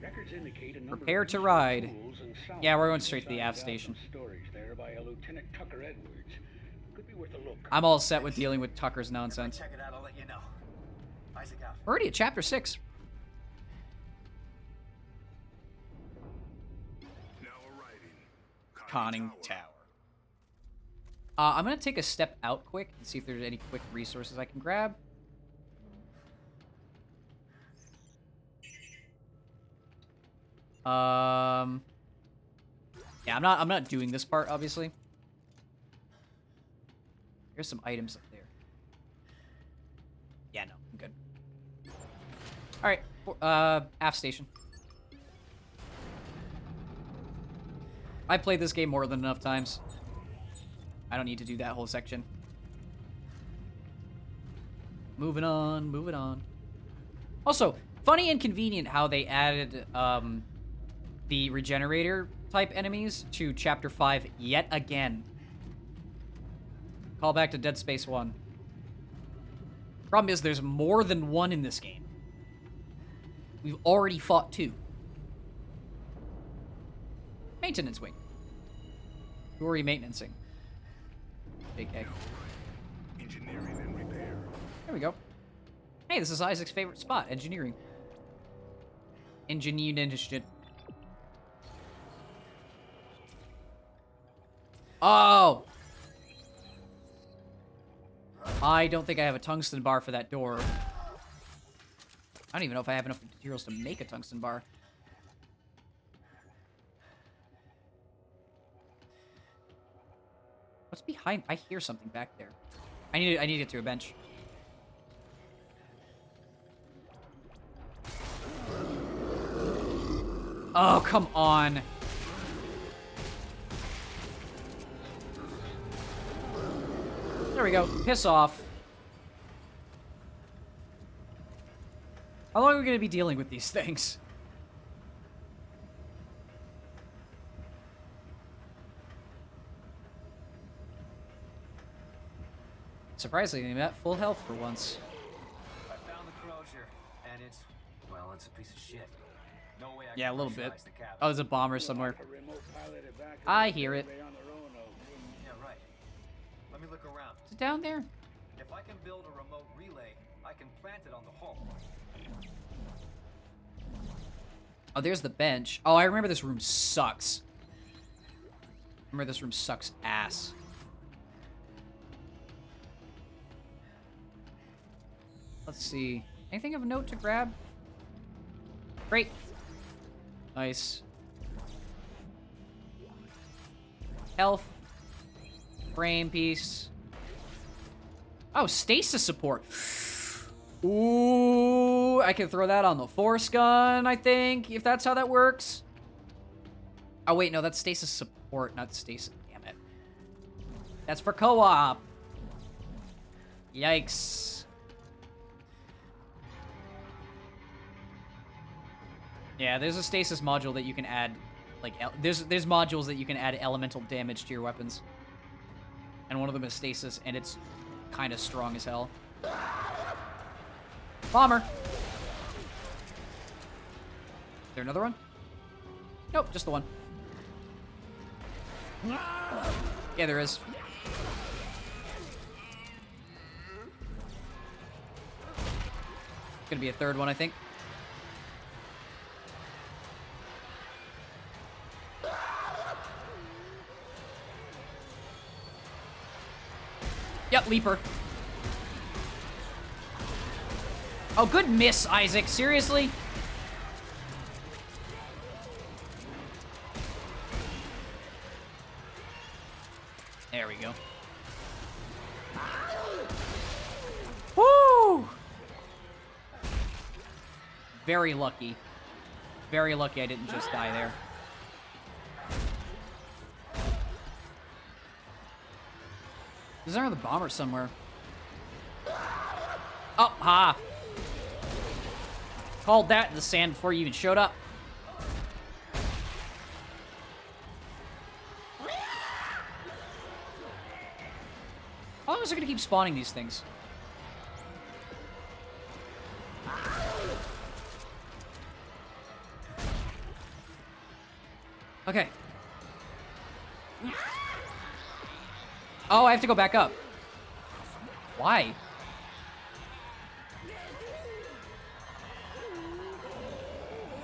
Records indicate a number Prepare of to ride. schools and south Yeah, we're going straight to the aft signed station. out some Storage there by a Lieutenant Tucker Edwards. Could be worth a look. I'm all set with dealing with Tucker's nonsense. Check it out, I'll let you know. Isaac out. Already at chapter 6. Now arriving. Conning Tower. I'm going to take a step out quick and see if there's any quick resources I can grab. Yeah, I'm not doing this part, obviously. Here's some items up there. Yeah, no, I'm good. Alright, aft station. I played this game more than enough times. I don't need to do that whole section. Moving on. Also, funny and convenient how they added, the regenerator type enemies to chapter 5 yet again. Call back to Dead Space 1. Problem is there's more than one in this game. We've already fought 2. Maintenance wing. Who are you maintenancing? JK. Engineering and repair. There we go. Hey, this is Isaac's favorite spot, engineering. Engineering shit. Oh! I don't think I have a tungsten bar for that door. I don't even know if I have enough materials to make a tungsten bar. What's behind? I hear something back there. I need to get to a bench. Oh, come on. There we go. Piss off. How long are we going to be dealing with these things? Surprisingly, I'm at full health for once. I found the crozier, and it's, well, it's a piece of shit. No way I Yeah, a can little bit. pressurize the cabin. Oh, there's a bomber somewhere. I hear it. Yeah, right. Let me look around. Is it down there? If I can build a remote relay, I can plant it on the hull. Oh, there's the bench. Oh, I remember this room sucks. Remember this room sucks ass. Let's see. Anything of note to grab? Great. Nice. Health. Frame piece. Oh, stasis support. Ooh, I can throw that on the force gun, I think, if that's how that works. Oh, wait, no, that's stasis support, not stasis. Damn it. That's for co-op. Yikes. Yeah, there's a stasis module that you can add, like, there's modules that you can add elemental damage to your weapons. And one of them is stasis, and it's kind of strong as hell. Bomber! Is there another one? Nope, just the one. Yeah, there is. Gonna be a third one, I think. Yep, Leaper. Oh, good miss, Isaac. Seriously? There we go. Woo! Very lucky. Very lucky I didn't just die there. There's another bomber somewhere. Oh, ha! Called that in the sand before you even showed up. How long is it gonna keep spawning these things? Okay. Oh, I have to go back up. Why?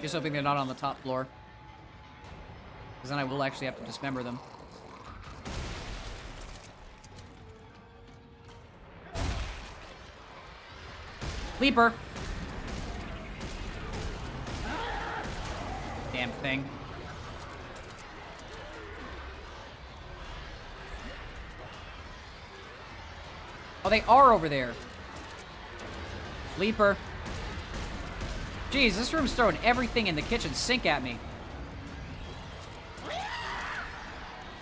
Just hoping they're not on the top floor. Because then I will actually have to dismember them. Leaper! Damn thing. Oh, they are over there. Leaper. Jeez, this room's throwing everything in the kitchen sink at me.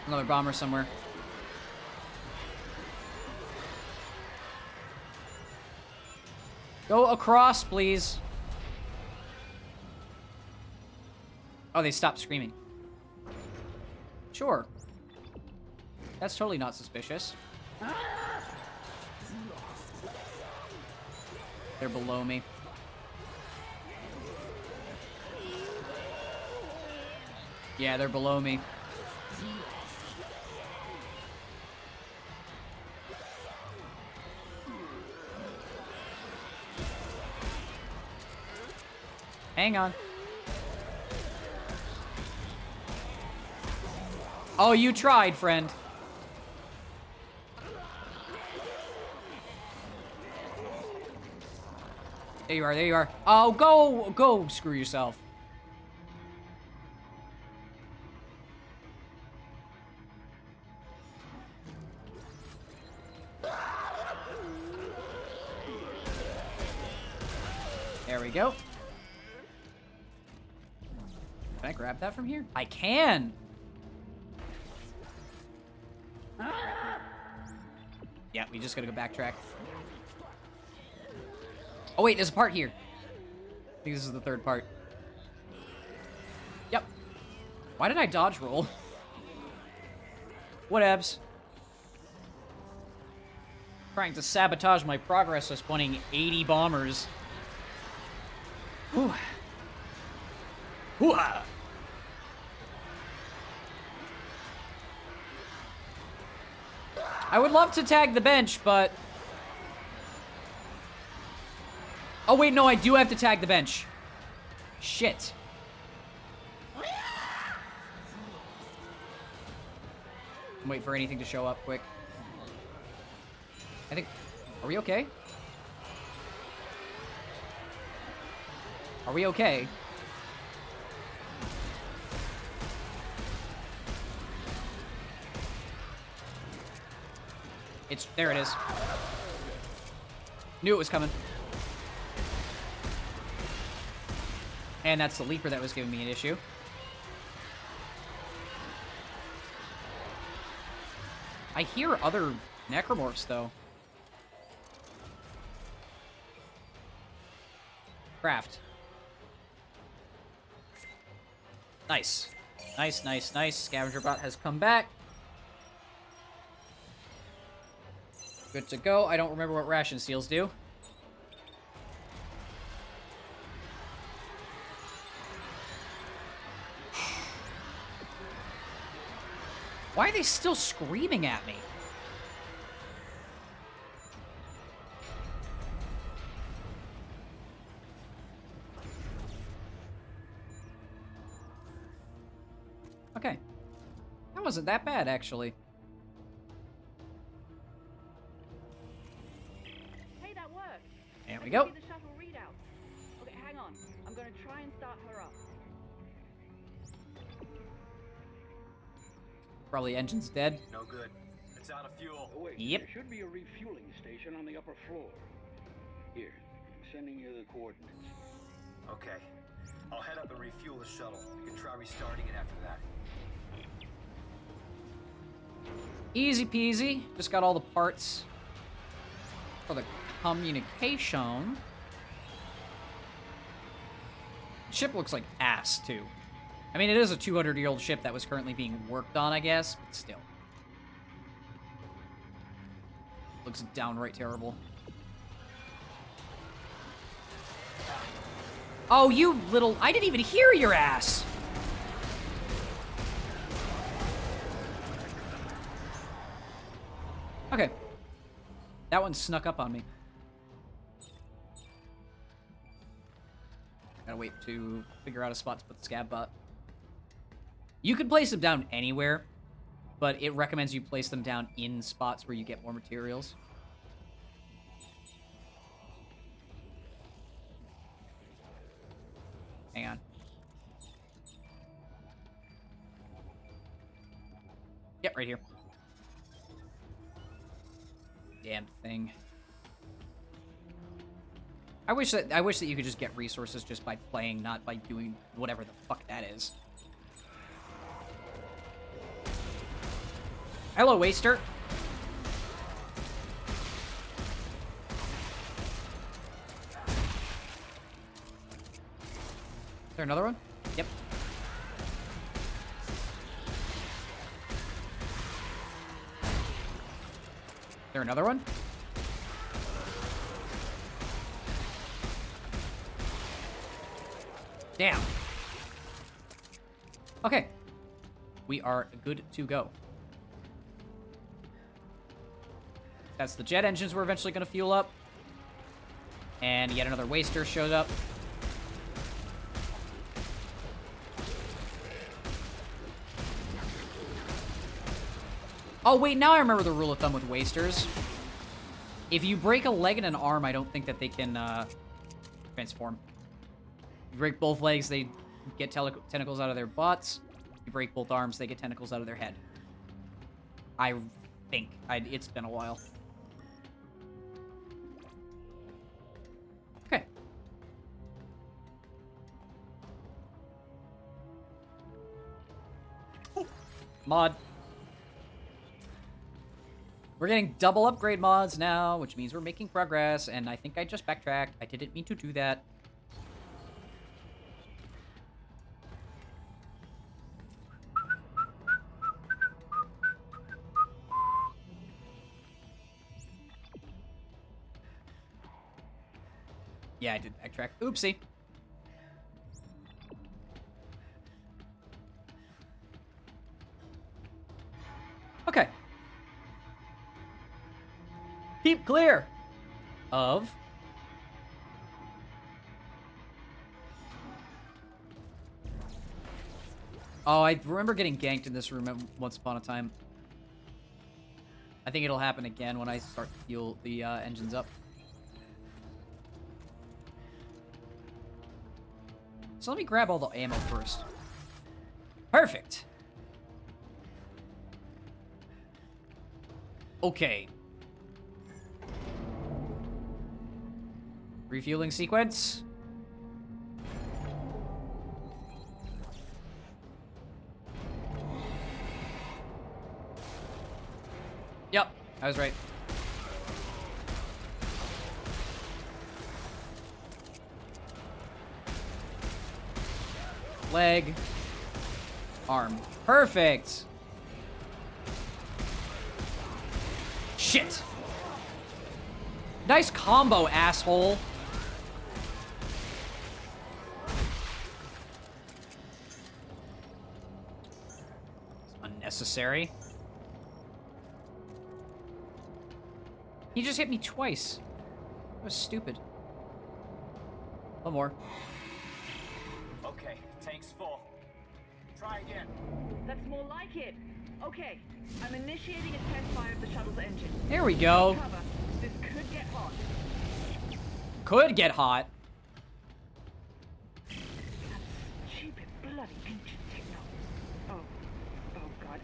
Another bomber somewhere. Go across, please. Oh, they stopped screaming. Sure. That's totally not suspicious. They're below me. Yeah, they're below me. Hang on. Oh, you tried, friend. There you are, there you are. Oh, go screw yourself. There we go. Can I grab that from here? I can! Yeah, we just gotta go backtrack. Oh wait, there's a part here. I think this is the third part. Yep. Why did I dodge roll? Whatevs. Trying to sabotage my progress by spawning 80 bombers. Whew. Hoo-ha! I would love to tag the bench, but... Oh, wait, no, I do have to tag the bench. Shit. Wait for anything to show up quick. I think... Are we okay? Are we okay? It's... There it is. Knew it was coming. And that's the leaper that was giving me an issue. I hear other necromorphs, though. Craft. Nice. Nice, nice, nice. Scavenger bot has come back. Good to go. I don't remember what ration seals do. Why are they still screaming at me? Okay. That wasn't that bad, actually. Hey, that worked. There we Let go. me see the shuttle readout. Okay, hang on. I'm going to try and start her up. Probably engine's dead. No good. It's out of fuel. Oh, wait. Yep. There should be a refueling station on the upper floor. Here, I'm sending you the coordinates. Okay. I'll head up and refuel the shuttle. You can try restarting it after that. Easy peasy. Just got all the parts for the communication. Ship looks like ass, too. I mean, it is a 200-year-old ship that was currently being worked on, I guess, but still. Looks downright terrible. Oh, you little... I didn't even hear your ass! Okay. That one snuck up on me. Gotta wait to figure out a spot to put the scab bot. You can place them down anywhere, but it recommends you place them down in spots where you get more materials. Hang on. Yep, right here. Damn thing. I wish that you could just get resources just by playing, not by doing whatever the fuck that is. Hello, Waster. Is there another one? Yep. Is there another one? Damn. Okay. We are good to go. That's the jet engines we're eventually going to fuel up. And yet another waster showed up. Oh, wait, now I remember the rule of thumb with wasters. If you break a leg and an arm, I don't think that they can transform. You break both legs, they get tentacles out of their butts. You break both arms, they get tentacles out of their head. I think. It's been a while. Okay. Mod. We're getting double upgrade mods now, which means we're making progress, and I think I just backtracked. I didn't mean to do that. Yeah, I did backtrack. Oopsie. Okay. Keep clear of... Oh, I remember getting ganked in this room once upon a time. I think it'll happen again when I start to heal the engines up. So let me grab all the ammo first. Perfect. Okay. Refueling sequence. Yep, I was right. Leg. Arm. Perfect. Shit. Nice combo, asshole. It's unnecessary. He just hit me twice. That was stupid. One more. Okay, tank's full. Try again. That's more like it. Okay, I'm initiating a test fire of the shuttle's engine. There we go. Cover. This could get hot. Could get hot. Stupid bloody ancient techno. Oh God.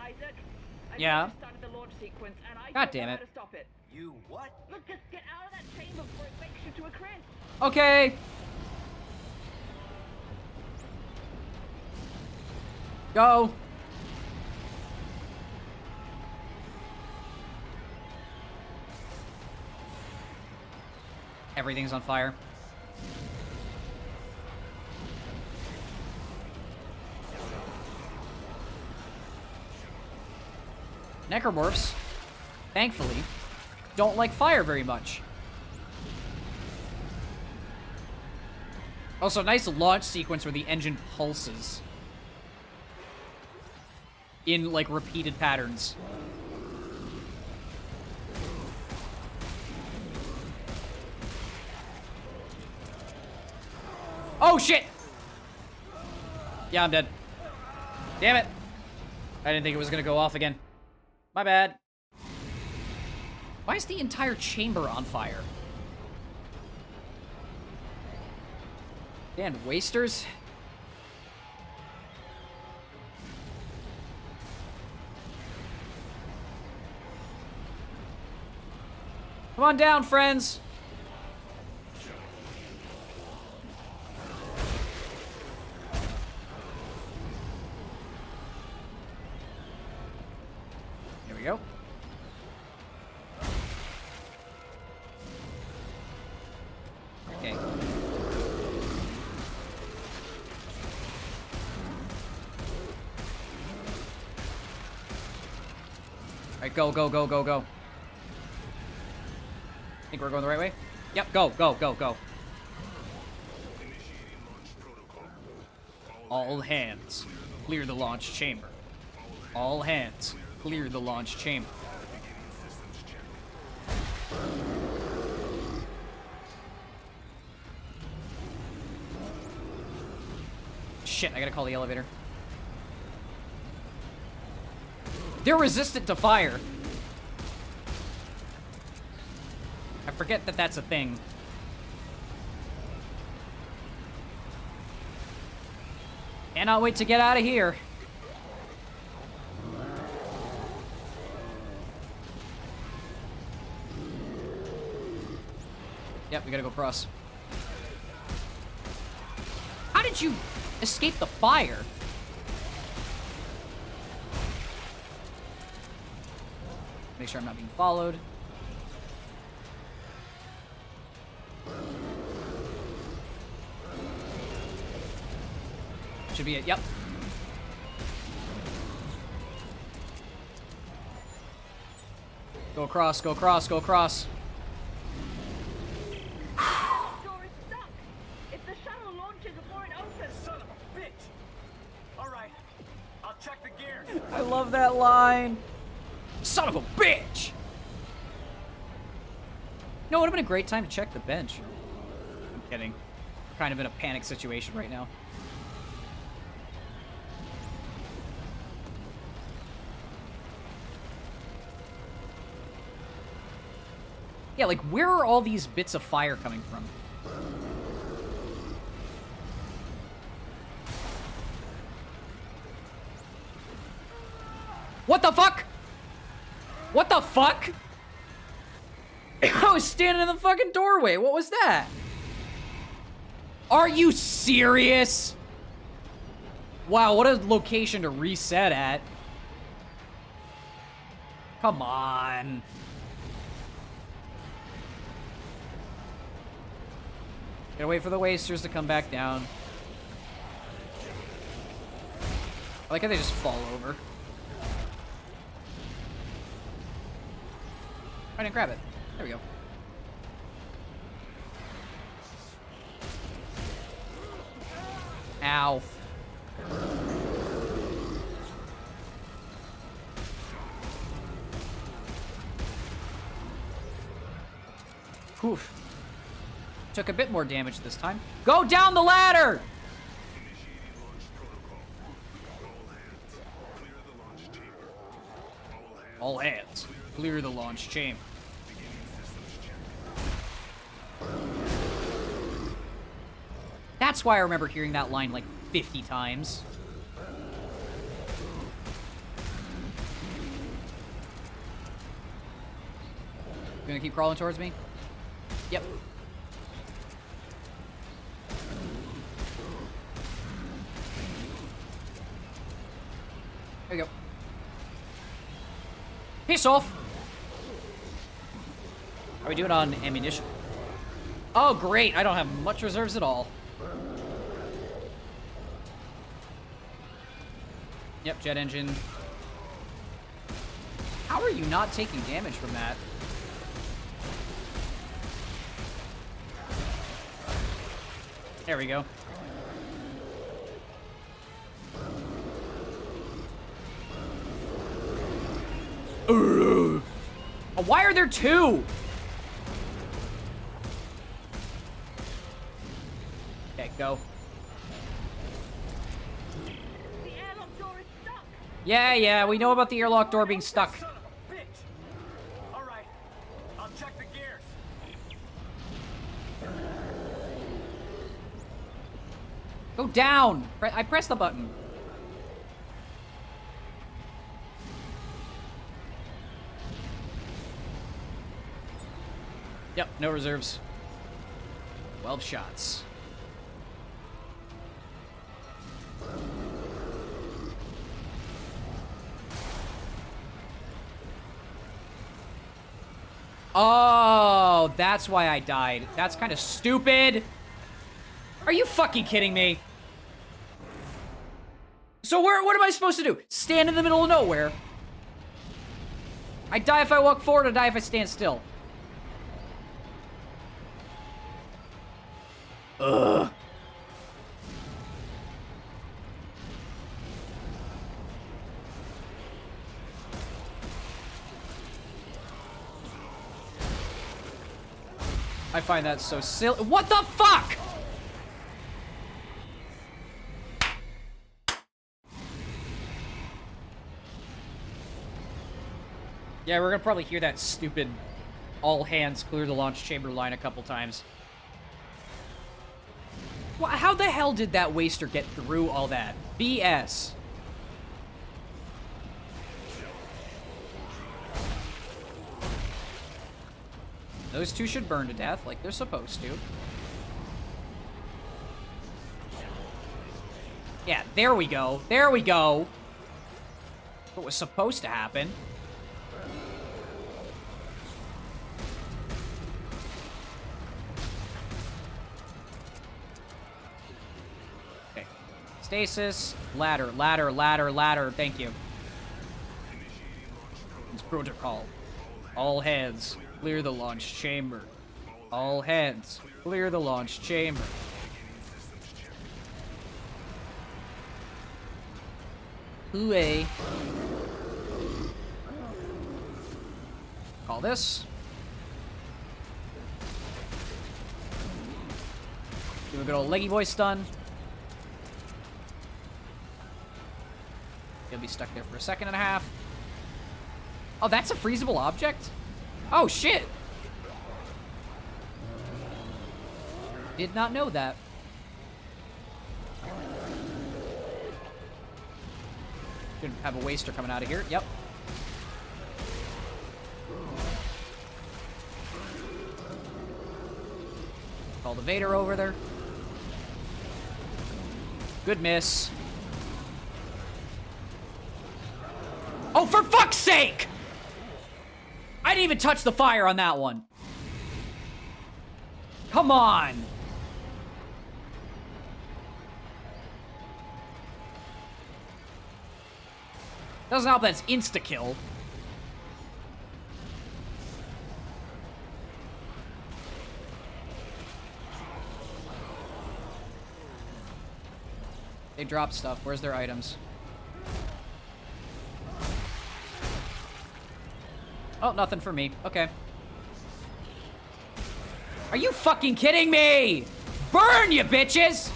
Isaac. Yeah. Just started the launch sequence, and I God don't damn know it. how to stop it. You what? Look, just get out of that chamber before it makes you to a crisp. Okay. Go. Everything's on fire. Necromorphs, thankfully, don't like fire very much. Also, nice launch sequence where the engine pulses in, like, repeated patterns. Oh, shit! Yeah, I'm dead. Damn it. I didn't think it was gonna go off again. My bad. Why is the entire chamber on fire? Damn wasters. Come on down, friends. Here we go. Okay. Alright, go, go, go, go, go. Think we're going the right way? Yep, go, go, go, go. All hands, clear the launch chamber. All hands, clear the launch chamber. Shit, I gotta call the elevator. They're resistant to fire. I forget that that's a thing. Cannot wait to get out of here. Yep, we gotta go cross. How did you escape the fire? Make sure I'm not being followed. Should be it. Yep. Go across, go across, go across. Door is stuck. If the shuttle launches before it opens. Son of a bitch! Alright, I'll check the gears. I love that line. Son of a bitch! No, it would have been a great time to check the bench. I'm kidding. We're kind of in a panic situation right now. Yeah, like, where are all these bits of fire coming from? What the fuck? What the fuck? I was standing in the fucking doorway. What was that? Are you serious? Wow, what a location to reset at. Come on. Gotta wait for the wasters to come back down. I like how they just fall over. I didn't grab it. There we go. Ow. Oof. Took a bit more damage this time. Go down the ladder! All hands, clear the launch chamber. That's why I remember hearing that line like 50 times. You gonna keep crawling towards me? Yep. There we go. Piss off! How are we doing on ammunition? Oh, great. I don't have much reserves at all. Yep, jet engine. How are you not taking damage from that? There we go. Why are there two? Okay, go. The airlock door is stuck. Yeah, we know about the airlock door being stuck. Son of a bitch! Alright, I'll check the gears. Go down! I pressed the button. Yep, no reserves. 12 shots. Oh, that's why I died. That's kind of stupid. Are you fucking kidding me? So what am I supposed to do? Stand in the middle of nowhere? I die if I walk forward, I die if I stand still. Ugh. I find that so silly. What the fuck? Yeah, we're gonna probably hear that stupid all hands clear the launch chamber line a couple times. Well, how the hell did that waster get through all that? BS. Those two should burn to death like they're supposed to. Yeah, there we go. There we go. What was supposed to happen. Stasis. Ladder, ladder, ladder, ladder. Thank you. It's protocol. All hands, clear the launch chamber. All hands, clear the launch chamber. Hooey. Call this. Do a good old leggy boy stun. He'll be stuck there for a second and a half. Oh, that's a freezable object? Oh, shit! Did not know that. Should have a waster coming out of here. Yep. Call the Vader over there. Good miss. Oh, for fuck's sake! I didn't even touch the fire on that one. Come on! Doesn't help that it's insta-kill. They drop stuff. Where's their items? Oh, nothing for me. Okay. Are you fucking kidding me? Burn, you bitches!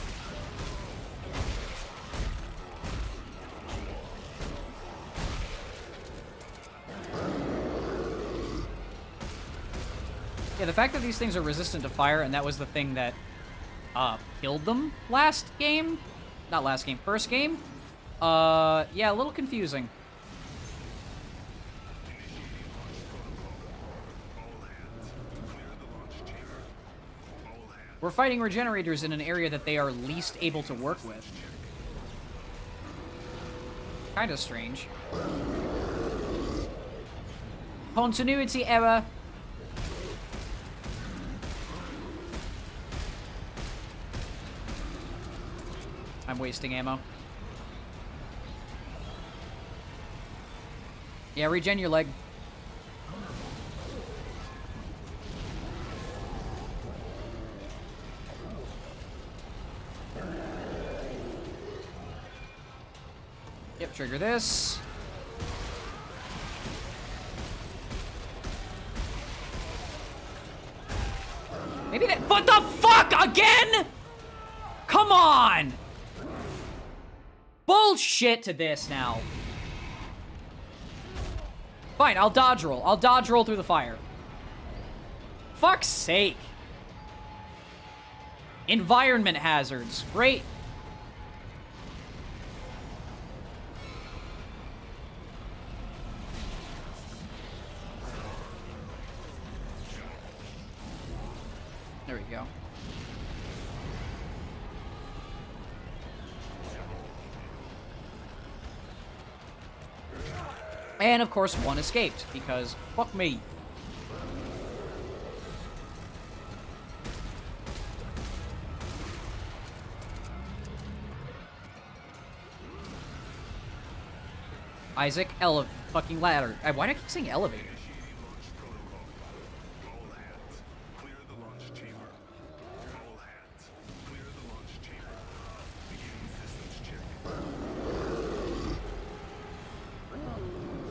Yeah, the fact that these things are resistant to fire, and that was the thing that killed them last game. Not last game, first game. Yeah, a little confusing. We're fighting regenerators in an area that they are least able to work with. Kinda strange. Continuity error. I'm wasting ammo. Yeah, regen your leg. Yep, trigger this. Maybe that— what the fuck? Again? Come on! Bullshit to this now. Fine, I'll dodge roll. I'll dodge roll through the fire. Fuck's sake. Environment hazards. Great. There we go. And, of course, one escaped, because fuck me. Isaac, fucking ladder. Why do I keep saying elevator?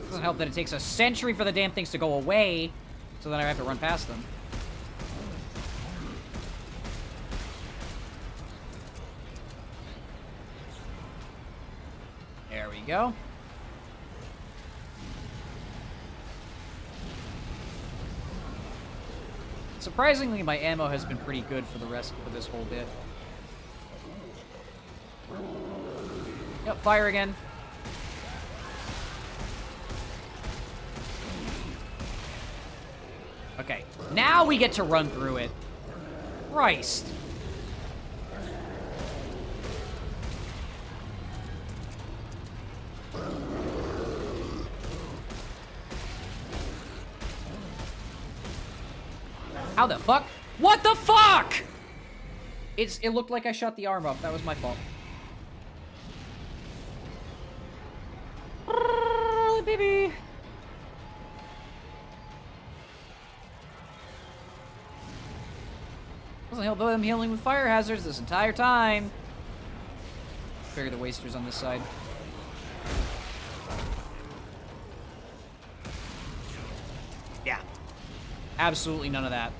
Doesn't help that it takes a century for the damn things to go away, so then I have to run past them. There we go. Surprisingly, my ammo has been pretty good for the rest of this whole bit. Yep, fire again. Okay, now we get to run through it. Christ. How the fuck? What the fuck? It looked like I shot the arm up. That was my fault. baby. Wasn't help them healing with fire hazards this entire time. Figure the wasters on this side. Yeah. Absolutely none of that.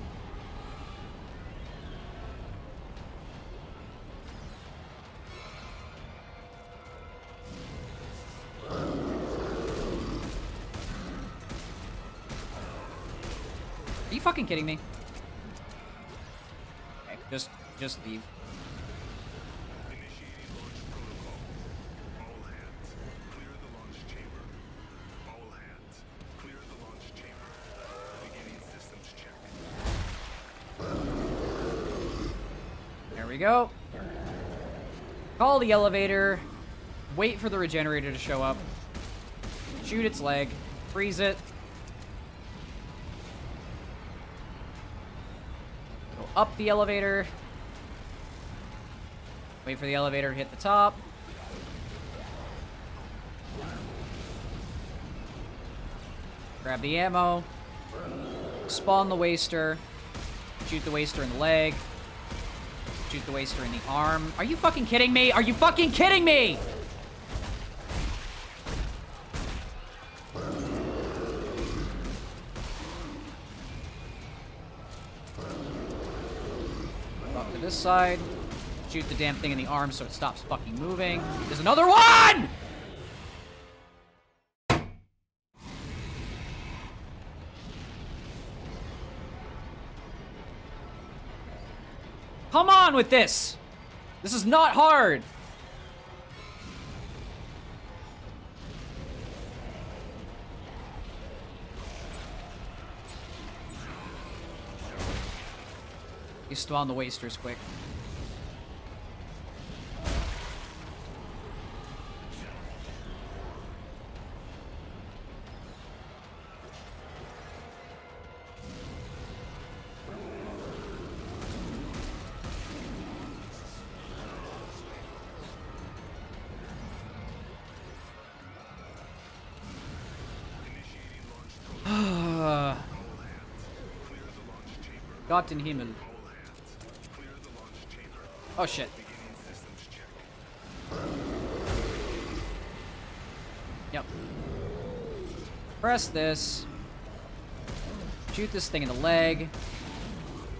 Are you fucking kidding me? Okay, just leave. Initiating launch protocol. All hands, clear the launch chamber. All hands, clear the launch chamber. Beginning systems check. There we go. Call the elevator. Wait for the regenerator to show up. Shoot its leg. Freeze it. Go up the elevator. Wait for the elevator to hit the top. Grab the ammo. Spawn the waster. Shoot the waster in the leg. Shoot the waster in the arm. Are you fucking kidding me? Are you fucking kidding me? Up to this side. Shoot the damn thing in the arm so it stops fucking moving. There's another one! Come on with this! This is not hard! You spawn the wasters quick. Gott in Himmel. Oh shit. Yep. Press this. Shoot this thing in the leg.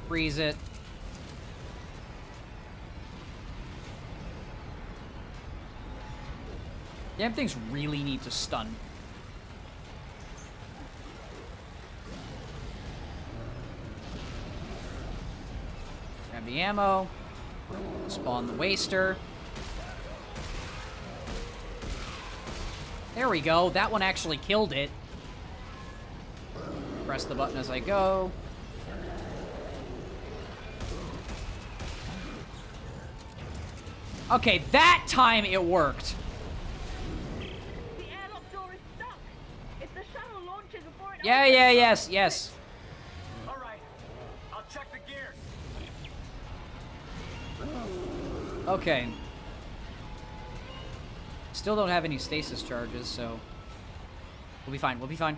Freeze it. Damn things really need to stun. Grab the ammo. Spawn the waster. There we go. That one actually killed it. Press the button as I go. Okay, that time it worked. The airlock door is stuck. If the shuttle launches before it Yes. All right, I'll check the gears. Okay. Still don't have any stasis charges, so we'll be fine. We'll be fine.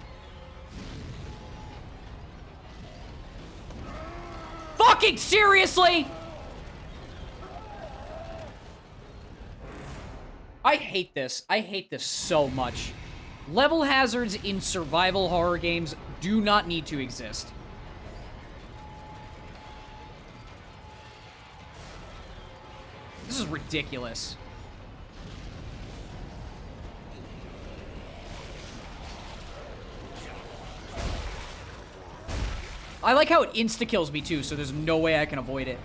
Fucking seriously? I hate this. I hate this so much. Level hazards in survival horror games do not need to exist. This is ridiculous. I like how it insta-kills me too, so there's no way I can avoid it.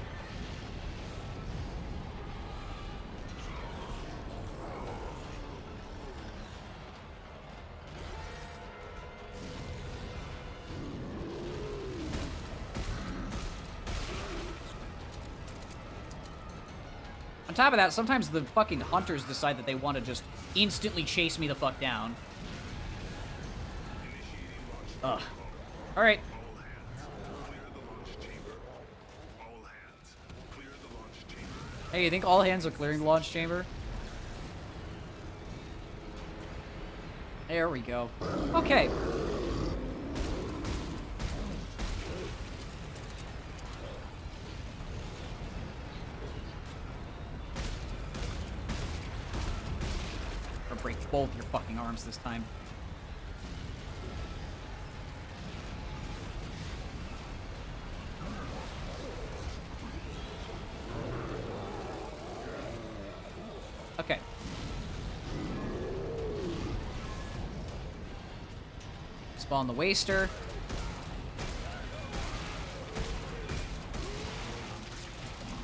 On top of that, sometimes the fucking hunters decide that they want to just instantly chase me the fuck down. Ugh. Alright. Hey, you think all hands are clearing the launch chamber? There we go. Okay. Or break both your fucking arms this time. Okay. Spawn the waster.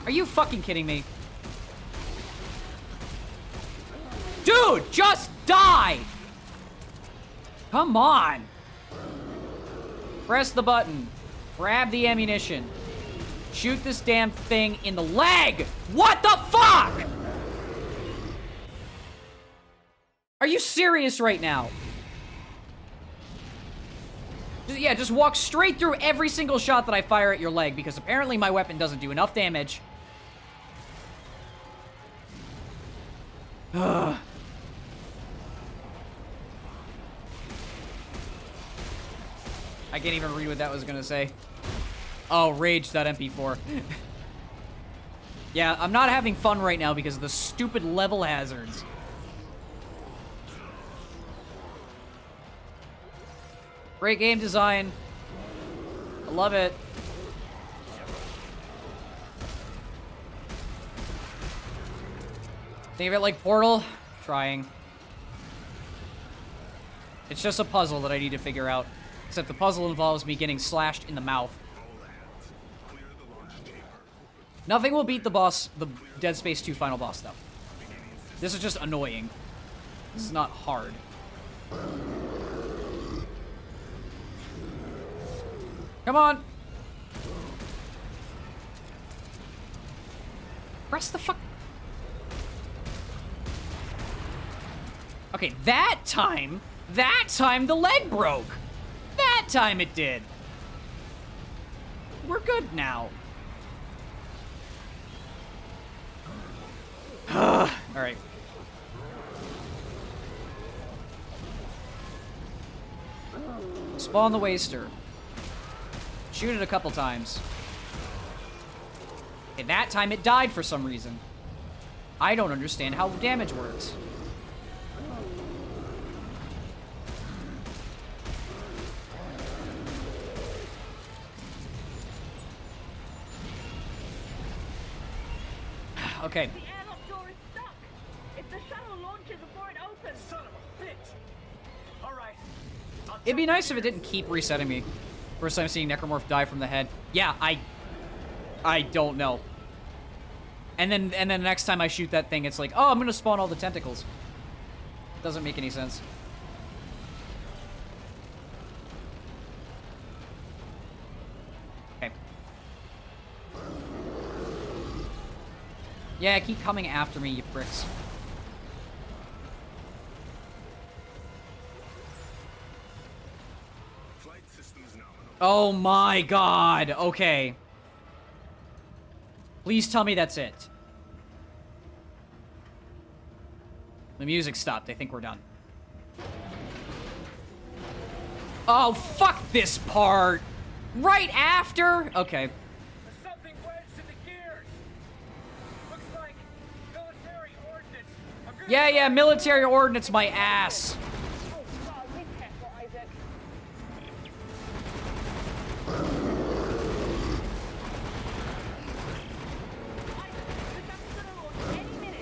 Are you fucking kidding me? Dude, just die! Come on! Press the button. Grab the ammunition. Shoot this damn thing in the leg! What the fuck?! Are you serious right now? Yeah, just walk straight through every single shot that I fire at your leg, because apparently my weapon doesn't do enough damage. Ugh. I can't even read what that was gonna say. Oh, rage.mp4. Yeah, I'm not having fun right now because of the stupid level hazards. Great game design. I love it. Think of it like Portal? Trying. It's just a puzzle that I need to figure out. Except the puzzle involves me getting slashed in the mouth. Nothing will beat the boss, the Dead Space 2 final boss, though. This is just annoying. This is not hard. Come on! Press the fuck... Okay, that time the leg broke! That time it did! We're good now. Alright. Spawn the waster. Shoot it a couple times. And that time it died for some reason. I don't understand how damage works. Okay. The airlock door is stuck. If the shuttle launches before it opens. Son of a bitch! Alright. It'd be nice if it didn't keep resetting me. First time seeing Necromorph die from the head. Yeah, I don't know. And then the next time I shoot that thing, it's like, oh, I'm gonna spawn all the tentacles. Doesn't make any sense. Okay. Yeah, keep coming after me, you pricks. Oh my god. Okay. Please tell me that's it. The music stopped. I think we're done. Oh, fuck this part. Right after? Okay. Something wedged in the gears. Looks like military ordnance. Yeah, military ordnance my ass.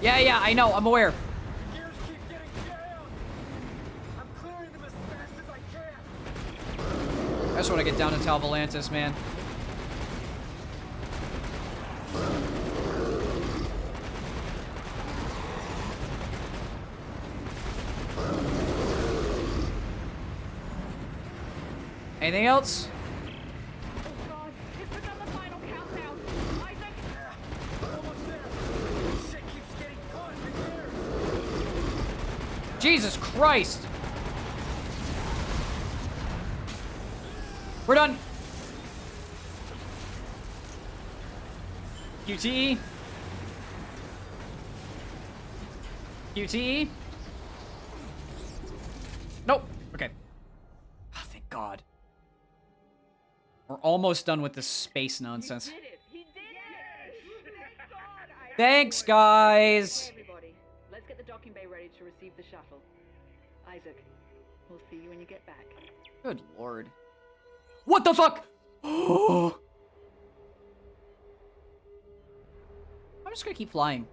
Yeah, I know. I'm aware. Gears keep getting jammed. I'm clearing them as fast as I can. That's what I get down to Talvolantis, man. Anything else? Jesus Christ! We're done. QTE. QTE. Nope. almost done with this space nonsense. He did it! He did it! Thank God! Thanks, guys! Okay, everybody. Let's get the docking bay ready to receive the shuttle. Isaac, we'll see you when you get back. Good lord. What the fuck? I'm just gonna keep flying.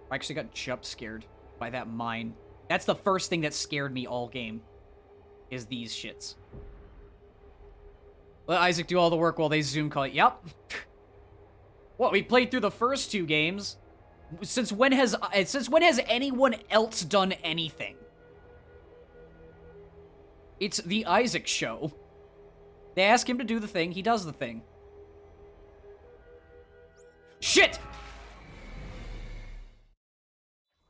I actually got jump scared by that mine. That's the first thing that scared me all game. Is these shits. Let Isaac do all the work while they Zoom call it. Yep. What, we played through the first 2 games? Since when has anyone else done anything? It's the Isaac show. They ask him to do the thing, he does the thing. Shit!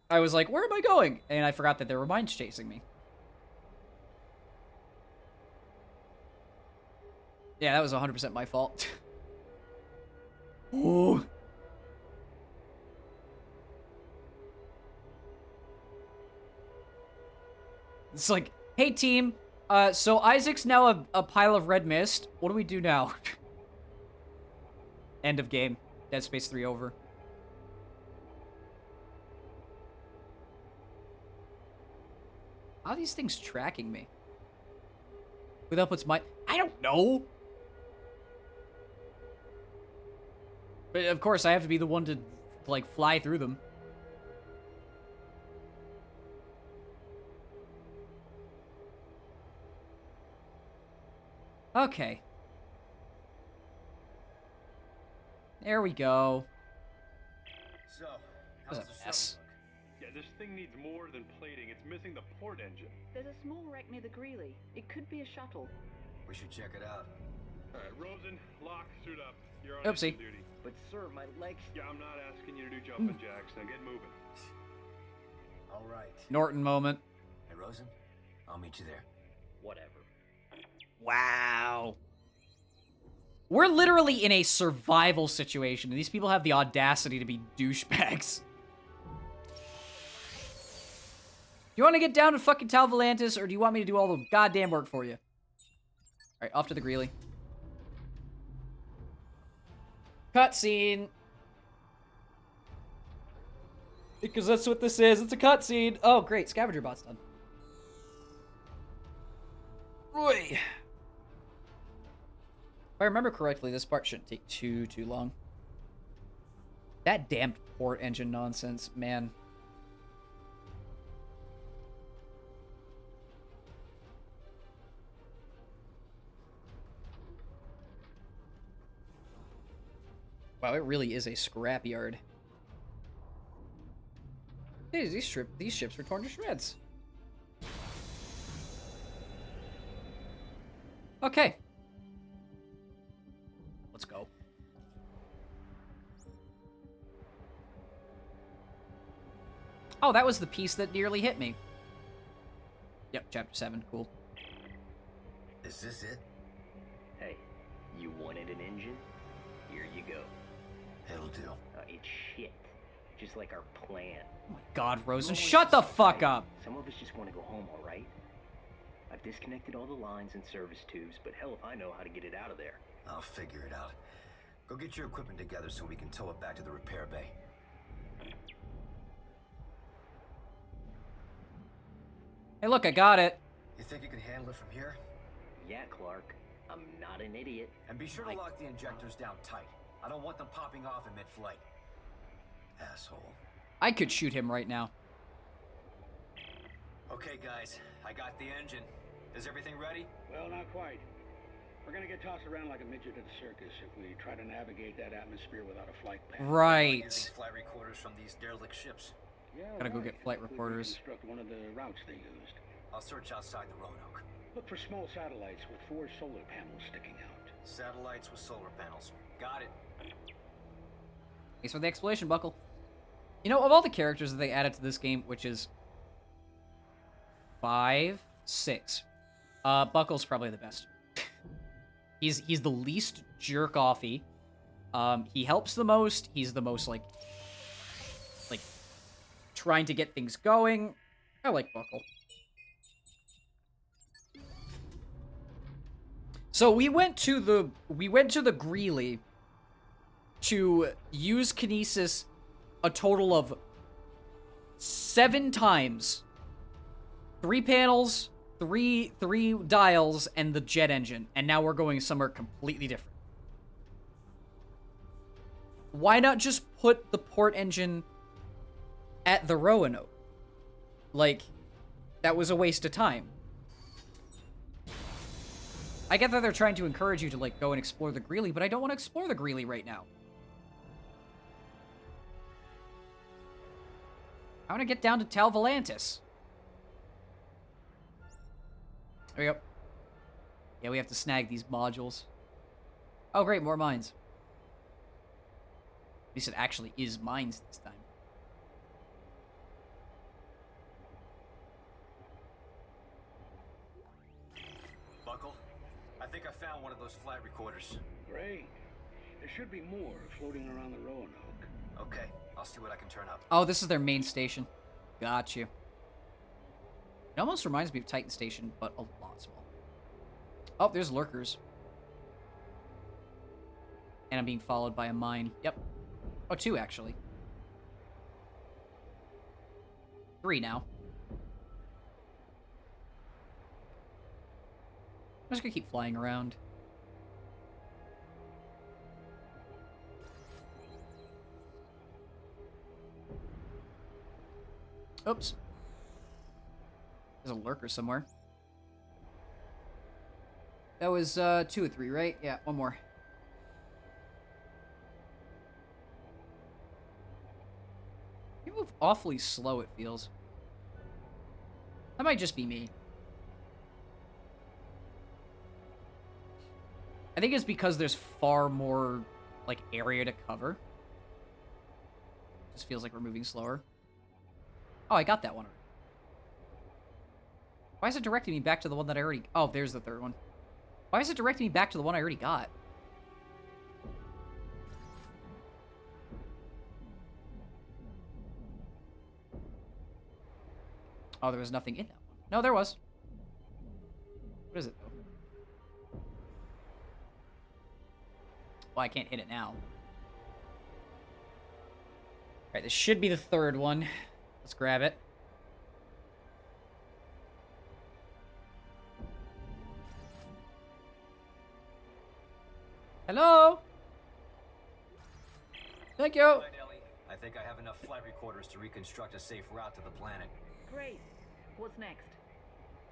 I was like, where am I going? And I forgot that there were mines chasing me. Yeah, that was 100% my fault. Ooh. It's like, hey team, so Isaac's now a pile of red mist. What do we do now? End of game. Dead Space 3 over. How are these things tracking me? Who that puts my... I don't know! But of course, I have to be the one to, like, fly through them. Okay. There we go. So, That was a mess. Yeah, this thing needs more than plating. It's missing the port engine. There's a small wreck near the Greeley. It could be a shuttle. We should check it out. All right, Rosen, lock, suit up. You're on Oopsie. engine duty. But sir, my legs... Yeah, I'm not asking you to do jumping jacks. Now get moving. All right. Norton moment. Hey, Rosen, I'll meet you there. Whatever. Wow. We're literally in a survival situation, and these people have the audacity to be douchebags. You want to get down to fucking Tal Volantis, or do you want me to do all the goddamn work for you? Alright, off to the Greeley. Cutscene. Because that's what this is. It's a cutscene. Oh, great. Scavenger bot's done. Roy. If I remember correctly, this part shouldn't take too long. That damned port engine nonsense, man. Wow, it really is a scrapyard. These ships were torn to shreds. Okay. Let's go. Oh, that was the piece that nearly hit me. Yep, chapter 7, cool. Is this it? Hey, you wanted an engine? Here you go. It'll do. It's shit. Just like our plan. Oh my god, Rosen, shut the fuck up! Some of us just want to go home, alright? I've disconnected all the lines and service tubes, but hell if I know how to get it out of there. I'll figure it out. Go get your equipment together so we can tow it back to the repair bay. Hey, look, I got it. You think you can handle it from here? Yeah, Clark. I'm not an idiot. And be sure to lock the injectors down tight. I don't want them popping off in mid-flight. Asshole. I could shoot him right now. Okay, guys. I got the engine. Is everything ready? Well, not quite. We're gonna get tossed around like a midget at a circus if we try to navigate that atmosphere without a flight path. Right. Using flight recorders from these derelict ships. Yeah, Gotta go right. get flight We could reporters. reconstruct one of the routes they used. I'll search outside the Roanoke. Look for small satellites with 4 solar panels sticking out. Satellites with solar panels. Got it. Thanks for the explanation, Buckle. You know, of all the characters that they added to this game, which is 5, 6, Buckle's probably the best. He's the least jerk-offy. He helps the most. He's the most, like, trying to get things going. I like Buckle. So we went to the Greeley to use kinesis a total of 7 times. 3 panels, three dials, and the jet engine. And now we're going somewhere completely different. Why not just put the port engine at the Roanoke? Like, that was a waste of time. I get that they're trying to encourage you to, like, go and explore the Greeley, but I don't want to explore the Greeley right now. I want to get down to Tal Volantis. There we go. Yeah, we have to snag these modules. Oh, great, more mines. At least it actually is mines this time. Buckle, I think I found one of those flight recorders. Great. There should be more floating around the Roanoke. Okay, I'll see what I can turn up. Oh, this is their main station. Got you. It almost reminds me of Titan Station, but a lot smaller. Oh, there's lurkers. And I'm being followed by a mine. Yep. Oh, 2, actually. 3 now. I'm just gonna keep flying around. Oops. There's a lurker somewhere. That was 2 or 3, right? Yeah, one more. You move awfully slow, it feels. That might just be me. I think it's because there's far more, like, area to cover. Just feels like we're moving slower. Oh, I got that one already. Why is it directing me back to the one that I already... Oh, there's the third one. Why is it directing me back to the one I already got? Oh, there was nothing in that one. No, there was. What is it, though? Well, I can't hit it now. Alright, this should be the third one. Let's grab it. Hello? Thank you. Right, Ellie. I think I have enough flight recorders to reconstruct a safe route to the planet. Great. What's next?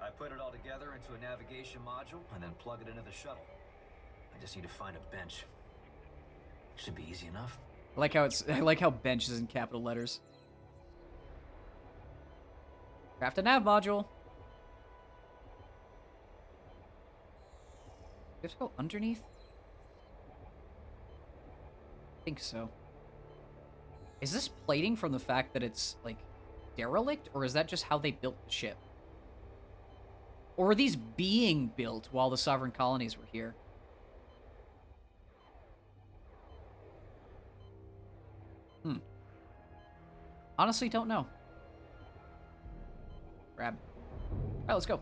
I put it all together into a navigation module and then plug it into the shuttle. I just need to find a bench. Should be easy enough. I like how bench is in capital letters. Craft a nav module. You have to go underneath? I think so. Is this plating from the fact that it's, like, derelict? Or is that just how they built the ship? Or are these being built while the sovereign colonies were here? Honestly, don't know. Grab. Alright, let's go.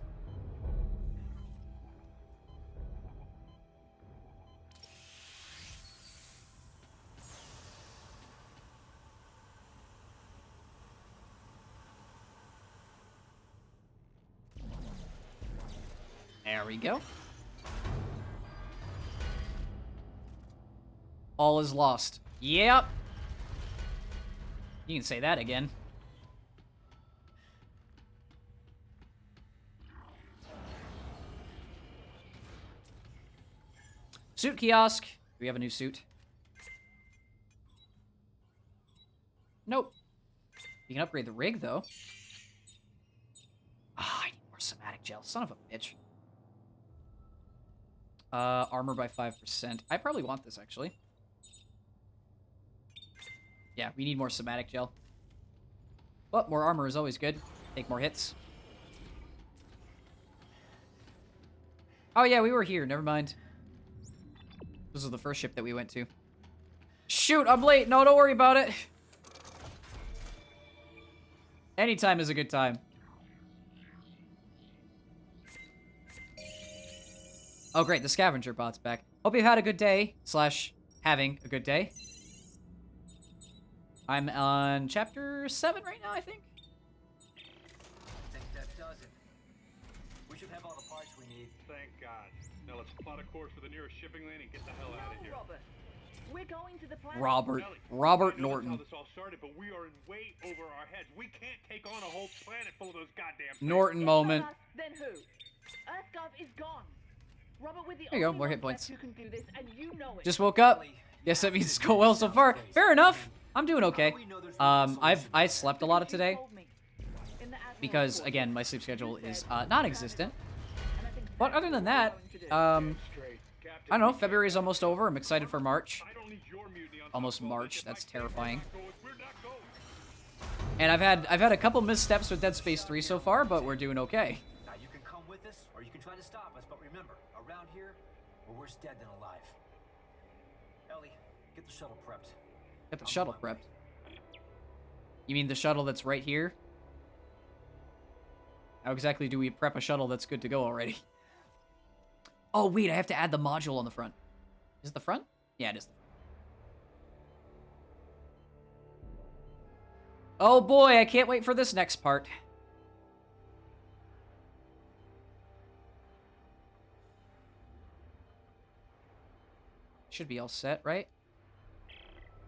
There we go. All is lost. Yep. You can say that again. Suit kiosk. Do we have a new suit? Nope. You can upgrade the rig, though. Ah, I need more somatic gel. Son of a bitch. Armor by 5%. I probably want this, actually. Yeah, we need more somatic gel. But more armor is always good. Take more hits. Oh yeah, we were here. Never mind. This was the first ship that we went to. Shoot, I'm late. No, don't worry about it. Anytime is a good time. Oh, great. The scavenger bot's back. Hope you've had a good day. / having a good day. I'm on chapter 7 right now, I think. I think that does it. We should have all the parts we need. Thank God. Now let's plot a course for the nearest shipping lane and get the hell out of here. Robert. We're going to the planet. Robert I know Norton. that's how this all started, but we are in way over our heads. We can't take on a whole planet full of those goddamn things. Norton moment. Then who? Earthgov is gone. Robert, with the There you go, only more hit one points. left who can do this, and you know it. Just woke up. Yes, that means it's going well so far. Fair enough. I'm doing okay. I slept a lot of today because again my sleep schedule is non-existent. But other than that, I don't know. February is almost over. I'm excited for March. Almost March. That's terrifying. And I've had a couple missteps with Dead Space 3 so far, but we're doing okay. Now you can come with us, or you can try to stop us. But remember, around here, we're worse dead than alive. Ellie, get the shuttle prepped. Get the shuttle prepped. You mean the shuttle that's right here? How exactly do we prep a shuttle that's good to go already? Oh, wait, I have to add the module on the front. Is it the front? Yeah, it is. Oh boy, I can't wait for this next part. Should be all set, right?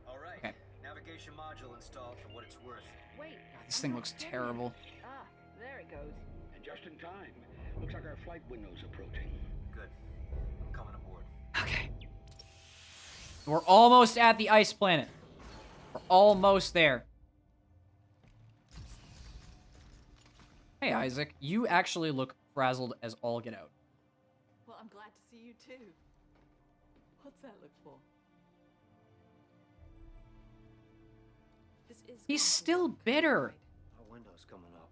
All right. Okay. Navigation module installed for what it's worth. Wait. This thing looks terrible. Ah, there it goes. And just in time. Looks like our flight window's approaching. Good. I'm coming aboard. Okay. We're almost at the ice planet. We're almost there. Hey, Isaac. You actually look frazzled as all get out. Well, I'm glad to see you too. What's that look for? This is He's still bitter. Our window's coming up.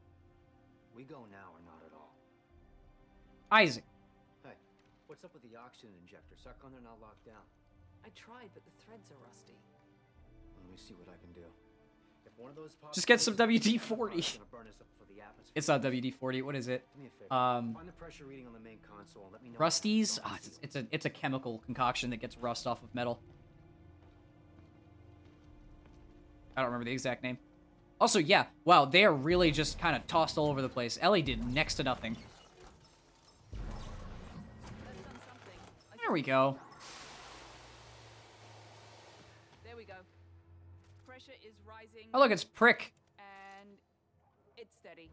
We go now or not at all. Isaac. Hey, what's up with the oxygen injectors? How come they're not locked down? I tried, but the threads are rusty. Let me see what I can do. If one of those Just get some WD-40. gonna burn us up for the atmosphere. It's not WD-40. What is it? Do me a favor. Find the pressure reading on the main console and let me know. Rusties? Oh, it's a chemical concoction that gets rust off of metal. I don't remember the exact name. Also, yeah. Wow, they are really just kind of tossed all over the place. Ellie did next to nothing. There we go. There we go. Pressure is rising. Oh, look, it's Prick. And it's steady.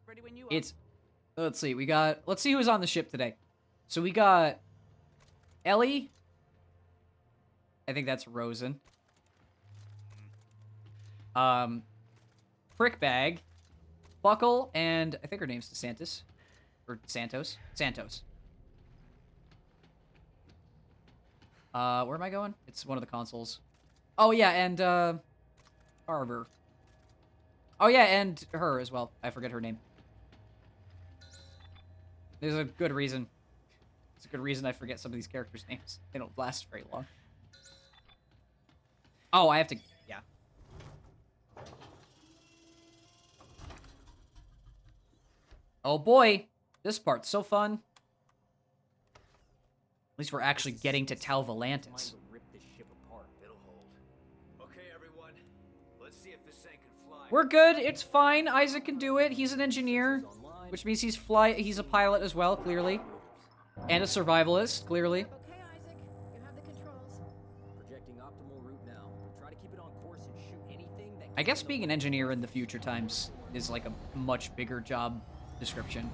Ready when you are. It's... Let's see. Let's see who's on the ship today. So we got... Ellie. I think that's Rosen. Prickbag. Buckle, and I think her name's DeSantis. Or Santos. Santos. Where am I going? It's one of the consoles. Oh, yeah, and, Carver. Oh, yeah, and her as well. I forget her name. There's a good reason. It's a good reason I forget some of these characters' names. They don't last very long. Oh, I have to... Yeah. Oh, boy. This part's so fun. At least we're actually getting to Tal Volantis. We're good. It's fine. Isaac can do it. He's an engineer, which means he's a pilot as well, clearly. And a survivalist, clearly. Okay, Isaac, you have the controls. Projecting optimal route now. Try to keep it on course and shoot anything that I guess being an engineer in the future times is like a much bigger job description.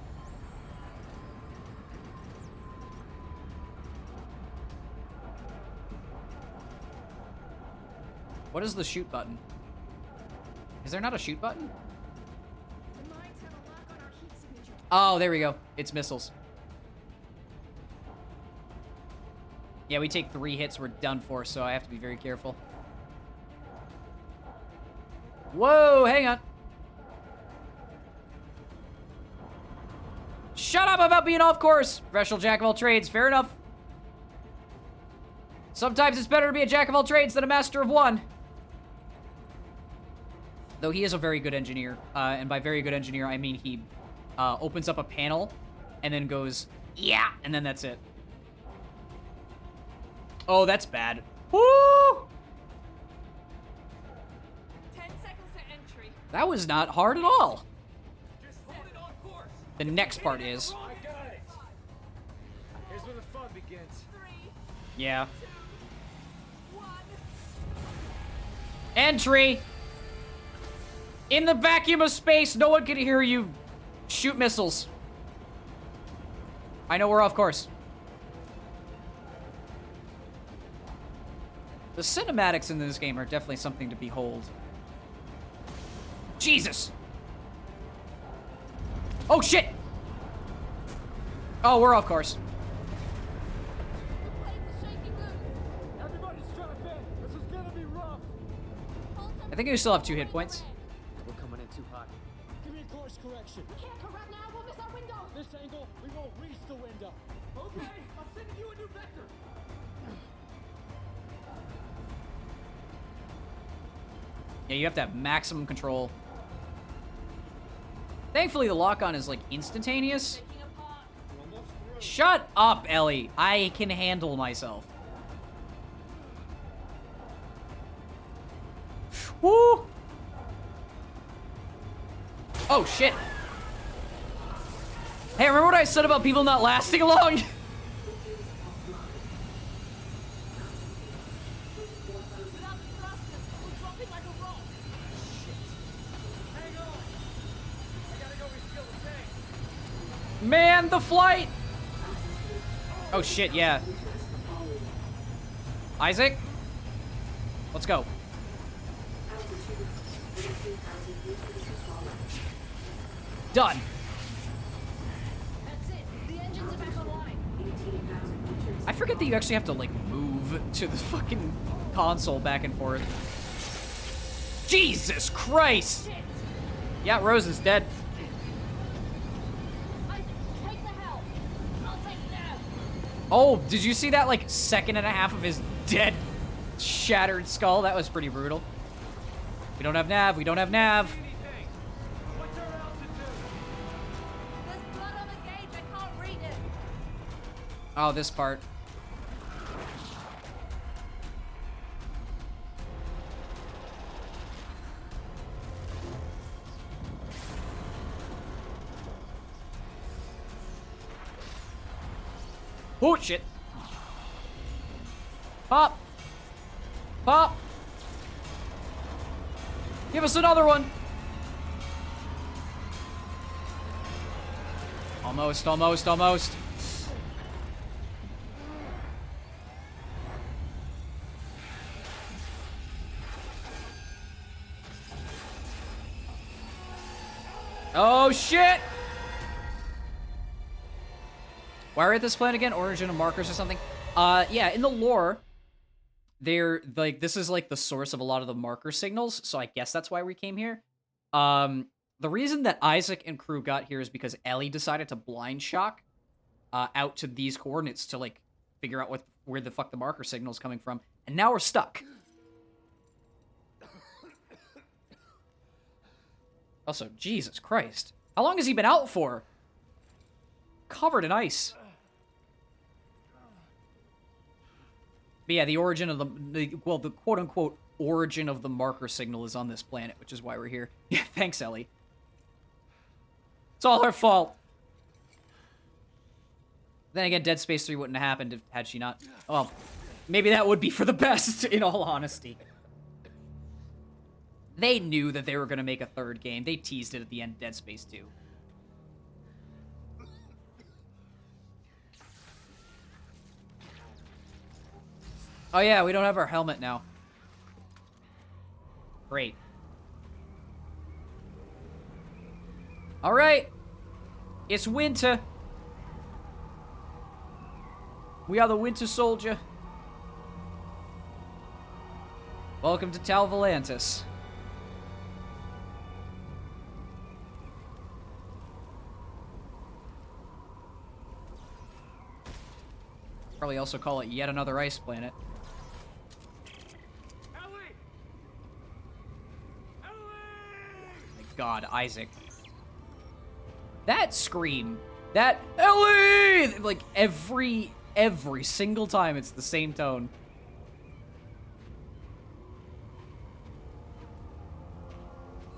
What is the shoot button? Is there not a shoot button? The mines have a lock on our heat signature. Oh, there we go. It's missiles. Yeah, we take 3 hits, we're done for, so I have to be very careful. Whoa, hang on. Shut up about being off course. Professional jack of all trades, fair enough. Sometimes it's better to be a jack of all trades than a master of one. Though he is a very good engineer, and by very good engineer, I mean he opens up a panel and then goes Yeah, and then that's it. Oh, that's bad. Woo! 10 seconds to entry. That was not hard at all. Just hold it on course. The next part is. I got it. Here's where the fun begins. Yeah. Entry! In the vacuum of space, no one can hear you shoot missiles. I know we're off course. The cinematics in this game are definitely something to behold. Jesus! Oh, shit! Oh, we're off course. Everybody strap in. This is gonna be rough. I think we still have 2 hit points. We're coming in too hot. Give me a course correction. We can't correct now. We'll miss our window. This angle, we won't reach the window. Okay, I'm sending you a new vector. Yeah, you have to have maximum control. Thankfully, the lock-on is, like, instantaneous. Shut up, Ellie. I can handle myself. Woo! Oh, shit. Hey, remember what I said about people not lasting long? Man, the flight! Oh, shit, yeah. Isaac? Let's go. Done. That's it. The engines are back online. I forget that you actually have to, like, move to the fucking console back and forth. Jesus Christ! Yeah, Rose is dead. Oh, did you see that, like, 1.5 seconds of his dead, shattered skull? That was pretty brutal. We don't have nav. We don't have nav. What's our altitude? There's blood on the gauge. I can't read it. Oh, this part. Oh, shit. Pop. Pop. Give us another one. Almost, almost, almost. Oh, shit. Why are we at this planet again? Origin of markers or something? Yeah, in the lore, they're, like, this is, like, the source of a lot of the marker signals, so I guess that's why we came here. The reason that Isaac and crew got here is because Ellie decided to blind shock out to these coordinates to, like, figure out where the fuck the marker signal's coming from, and now we're stuck. Also, Jesus Christ. How long has he been out for? Covered in ice. But yeah, the origin of the quote-unquote origin of the marker signal is on this planet, which is why we're here. Yeah, thanks, Ellie. It's all her fault. Then again, Dead Space 3 wouldn't have happened had she not... Well, maybe that would be for the best, in all honesty. They knew that they were going to make a third game. They teased it at the end of Dead Space 2. Oh yeah, we don't have our helmet now. Great. Alright. It's winter. We are the Winter Soldier. Welcome to Tal Volantis. Probably also call it yet another ice planet. My God, Isaac. That scream That Ellie! Like every single time it's the same tone.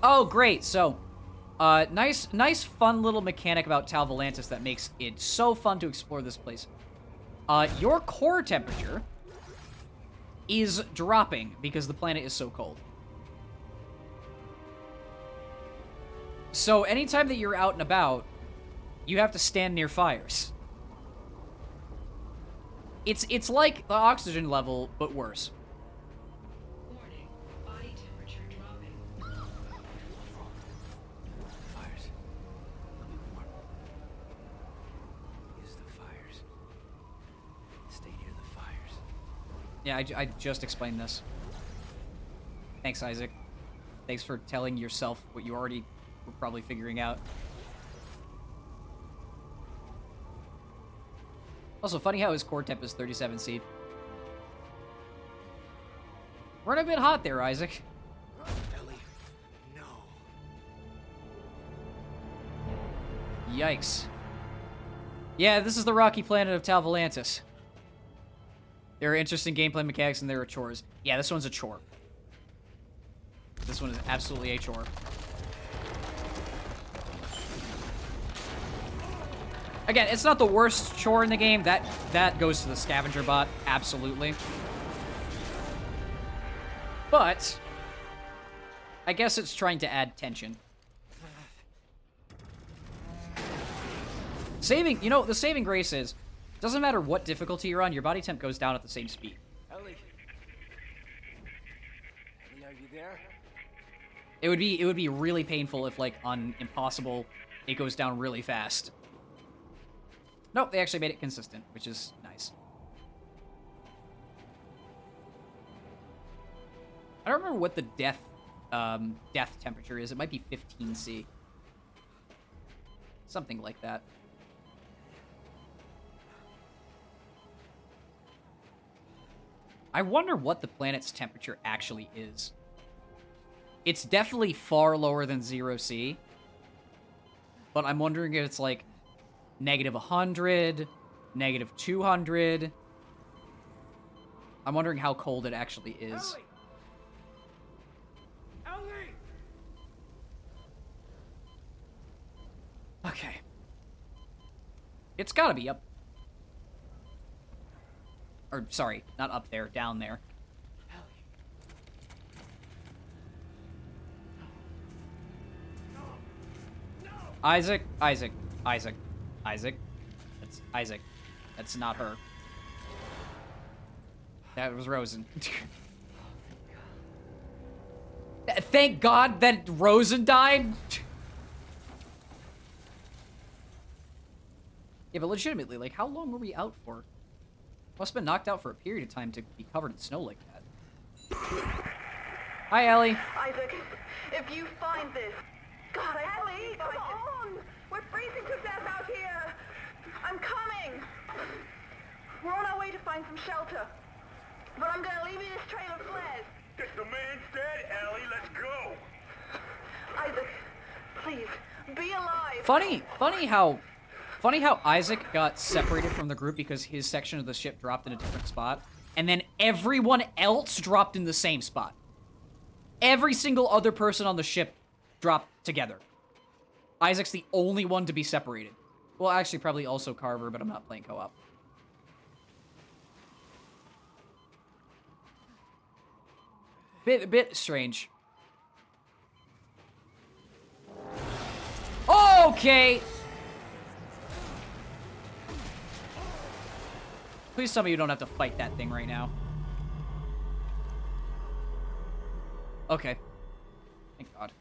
Oh, great. So, nice fun little mechanic about Tal Volantis that makes it so fun to explore this place. Your core temperature is dropping because the planet is so cold. So anytime that you're out and about, you have to stand near fires. It's like the oxygen level, but worse. Warning, body temperature dropping. Fires. Let me warm. Use the fires. Stay near the fires. Yeah, I just explained this. Thanks, Isaac. Thanks for telling yourself what you already were probably figuring out. Also, funny how his core temp is 37C. We're a bit hot there, Isaac. Ellie, no. Yikes. Yeah, this is the rocky planet of Tal Volantis. There are interesting gameplay mechanics and there are chores. Yeah, this one's a chore. This one is absolutely a chore. Again, it's not the worst chore in the game. That goes to the scavenger bot, absolutely. But I guess it's trying to add tension. Saving, you know, the saving grace is, doesn't matter what difficulty you're on, your body temp goes down at the same speed. Ellie. Ellie, are you there? It would be really painful if, like, on Impossible, it goes down really fast. Nope, they actually made it consistent, which is nice. I don't remember what the death temperature is. It might be 15C. Something like that. I wonder what the planet's temperature actually is. It's definitely far lower than 0C. But I'm wondering if it's like -100, -200. I'm wondering how cold it actually is. Ellie! Okay. It's gotta be up. Or, sorry, not up there, down there. Isaac. That's Isaac. That's not her. That was Rosen. Thank God that Rosen died. Yeah, but legitimately, like, how long were we out for? Must have been knocked out for a period of time to be covered in snow like that. Hi, Ellie. Isaac, if you find this... God, Ellie, come on! We're freezing to death out here! I'm coming! We're on our way to find some shelter. But I'm gonna leave you this trail of flares. The man's dead, Ellie. Let's go. Isaac, please, be alive. Funny how Isaac got separated from the group because his section of the ship dropped in a different spot, and then everyone else dropped in the same spot. Every single other person on the ship dropped together. Isaac's the only one to be separated. Well, actually, probably also Carver, but I'm not playing co-op. Bit strange. Okay! Please tell me you don't have to fight that thing right now. Okay. Thank God.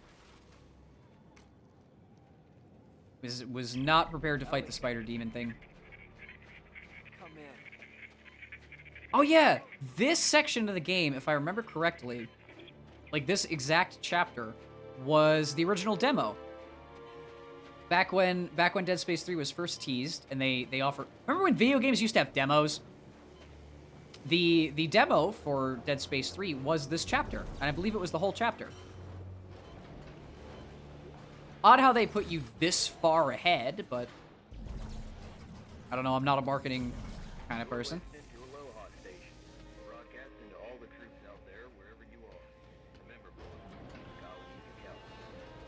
Was not prepared to fight the spider demon thing. Come in. Oh yeah, this section of the game, if I remember correctly, like this exact chapter, was the original demo. Back when Dead Space 3 was first teased, and they offered... Remember when video games used to have demos? The demo for Dead Space 3 was this chapter, and I believe it was the whole chapter. Odd how they put you this far ahead, but I don't know. I'm not a marketing kind of person.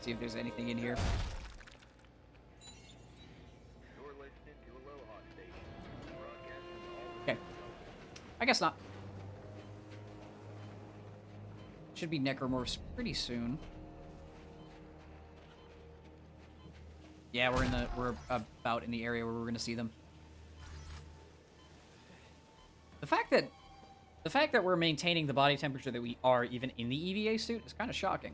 See if there's anything in here. Okay. I guess not. Should be necromorphs pretty soon. Yeah, we're about in the area where we're gonna see them. The fact that we're maintaining the body temperature that we are even in the EVA suit is kind of shocking.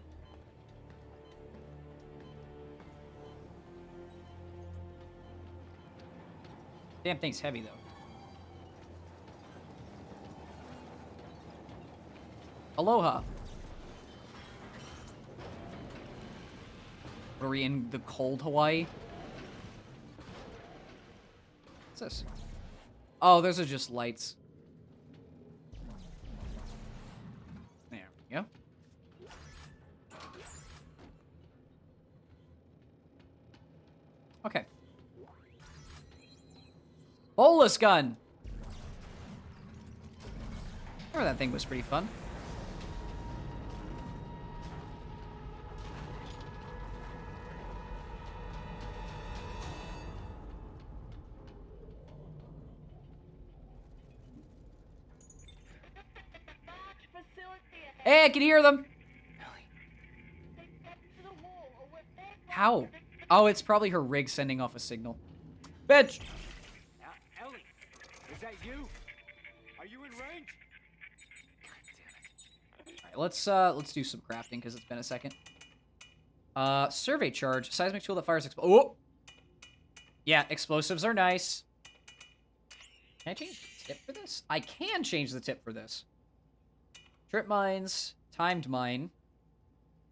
Damn thing's heavy though. Aloha. Are we in the cold Hawaii? What's this? Oh, those are just lights. There we go. Okay. Bolus gun! Remember that thing was pretty fun. Hey, I can hear them! How? Oh, it's probably her rig sending off a signal. Bitch! Ellie, is that you? Are you in range? Alright, let's do some crafting because it's been a second. Survey charge, seismic tool that fires oh! Yeah, explosives are nice. Can I change the tip for this? I can change the tip for this. Trip mines, timed mine,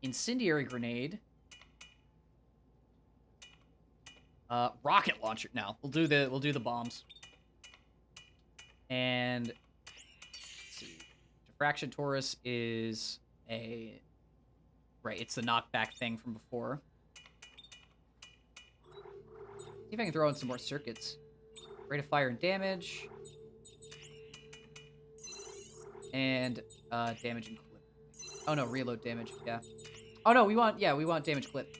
incendiary grenade, rocket launcher. No, we'll do the bombs. And let's see, diffraction torus is right. It's the knockback thing from before. See if I can throw in some more circuits. Rate of fire and damage. And damage and clip. Oh no, reload damage, yeah. Oh no, we want damage clip.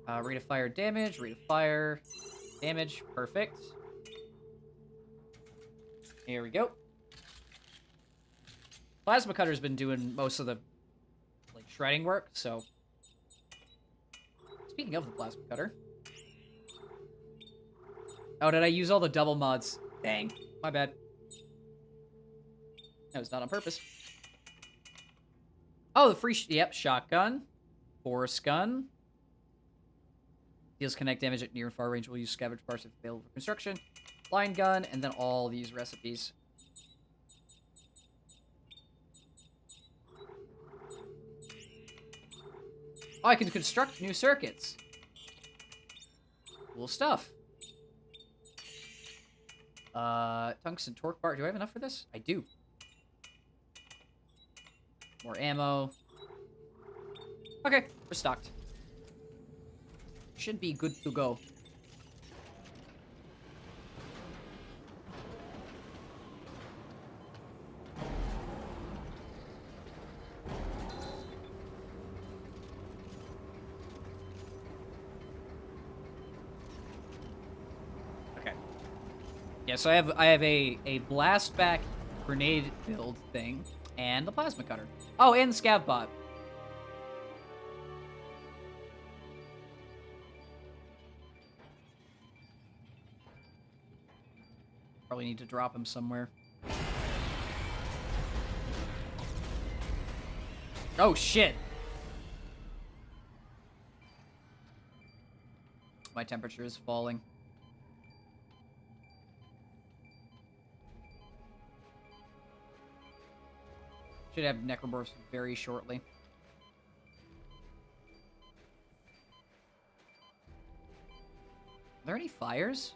Rate of fire damage, rate of fire, damage, perfect. Here we go. Plasma cutter's been doing most of the shredding work, so. Speaking of the plasma cutter. Oh, did I use all the double mods? Dang, my bad. That was not on purpose. Oh, the free... Yep, shotgun. Force gun. Deals connect damage at near and far range. We'll use scavenge parts if available for construction. Line gun, and then all these recipes. Oh, I can construct new circuits. Cool stuff. Tungsten torque bar. Do I have enough for this? I do. More ammo. Okay, we're stocked. Should be good to go. Okay. Yeah, so I have a blast back grenade build thing and the plasma cutter. Oh, and the scav bot. Probably need to drop him somewhere. Oh, shit. My temperature is falling. Should have necromorphs very shortly. Are there any fires?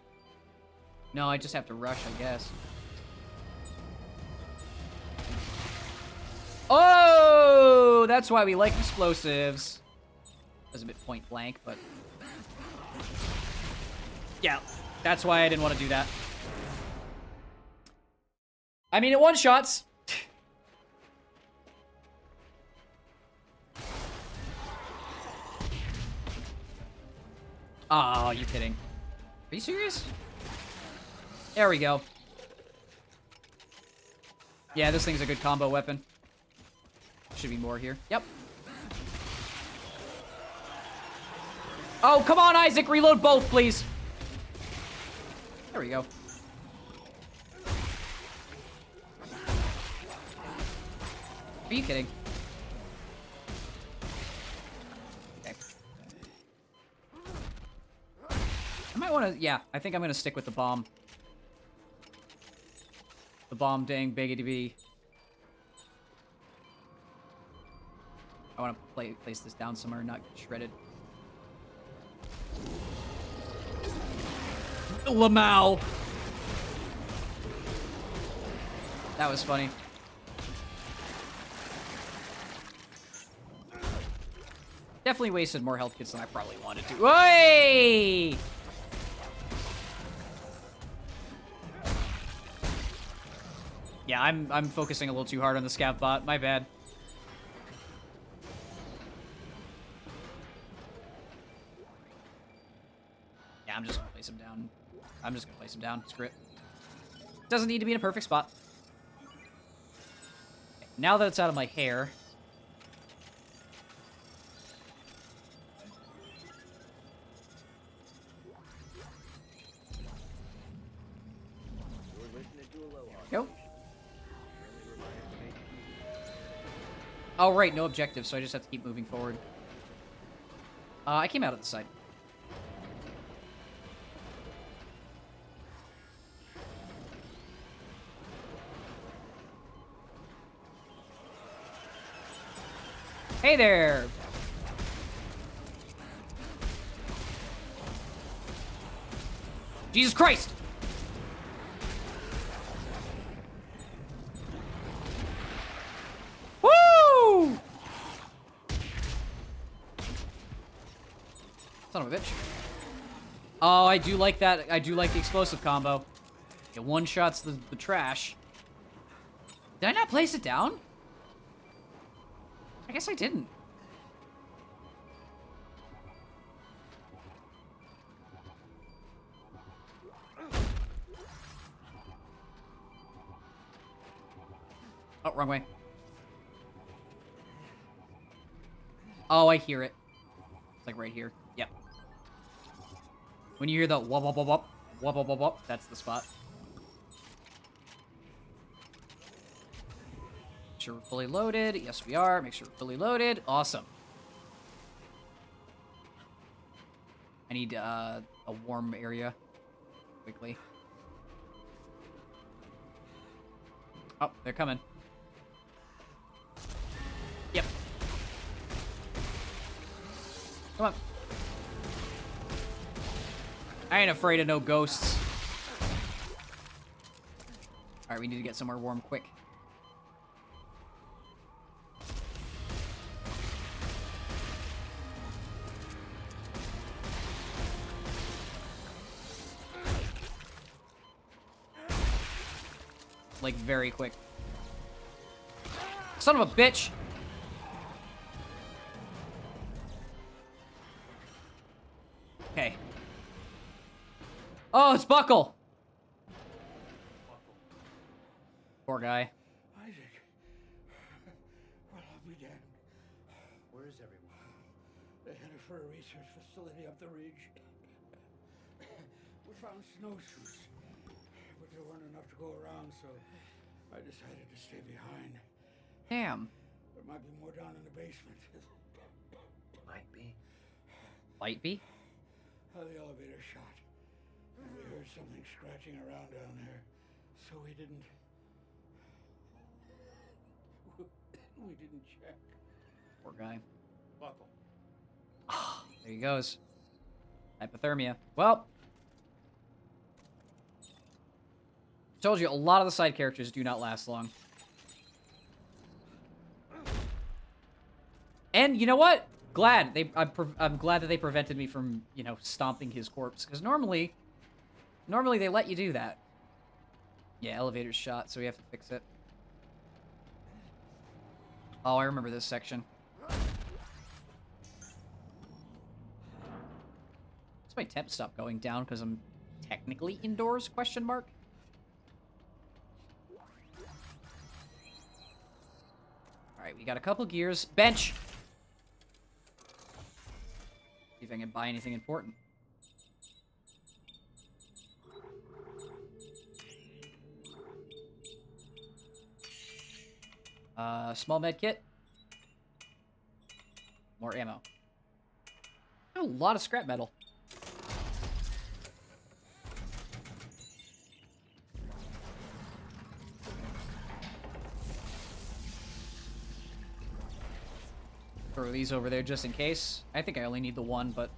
No, I just have to rush, I guess. Oh, that's why we like explosives. That was a bit point blank, but... Yeah, that's why I didn't want to do that. I mean, it one-shots. Oh, you kidding? Are you serious? There we go. Yeah, this thing's a good combo weapon. Should be more here. Yep. Oh, come on, Isaac. Reload both, please. There we go. Are you kidding? Okay. I might want to... Yeah, I think I'm going to stick with the bomb. The bomb dang biggity. I want to place this down somewhere and not get shredded. Lamau! That was funny. Definitely wasted more health kits than I probably wanted to. Hey! Yeah, I'm focusing a little too hard on the scav bot. My bad. Yeah, I'm just gonna place him down. I'm just gonna place him down. Screw it. Doesn't need to be in a perfect spot. Okay, now that it's out of my hair. Go. Oh, right, no objective, so I just have to keep moving forward. I came out of the side. Hey there! Jesus Christ! Woo! Son of a bitch. Oh, I do like that. I do like the explosive combo. It one-shots the trash. Did I not place it down? I guess I didn't. Oh, wrong way. Oh, I hear it. It's like right here. Yep. When you hear the wop wop wop wop wop wop wop wop, that's the spot. Make sure we're fully loaded. Yes, we are. Make sure we're fully loaded. Awesome. I need a warm area. Quickly. Oh, they're coming. Yep. Come on. I ain't afraid of no ghosts. Alright, we need to get somewhere warm quick. Like, very quick. Son of a bitch! Okay. Oh, it's Buckle! Poor guy. Isaac. Well, I'll be damned. Where is everyone? They headed for a research facility up the ridge. We found snowsuits, but there weren't enough to go around, so I decided to stay behind. Damn. There might be more down in the basement. Might be. Might be? The elevator shot. And we heard something scratching around down there, so we didn't check. Poor guy. Buckle. There he goes. Hypothermia. Well. Told you, a lot of the side characters do not last long. And you know what? I'm glad that they prevented me from, you know, stomping his corpse. Because normally, Normally they let you do that. Yeah, elevator's shot, so we have to fix it. Oh, I remember this section. Does my temp stop going down because I'm technically indoors, question mark? Alright, we got a couple gears. Bench! See if I can buy anything important. Small med kit. More ammo. A lot of scrap metal. Throw these over there just in case. I think I only need the one, but...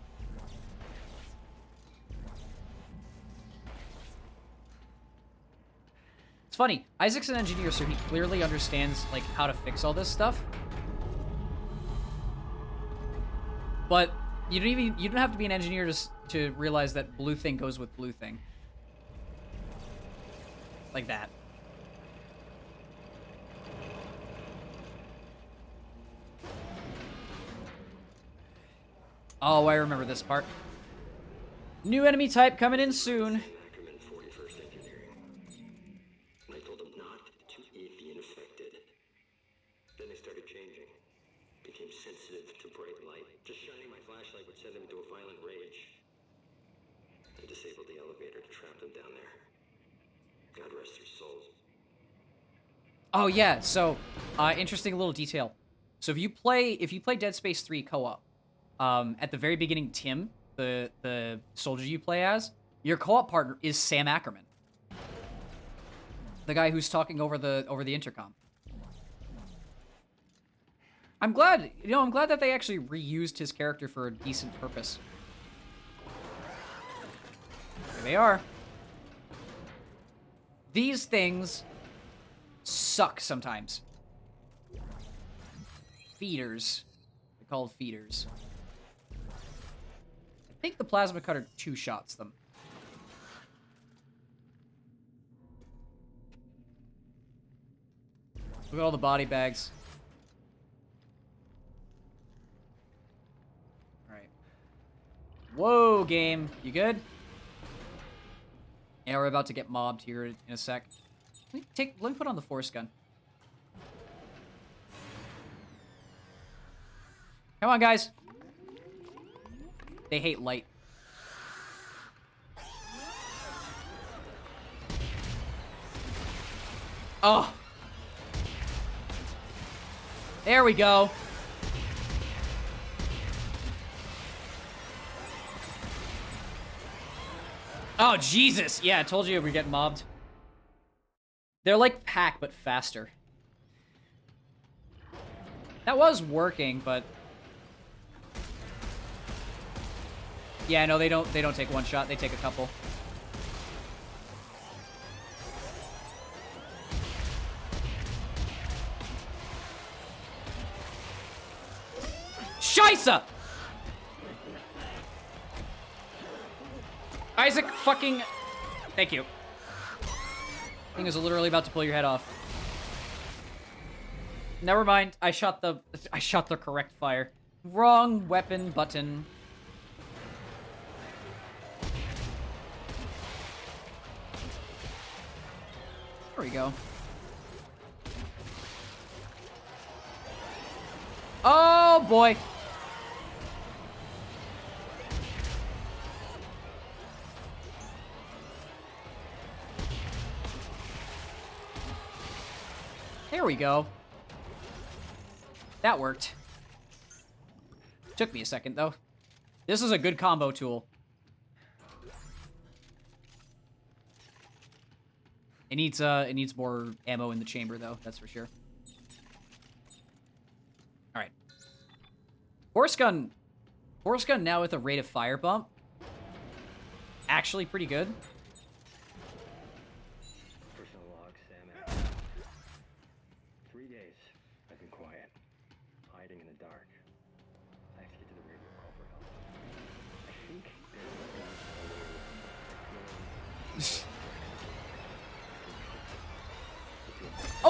It's funny. Isaac's an engineer, so he clearly understands, like, how to fix all this stuff. But you don't have to be an engineer to realize that blue thing goes with blue thing. Like that. Oh, I remember this part. New enemy type coming in soon. I told them not to eat the infected. Then they started changing. Became sensitive to bright light. Just shining my flashlight would send them into a violent rage. I disabled the elevator to trap them down there. God rest their souls. Oh yeah, so interesting little detail. So if you play Dead Space 3 co-op, at the very beginning, Tim, the soldier you play as, your co-op partner is Sam Ackerman, the guy who's talking over the intercom. I'm glad that they actually reused his character for a decent purpose. There they are. These things suck sometimes. Feeders. They're called feeders. I think the plasma cutter two-shots them. Look at all the body bags. Alright. Whoa, game. You good? Yeah, we're about to get mobbed here in a sec. Let me put on the force gun. Come on, guys. They hate light. Oh. There we go. Oh, Jesus. Yeah, I told you we're getting mobbed. They're like Pack, but faster. That was working, but... Yeah, no, they don't take one shot. They take a couple. Scheisse! Isaac fucking... Thank you. Thing is literally about to pull your head off. Never mind. I shot the correct fire. Wrong weapon button. There we go. Oh boy. There we go. That worked. Took me a second, though. This is a good combo tool. It needs more ammo in the chamber, though. That's for sure. All right. Force gun now with a rate of fire bump. Actually pretty good. Personal log, Sam. 3 days. I've been quiet, hiding in the dark. I have to get to the radio, call for help. I think there's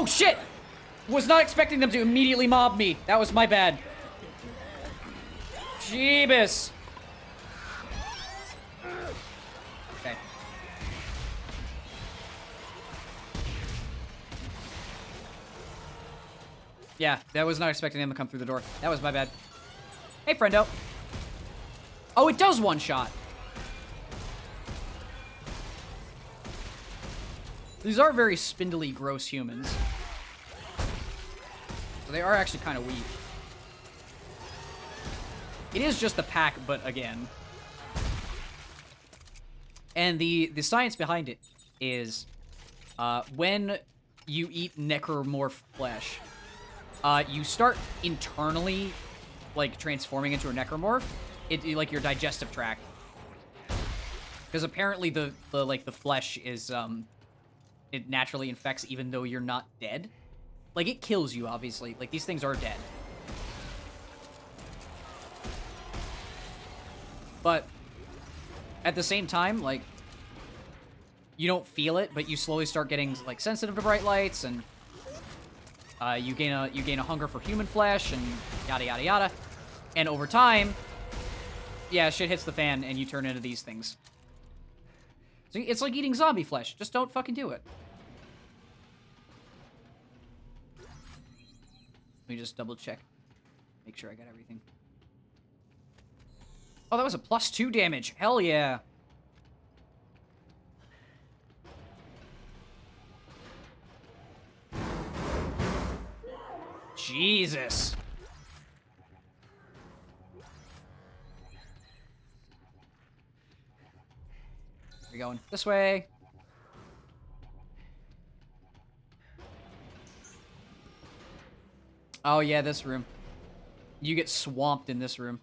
Oh, shit! Was not expecting them to immediately mob me. That was my bad. Jeebus. Okay. Yeah, that was not expecting them to come through the door. That was my bad. Hey, friendo. Oh, it does one shot. These are very spindly, gross humans. So they are actually kind of weak. It is just the pack, but again. And the science behind it is when you eat necromorph flesh, you start internally, like, transforming into a necromorph. Like your digestive tract. Because apparently the flesh is, it naturally infects even though you're not dead. Like, it kills you, obviously. Like, these things are dead. But at the same time, like, you don't feel it, but you slowly start getting, like, sensitive to bright lights, and you gain a hunger for human flesh, and yada yada yada. And over time, yeah, shit hits the fan, and you turn into these things. So it's like eating zombie flesh. Just don't fucking do it. Let me just double check. Make sure I got everything. Oh, that was a +2 damage. Hell yeah. Jesus. We're going this way. Oh yeah, this room. You get swamped in this room.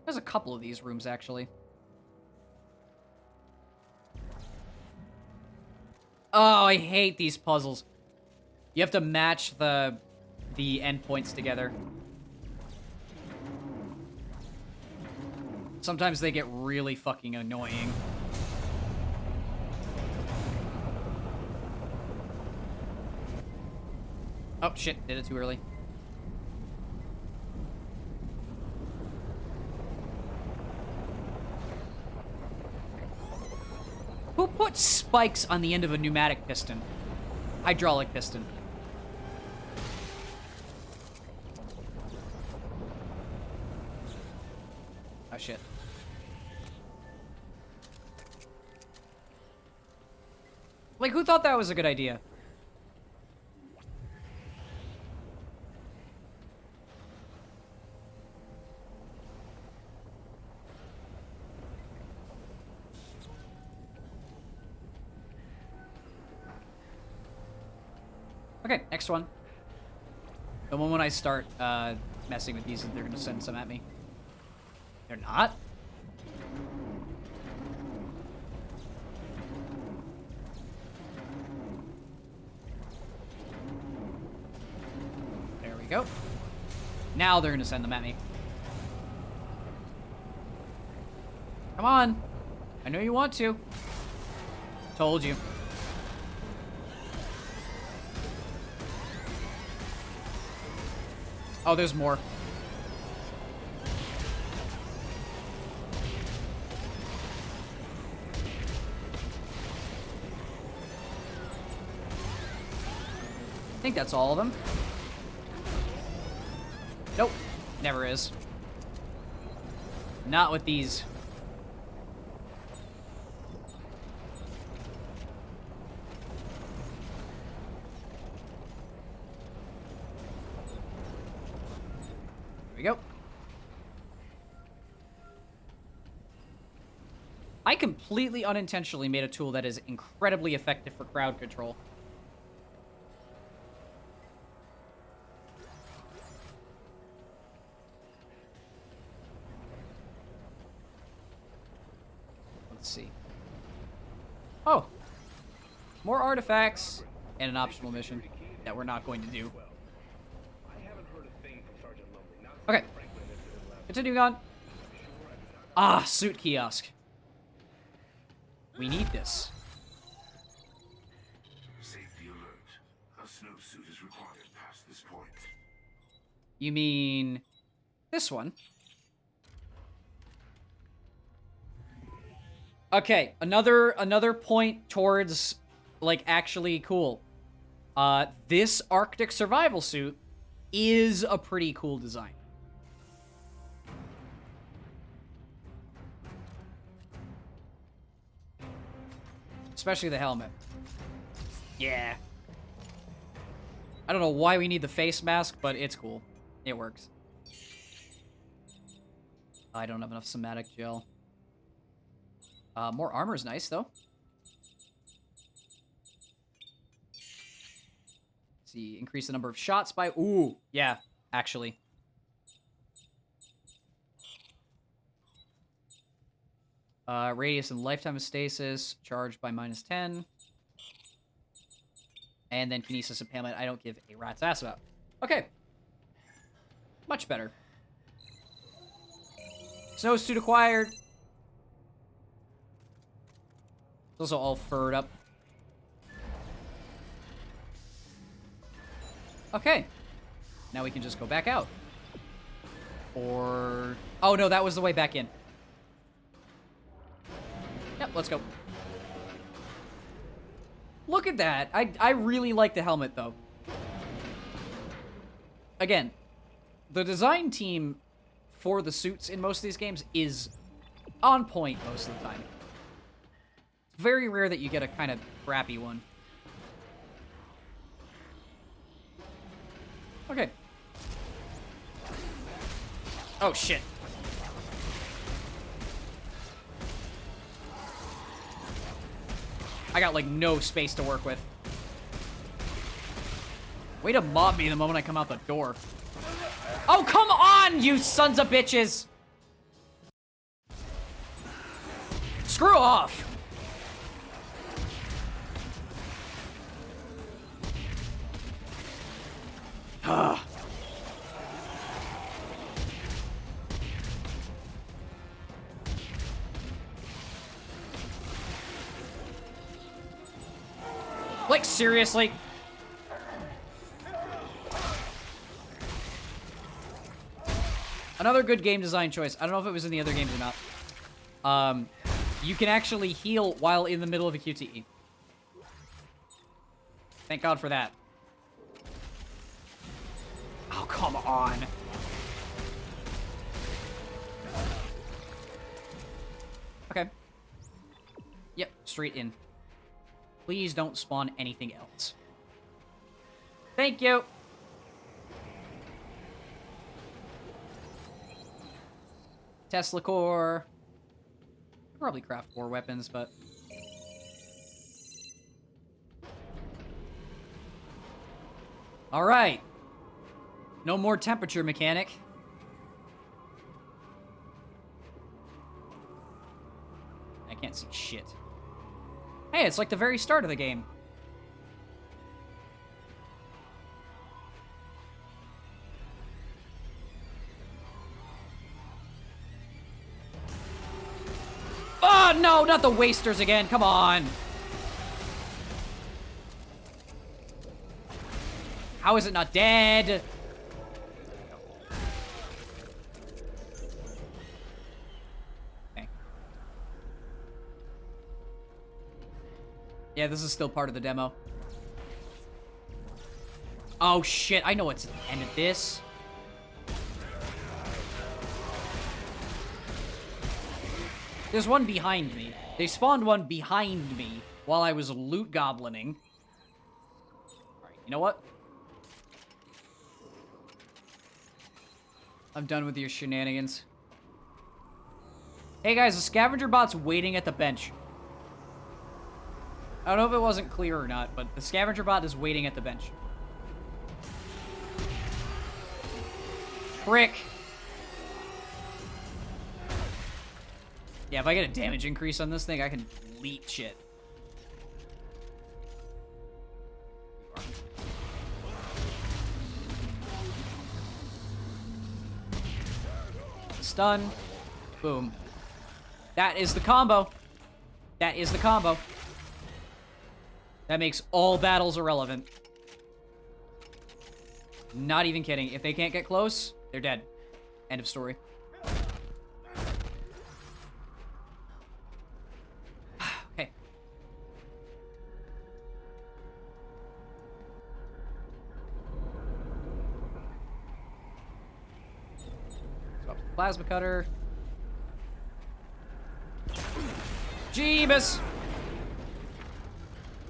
There's a couple of these rooms, actually. Oh, I hate these puzzles. You have to match the endpoints together. Sometimes they get really fucking annoying. Oh, shit. Did it too early. Who put spikes on the end of a pneumatic piston? Hydraulic piston. Oh, shit. Like, who thought that was a good idea? Okay, next one. The one when I start messing with these, they're gonna send some at me. They're not? There we go. Now they're gonna send them at me. Come on. I know you want to. Told you. Oh, there's more. I think that's all of them. Nope. Never is. Not with these. There we go. I completely unintentionally made a tool that is incredibly effective for crowd control. Let's see. Oh! More artifacts and an optional mission that we're not going to do. Okay. Continuing on. Ah, suit kiosk. We need this. You mean this one? Okay, another point towards, like, actually cool. This Arctic survival suit is a pretty cool design. Especially the helmet. Yeah. I don't know why we need the face mask, but it's cool. It works. I don't have enough somatic gel. More armor is nice, though. Let's see, increase the number of shots by... Ooh, yeah, actually. Radius and lifetime of stasis, charged by -10. And then kinesis impalement, I don't give a rat's ass about. Okay. Much better. Snowsuit acquired. It's also all furred up. Okay. Now we can just go back out. Or... Oh, no, that was the way back in. Yep, let's go. Look at that. I really like the helmet, though. Again, the design team for the suits in most of these games is on point most of the time. It's very rare that you get a kind of crappy one. Okay. Oh, shit. I got, like, no space to work with. Way to mob me the moment I come out the door. Oh, come on, you sons of bitches! Screw off! Ugh. Like, seriously? Another good game design choice. I don't know if it was in the other games or not. You can actually heal while in the middle of a QTE. Thank God for that. Oh, come on. Okay. Yep, straight in. Please don't spawn anything else. Thank you. Tesla core. Probably craft more weapons, but... Alright. No more temperature mechanic. I can't see shit. Hey, it's like the very start of the game. Oh, no, not the wasters again. Come on. How is it not dead? Okay. Yeah, this is still part of the demo. Oh, shit. I know what's at the end of this. There's one behind me. They spawned one behind me while I was loot goblining. Alright, you know what? I'm done with your shenanigans. Hey guys, the scavenger bot's waiting at the bench. I don't know if it wasn't clear or not, but the scavenger bot is waiting at the bench. Frick. Yeah, if I get a damage increase on this thing, I can delete shit. Stun. Boom. That is the combo. That is the combo. That makes all battles irrelevant. Not even kidding. If they can't get close, they're dead. End of story. Okay. Swap the plasma cutter. Jeebus!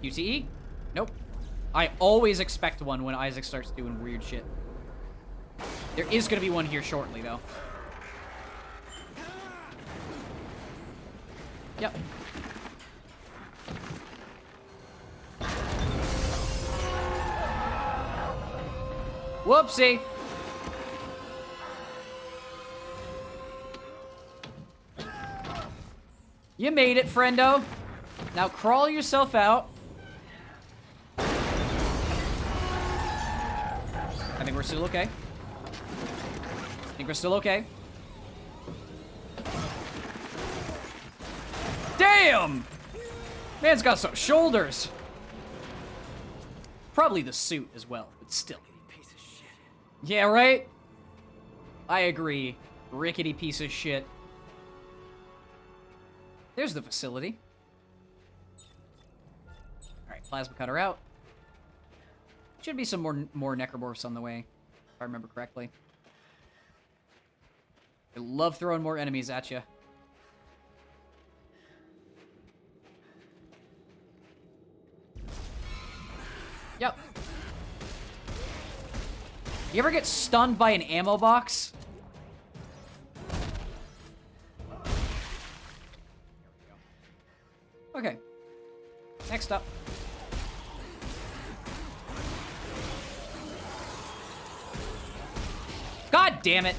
UTE? Nope. I always expect one when Isaac starts doing weird shit. There is going to be one here shortly, though. Yep. Whoopsie! You made it, friendo. Now crawl yourself out. I think we're still okay. I think we're still okay. Damn! Man's got some shoulders. Probably the suit as well, but still. Piece of shit. Yeah, right? I agree. Rickety piece of shit. There's the facility. Alright, plasma cutter out. Should be some more necromorphs on the way, if I remember correctly. I love throwing more enemies at you. Yep. You ever get stunned by an ammo box? Okay. Next up. God damn it.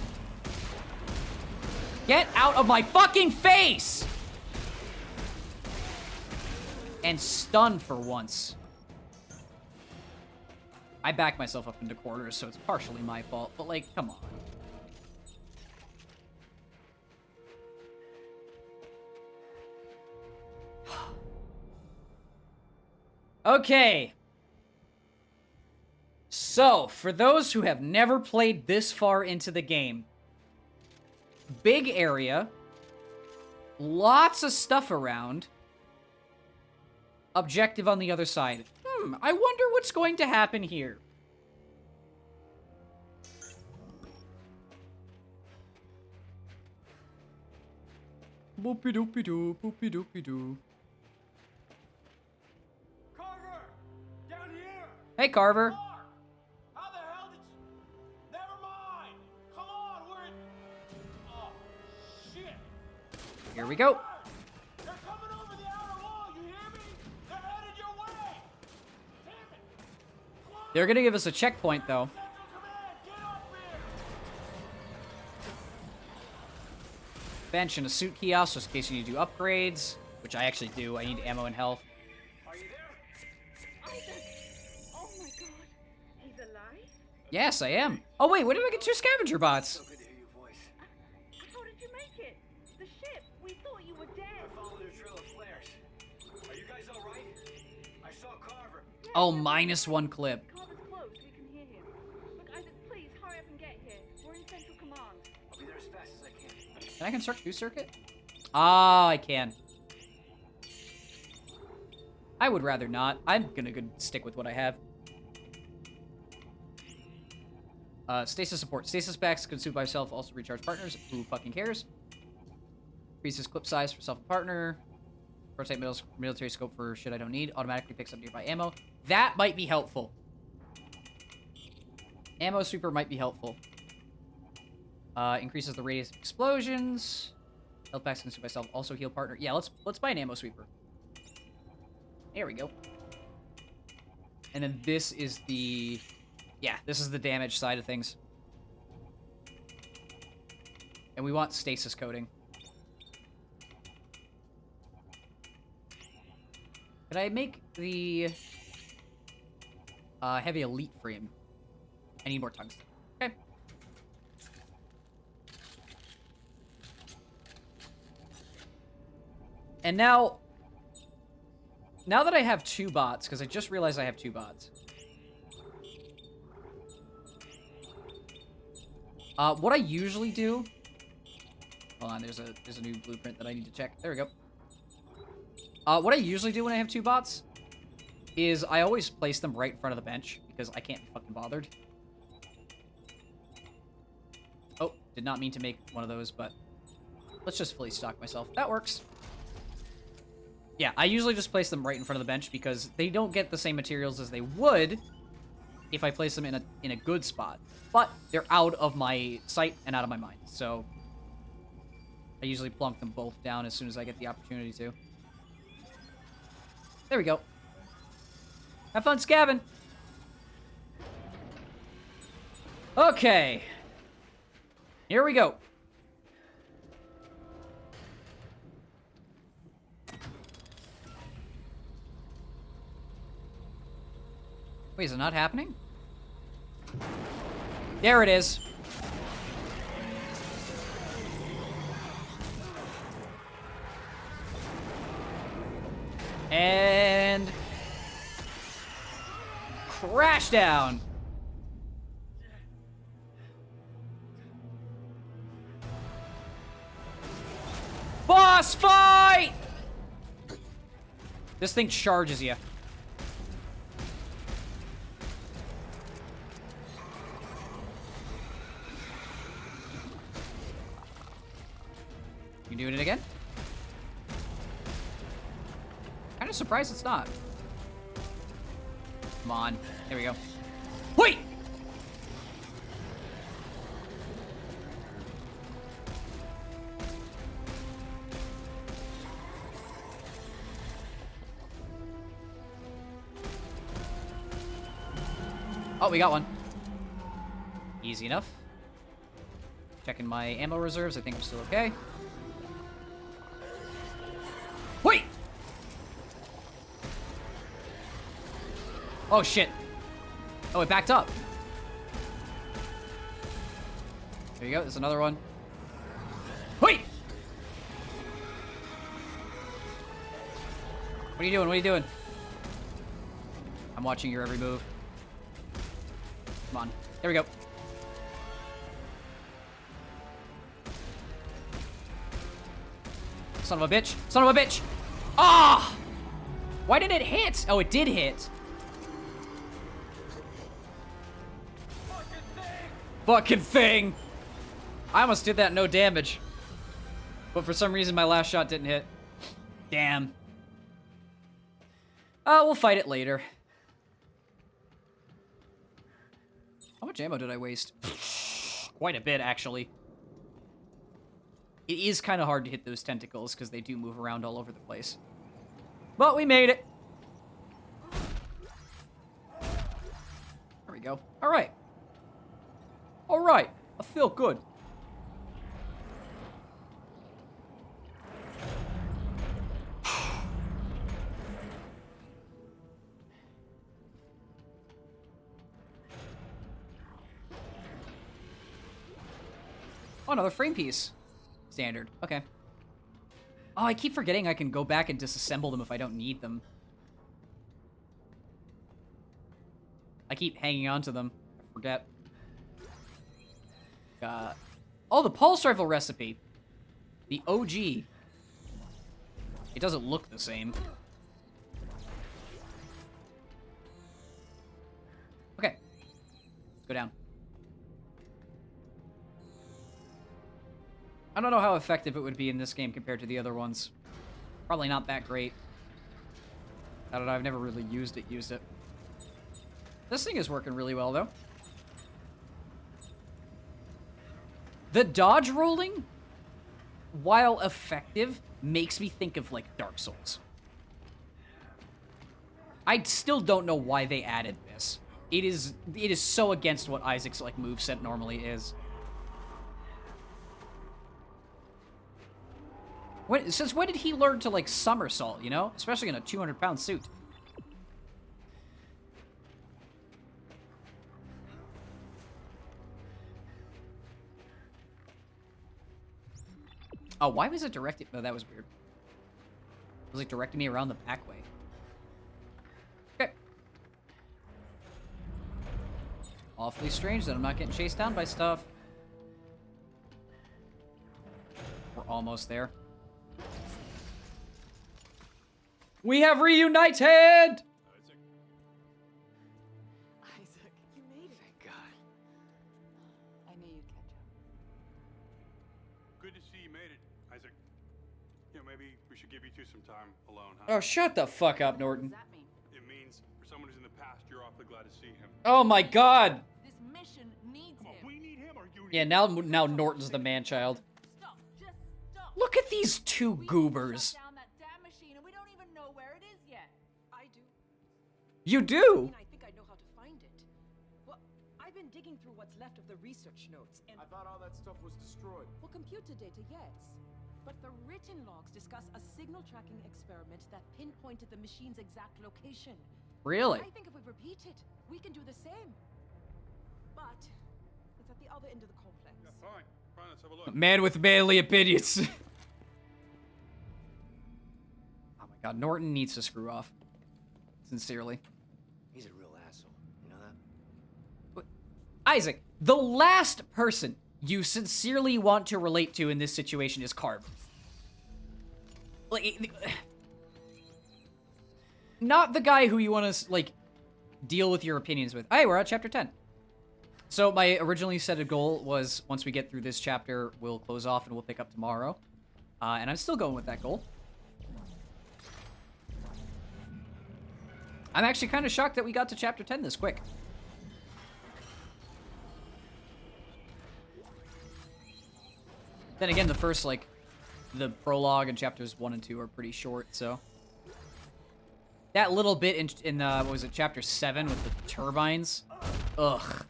Get out of my fucking face! And stun for once. I backed myself up into corners, so it's partially my fault, but like, come on. Okay. So, for those who have never played this far into the game, big area, lots of stuff around, objective on the other side. I wonder what's going to happen here. Boopy doopy doo, boopy doopy doo. Carver! Down here! Hey, Carver. How the hell did you... Never mind! Come on, we're in... Oh, shit! Here we go. They're coming over the outer wall, you hear me? They're headed your way! Damn it! They're gonna give us a checkpoint, though. Bench and a suit kiosk, just in case you need to do upgrades, which I actually do. I need ammo and health. Are you there? Isaac! Oh my god. He's alive? Yes, I am. Oh, wait, when did I get 2 scavenger bots? How did you make it? The ship! We thought you were dead! I followed a trail of flares. Are you guys alright? I saw Carver. Oh, -1 clip. Carver's close, we can hear him. Look, Isaac, please, hurry up and get here. We're in Central Command. I'll be there as fast as I can. Can I construct new circuit? Ah, I can. I would rather not. I'm gonna stick with what I have. Stasis support. Stasis packs consumed by self, also recharge partners. Who fucking cares? Increases clip size for self and partner. Rotate military scope for shit I don't need. Automatically picks up nearby ammo. That might be helpful. Ammo sweeper might be helpful. Increases the radius of explosions. Health packs consumed by self, also heal partner. Yeah, let's buy an ammo sweeper. There we go. And then this is the... Yeah, this is the damage side of things. And we want stasis coating. Could I make the heavy elite frame? I need more tungsten. Okay. And now that I have 2 bots, because I just realized I have 2 bots. What I usually do... Hold on, there's a new blueprint that I need to check. There we go. What I usually do when I have 2 bots is I always place them right in front of the bench because I can't be fucking bothered. Oh, did not mean to make one of those, but let's just fully stock myself. That works. Yeah, I usually just place them right in front of the bench because they don't get the same materials as they would if I place them in a good spot. But they're out of my sight and out of my mind, so I usually plunk them both down as soon as I get the opportunity to. There we go. Have fun scabbing. Okay. Here we go. Wait, is it not happening? There it is. And... crash down. Boss fight! This thing charges you. You doing it again? Kind of surprised it's not. Come on. There we go. Wait! Oh, we got one. Easy enough. Checking my ammo reserves. I think I'm still okay. Wait! Oh, shit. Oh, it backed up. There you go. There's another one. Wait! What are you doing? What are you doing? I'm watching your every move. Come on. There we go. Son of a bitch. Son of a bitch. Ah! Oh! Why did it hit? Oh, it did hit. Fucking thing. I almost did that no damage. But for some reason, my last shot didn't hit. Damn. We'll fight it later. How much ammo did I waste? Quite a bit, actually. It is kind of hard to hit those tentacles because they do move around all over the place. But we made it. There we go. All right. All right. I feel good. Oh, another frame piece. Standard. Okay. Oh, I keep forgetting I can go back and disassemble them if I don't need them. I keep hanging on to them. I forget. Oh, the pulse rifle recipe. The OG. It doesn't look the same. Okay. Let's go down. I don't know how effective it would be in this game compared to the other ones. Probably not that great. I don't know, I've never really used it. This thing is working really well, though. The dodge rolling, while effective, makes me think of, like, Dark Souls. I still don't know why they added this. It is so against what Isaac's, like, moveset normally is. Since when did he learn to, like, somersault, you know? Especially in a 200-pound suit. Oh, why was it directed? Oh, that was weird. It was, like, directing me around the back way. Okay. Awfully strange that I'm not getting chased down by stuff. We're almost there. We have reunited! Isaac, you made it. Thank God. I knew you'd catch up. Good to see you made it, Isaac. You know, maybe we should give you two some time alone, huh? Oh, shut the fuck up, Norton. What does that mean? It means for someone who's in the past, you're awfully glad to see him. Oh my god! This mission needs him. We need him or you need Yeah, now Norton's the man-child. Stop. Just stop. Look at these two goobers. Shut down that damn machine and we don't even know where it is yet. I do. You do? I think I know how to find it. Well, I've been digging through what's left of the research notes, and I thought all that stuff was destroyed. well, computer data, yes. But the written logs discuss a signal tracking experiment that pinpointed the machine's exact location. Really? I think if we repeat it, we can do the same. But it's at the other end of the complex. Yeah, fine. Fine, let's have a look. Man with manly opinions. Oh my god, Norton needs to screw off. Sincerely. He's a real asshole. You know that? But, Isaac, the last person you sincerely want to relate to in this situation is Carb. Like, not the guy who you want to, like, deal with your opinions with. Hey, we're at chapter 10. So my originally set a goal was once we get through this chapter, we'll close off and we'll pick up tomorrow. And I'm still going with that goal. I'm actually kind of shocked that we got to chapter 10 this quick. Then again, the first, like, the prologue and chapters 1 and 2 are pretty short, so. That little bit in what was it, chapter 7 with the turbines? Ugh.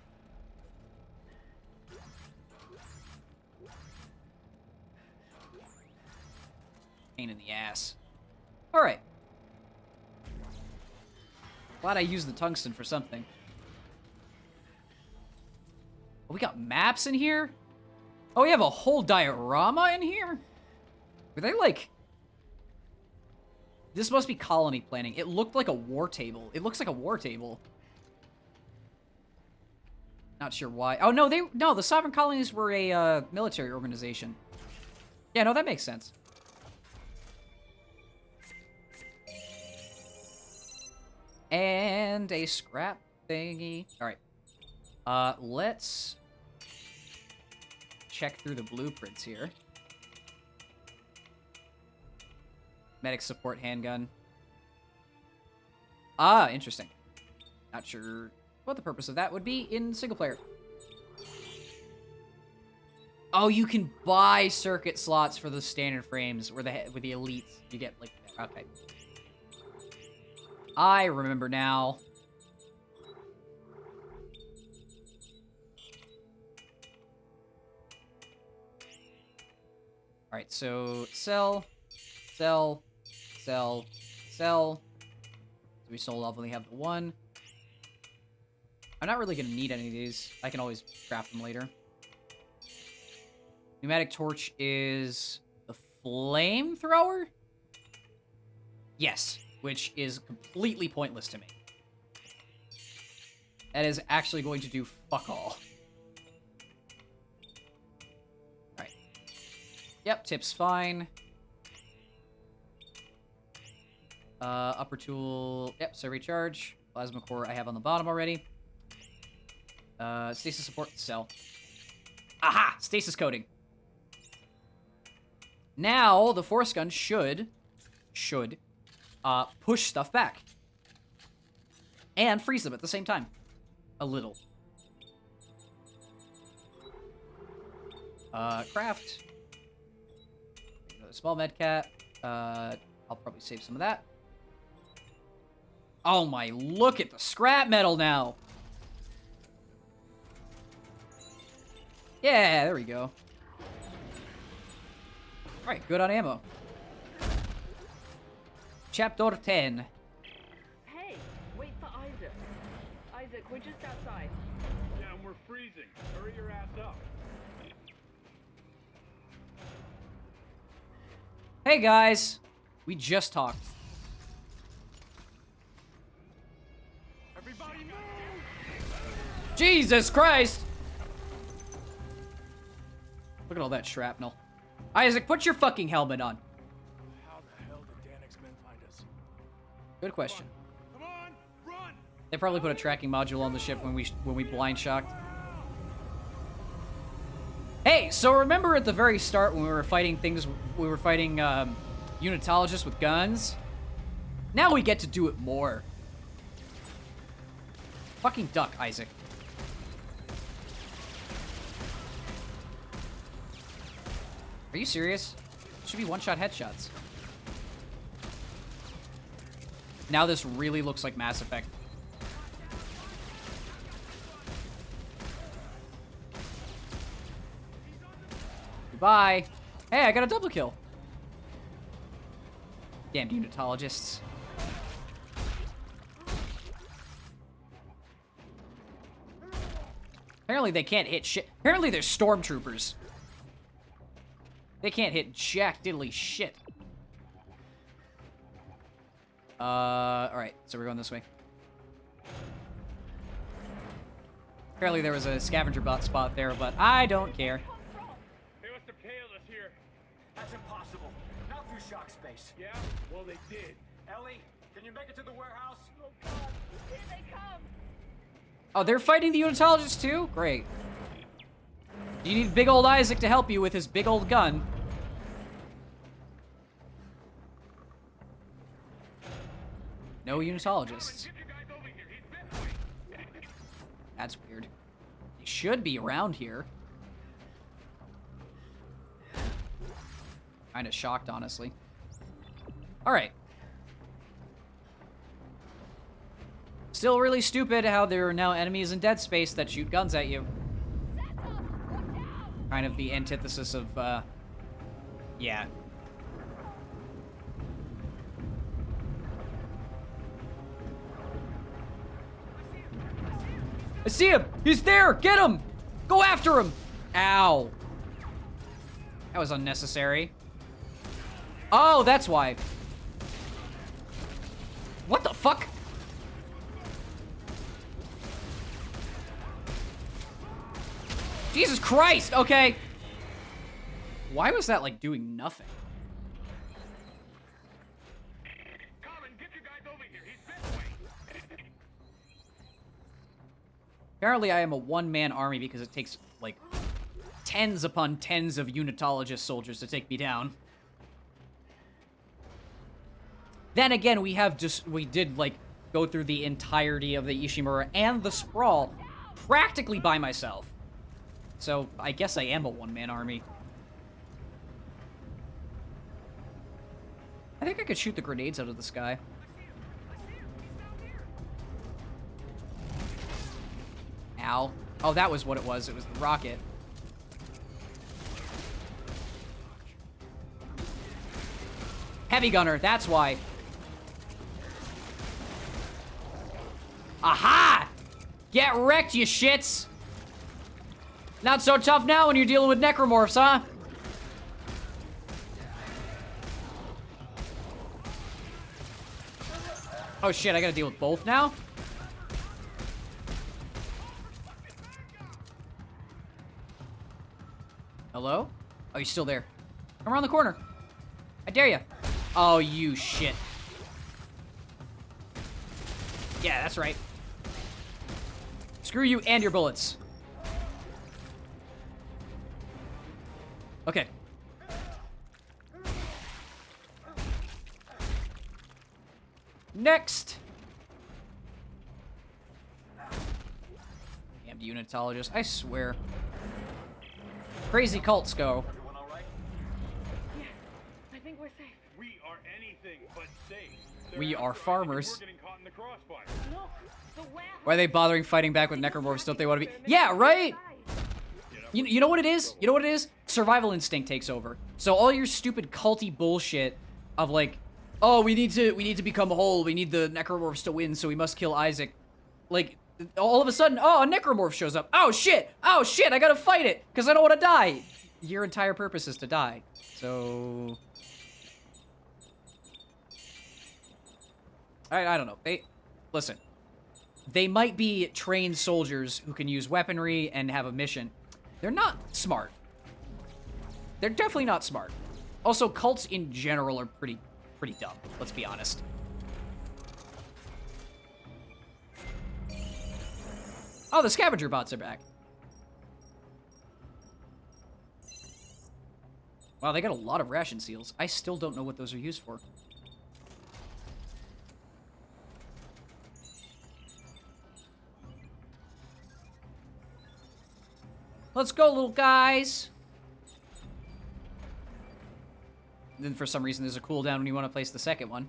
Pain in the ass. Alright. Glad I used the tungsten for something. Oh, we got maps in here? Oh, we have a whole diorama in here? Were they like... This must be colony planning. It looked like a war table. It looks like a war table. Not sure why. Oh, no, the Sovereign Colonies were a military organization. Yeah, no, that makes sense. And a scrap thingy. Alright. Let's check through the blueprints here. Medic support handgun. Ah, interesting. Not sure what the purpose of that would be in single player. Oh, you can buy circuit slots for the standard frames where with the elites you get like okay. I remember now. All right, so sell. So we still only have the one. I'm not really gonna need any of these. I can always craft them later. Pneumatic torch is the flamethrower? Yes, which is completely pointless to me. That is actually going to do fuck all. Alright. Yep, tip's fine. Upper tool, yep, so recharge. Plasma core I have on the bottom already. Stasis support, sell. Aha! Stasis coating. Now, the force gun should push stuff back. And freeze them at the same time. A little. Craft. Another small med cat. I'll probably save some of that. Oh my, look at the scrap metal now. Yeah, there we go. Alright, good on ammo. Chapter 10. Hey, wait for Isaac. Isaac, we're just outside. Yeah, and we're freezing. Hurry your ass up. Hey guys, we just talked. Everybody move! Jesus Christ! Look at all that shrapnel. Isaac, put your fucking helmet on. How the hell did Danik's men find us? Good question. Come on, run! They probably put a tracking module on the ship when we blind shocked. Hey, so remember at the very start when we were fighting unitologists with guns? Now we get to do it more. Fucking duck, Isaac. Are you serious? Should be one-shot headshots. Now this really looks like Mass Effect. Goodbye. Hey, I got a double kill. Damn unitologists. Apparently they can't hit shit. Apparently they're stormtroopers. They can't hit jack diddly shit. Alright, so we're going this way. Apparently there was a scavenger bot spot there, but I don't care. They must have tailed us here. That's impossible. Not through shock space. Yeah? Well, they did. Ellie, can you make it to the warehouse? Oh God, here they come. Oh, they're fighting the unitologists too? Great. You need big old Isaac to help you with his big old gun. No unitologists. That's weird. They should be around here. Kinda shocked, honestly. Alright. Still really stupid how there are now enemies in Dead Space that shoot guns at you. Kind of the antithesis of, yeah. I see him! He's there! Get him! Go after him! Ow. That was unnecessary. Oh, that's why. What the fuck? Jesus Christ! Okay. Why was that, like, doing nothing? Apparently I am a one-man army because it takes, like, tens upon tens of unitologist soldiers to take me down. Then again, we did, like, go through the entirety of the Ishimura and the Sprawl practically by myself. So, I guess I am a one-man army. I think I could shoot the grenades out of the sky. Ow. Oh, that was what it was. It was the rocket. Heavy gunner, that's why. Aha! Get wrecked, you shits! Not so tough now when you're dealing with necromorphs, huh? Oh shit, I gotta deal with both now? Hello? Oh, you're still there. Come around the corner. I dare you. Oh, you shit. Yeah, that's right. Screw you and your bullets. Okay. Next. Damn unitologist, I swear. Crazy cults go. Everyone all right? Yeah, I think we're safe. We are anything but safe. We are farmers. We're getting caught in the crossfire. Look, the warehouse. Why are they bothering fighting back with necromorphs? Don't they want to be? Yeah, right? You know what it is? You know what it is? Survival instinct takes over. So all your stupid culty bullshit of like, oh, we need to become whole. We need the necromorphs to win, so we must kill Isaac. Like, all of a sudden, oh, a necromorph shows up. Oh shit! Oh shit! I gotta fight it because I don't want to die. Your entire purpose is to die. So, I don't know. Listen. They might be trained soldiers who can use weaponry and have a mission. They're not smart. They're definitely not smart. Also, cults in general are pretty dumb. Let's be honest. Oh, the scavenger bots are back. Wow, they got a lot of ration seals. I still don't know what those are used for. Let's go, little guys. And then for some reason, there's a cooldown when you want to place the second one.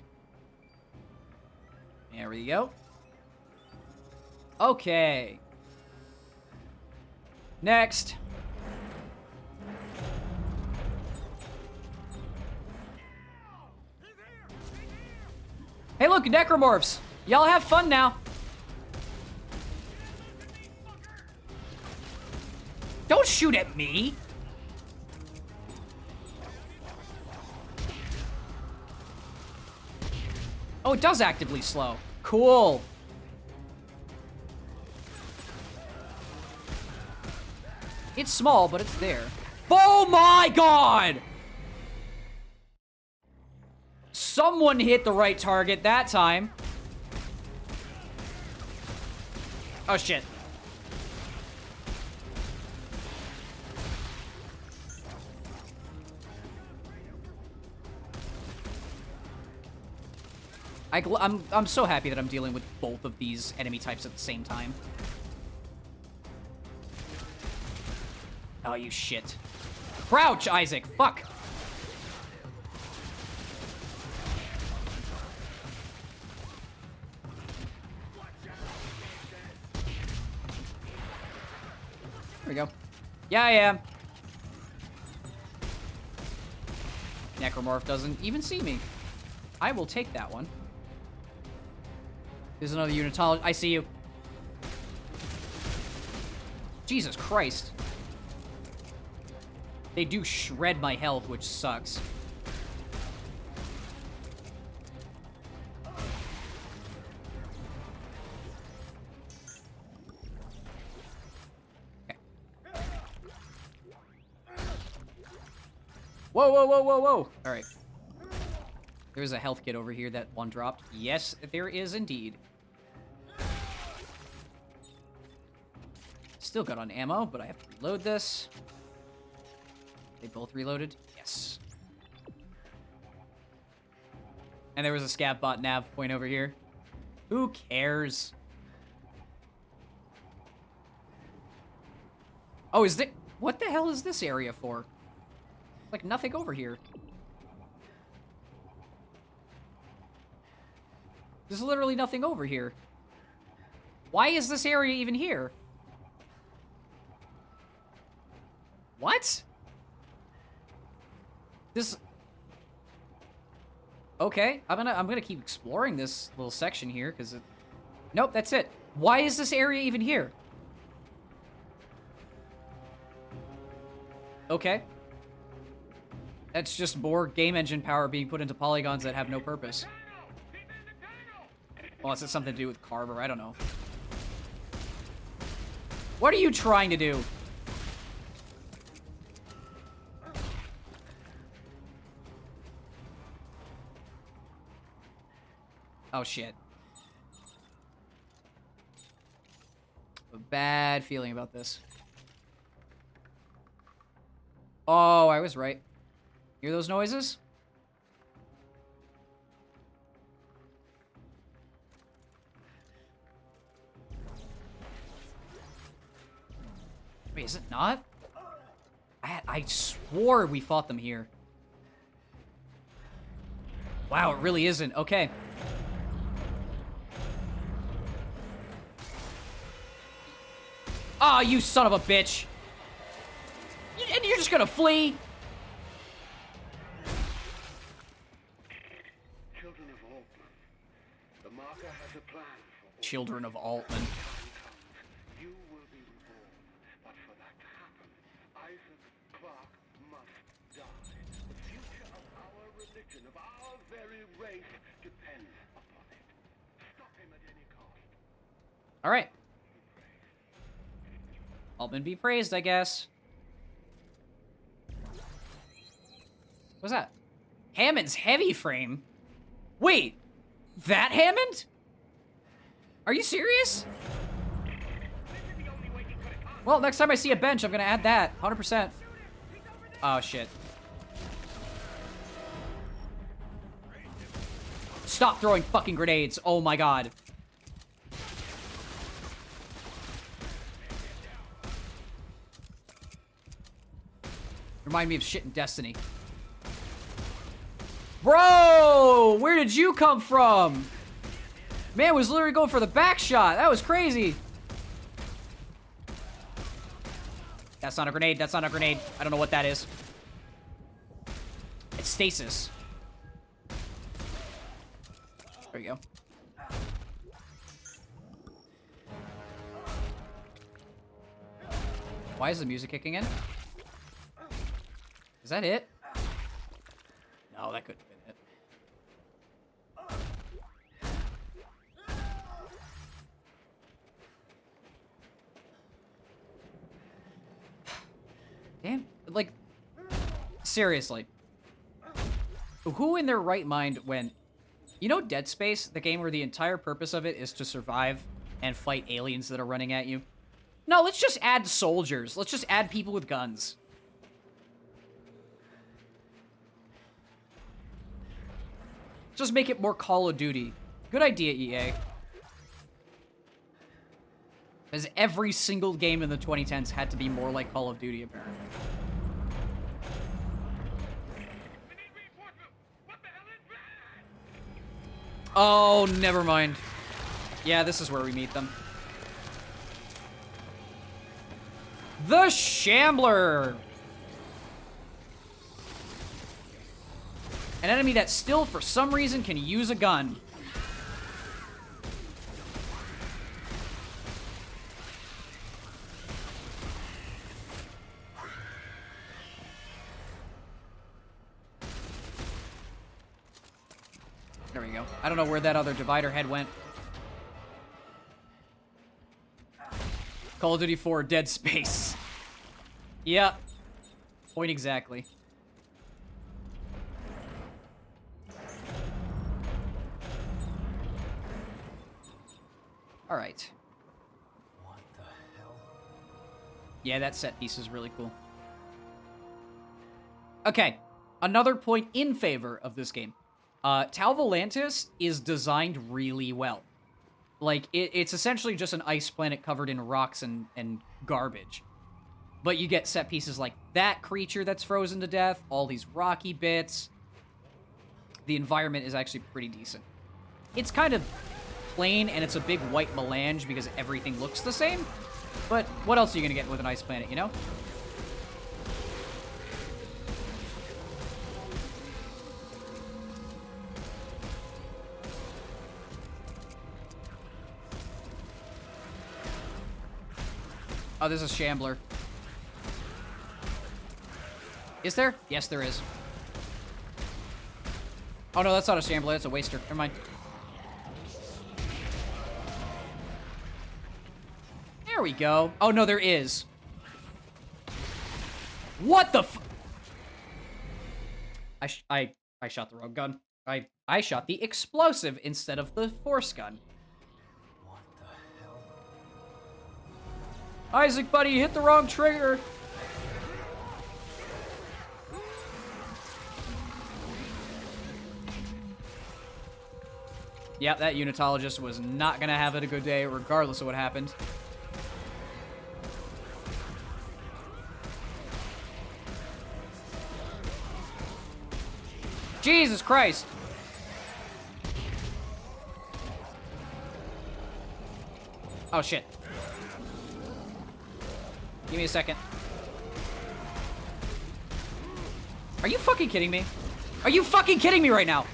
There we go. Okay. Next. Hey, look, necromorphs. Y'all have fun now. Don't shoot at me. Oh, it does actively slow. Cool. It's small, but it's there. Oh my god! Someone hit the right target that time. Oh, shit. I'm so happy that I'm dealing with both of these enemy types at the same time. Oh, you shit. Crouch, Isaac! Fuck! There we go. Yeah, I am. Necromorph doesn't even see me. I will take that one. There's another unitologist. I see you. Jesus Christ. They do shred my health, which sucks. Okay. Whoa, whoa, whoa, whoa, whoa. All right. There's a health kit over here that one dropped. Yes, there is indeed. Still got on ammo, but I have to reload this. They both reloaded? Yes. And there was a scav bot nav point over here. Who cares? Oh, is this... What the hell is this area for? Like, nothing over here. There's literally nothing over here. Why is this area even here? What? This... Okay, I'm gonna keep exploring this little section here, because it... Nope, that's it. Why is this area even here? Okay. That's just more game engine power being put into polygons that have no purpose. Unless it's something to do with Carver, I don't know. What are you trying to do? Oh, shit. A bad feeling about this. Oh, I was right. Hear those noises? Wait, is it not? I swore we fought them here. Wow, it really isn't. Okay. Ah, oh, you son of a bitch. And you're just gonna flee? Children of Altman. The marker has a plan for Children of Altman. You will be reborn, but for that to happen, Isaac Clarke must die. The future of our religion, of our very race, depends upon it. Stop him at any cost. All right. Altman be praised, I guess. What's that? Hammond's heavy frame? Wait, that Hammond? Are you serious? Well, next time I see a bench, I'm gonna add that. 100%. Oh, shit. Stop throwing fucking grenades. Oh my god. Remind me of shit in Destiny. Bro! Where did you come from? Man was literally going for the back shot. That was crazy. That's not a grenade. That's not a grenade. I don't know what that is. It's stasis. There you go. Why is the music kicking in? Is that it? No, that couldn't have been it. Damn, like, seriously. Who in their right mind when... You know Dead Space, the game where the entire purpose of it is to survive and fight aliens that are running at you? No, let's just add soldiers. Let's just add people with guns. Just make it more Call of Duty. Good idea, EA. Because every single game in the 2010s had to be more like Call of Duty, apparently. Oh, never mind. Yeah, this is where we meet them. The Shambler! An enemy that still, for some reason, can use a gun. There we go. I don't know where that other divider head went. Call of Duty 4 Dead Space. Yeah. Point exactly. All right. What the hell? Yeah, that set piece is really cool. Okay, another point in favor of this game. Tal Volantis is designed really well. Like, it's essentially just an ice planet covered in rocks and garbage. But you get set pieces like that creature that's frozen to death, all these rocky bits. The environment is actually pretty decent. It's kind of plain, and it's a big white melange because everything looks the same. But what else are you going to get with an ice planet, you know? Oh, there's a Shambler. Is there? Yes, there is. Oh, no, that's not a Shambler. That's a Waster. Never mind. There we go. Oh, no, there is. What the f... I shot the wrong gun. I shot the explosive instead of the force gun. What the hell? Isaac, buddy, you hit the wrong trigger. Yep, that unitologist was not gonna have it a good day regardless of what happened. Jesus Christ! Oh, shit. Give me a second. Are you fucking kidding me? Are you fucking kidding me right now?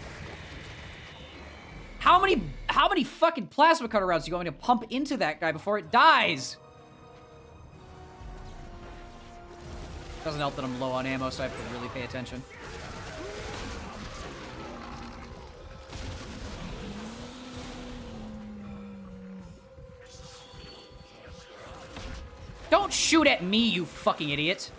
How many fucking plasma cutter rounds are you going to pump into that guy before it dies? Doesn't help that I'm low on ammo, so I have to really pay attention. Don't shoot at me, you fucking idiot.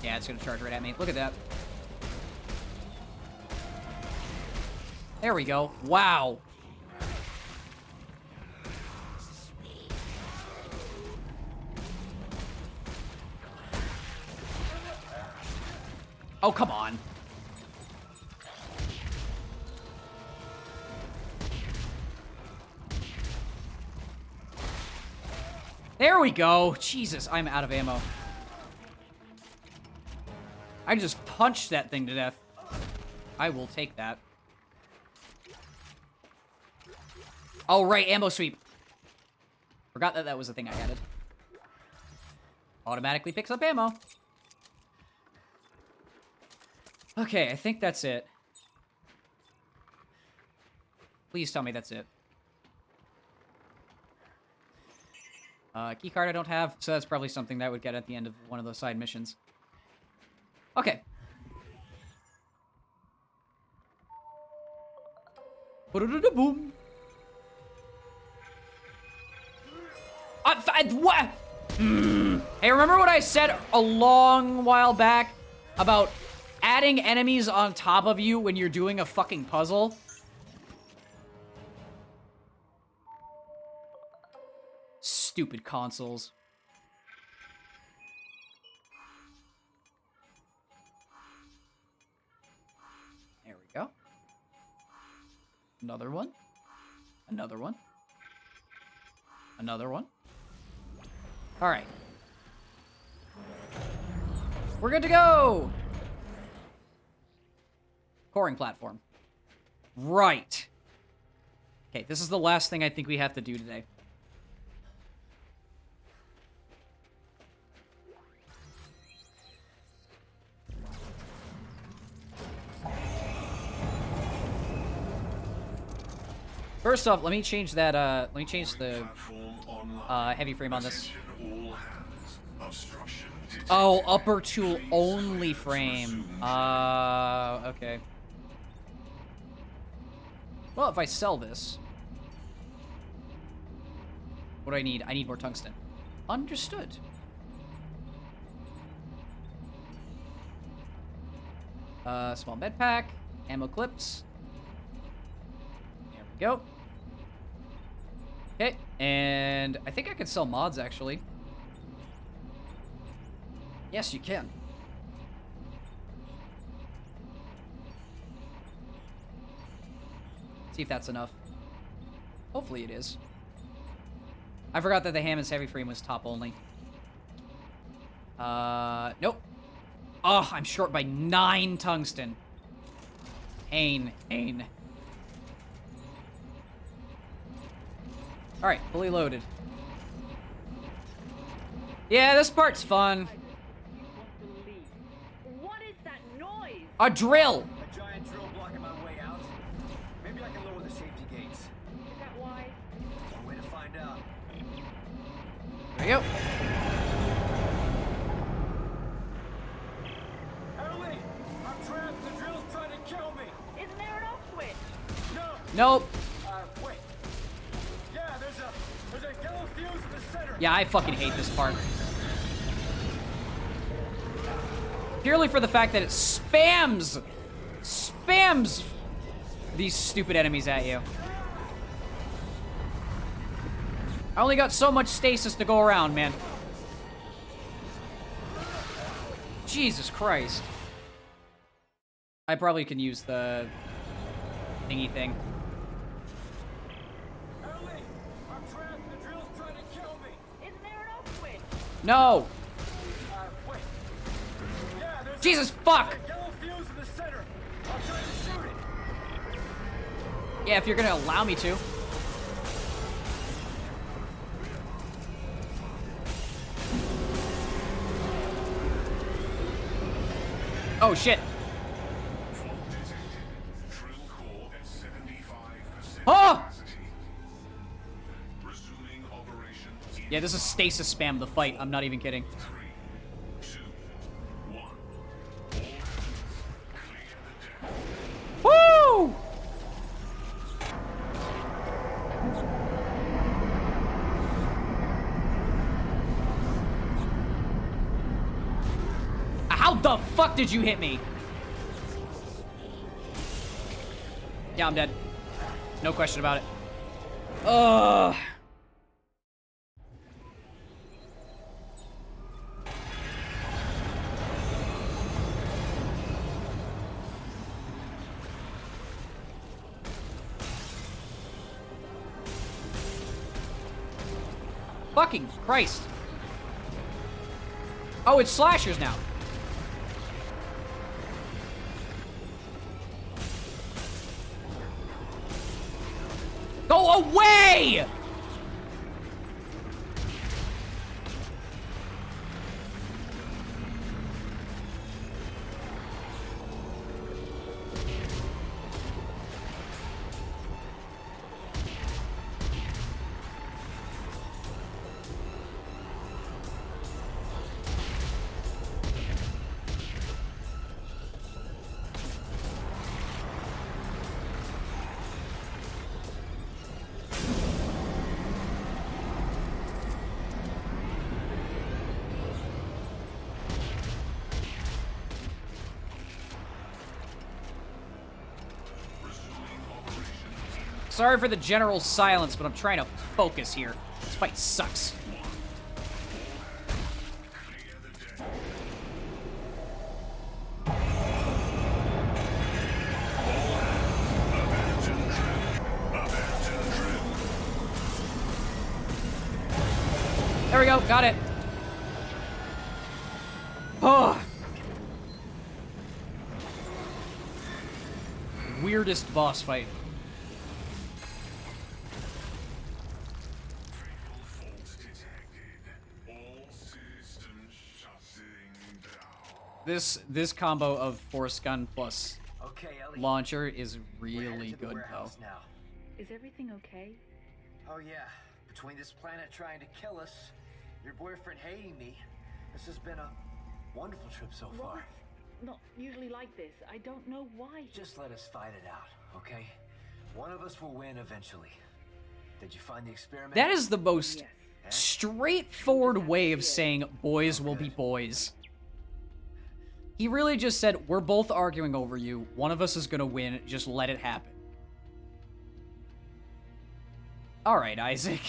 Yeah, it's gonna charge right at me. Look at that. There we go. Wow. Oh, come on. There we go. Jesus, I'm out of ammo. I just punched that thing to death. I will take that. Oh, right, ammo sweep. Forgot that that was the thing I added. Automatically picks up ammo. Okay, I think that's it. Please tell me that's it. Key card I don't have, so that's probably something that I would get at the end of one of those side missions. Okay. Boom. What? Hey, remember what I said a long while back about adding enemies on top of you when you're doing a fucking puzzle? Stupid consoles. There we go. Another one. Another one. Another one. All right. We're good to go. Coring platform. Right. Okay, this is the last thing I think we have to do today. First off, let me change that, let me change the, heavy frame on this. Oh, upper tool only frame. Okay. Well, if I sell this... What do I need? I need more tungsten. Understood. Small med pack. Ammo clips. There we go. Okay, and I think I could sell mods, actually. Yes, you can. See if that's enough. Hopefully it is. I forgot that the Hammond's heavy frame was top only. Nope. Oh, I'm short by 9 tungsten. Pain. Alright, fully loaded. Yeah, this part's fun. What is that noise? A drill! A giant drill blocking my way out. Maybe I can lower the safety gates. Is that why? One way to find out. There you go. Ellie! I'm trapped. The drill's trying to kill me. Isn't there an off switch? No. Nope. Wait. Yeah, there's a yellow fuse in the center. Yeah, I fucking hate this part. Purely for the fact that it spams these stupid enemies at you. I only got so much stasis to go around, man. Jesus Christ. I probably can use the thingy thing. Ellie! I'm trapped. The drill's trying to kill me. Isn't there an off switch? No! Wait. Yeah, there's Jesus fuck! a yellow fuse in the center. I'll try to shoot it. Yeah, if you're gonna allow me to. Oh shit. Oh! Yeah, this is stasis spam the fight. I'm not even kidding. Woo! How the fuck did you hit me? Yeah, I'm dead. No question about it. Ugh. Fucking Christ. Oh, it's slashers now. Go away! Sorry for the general silence, but I'm trying to focus here. This fight sucks. There we go, got it. Oh. Weirdest boss fight. This combo of force gun plus launcher is really good though. Now. Is everything okay? Oh yeah, between this planet trying to kill us, your boyfriend hating me, this has been a wonderful trip so far. Well, not usually like this. I don't know why. Just let us fight it out, okay? One of us will win eventually. Did you find the experiment? That is the most straightforward way of saying boys will be boys. He really just said, we're both arguing over you. One of us is gonna win. Just let it happen. Alright, Isaac.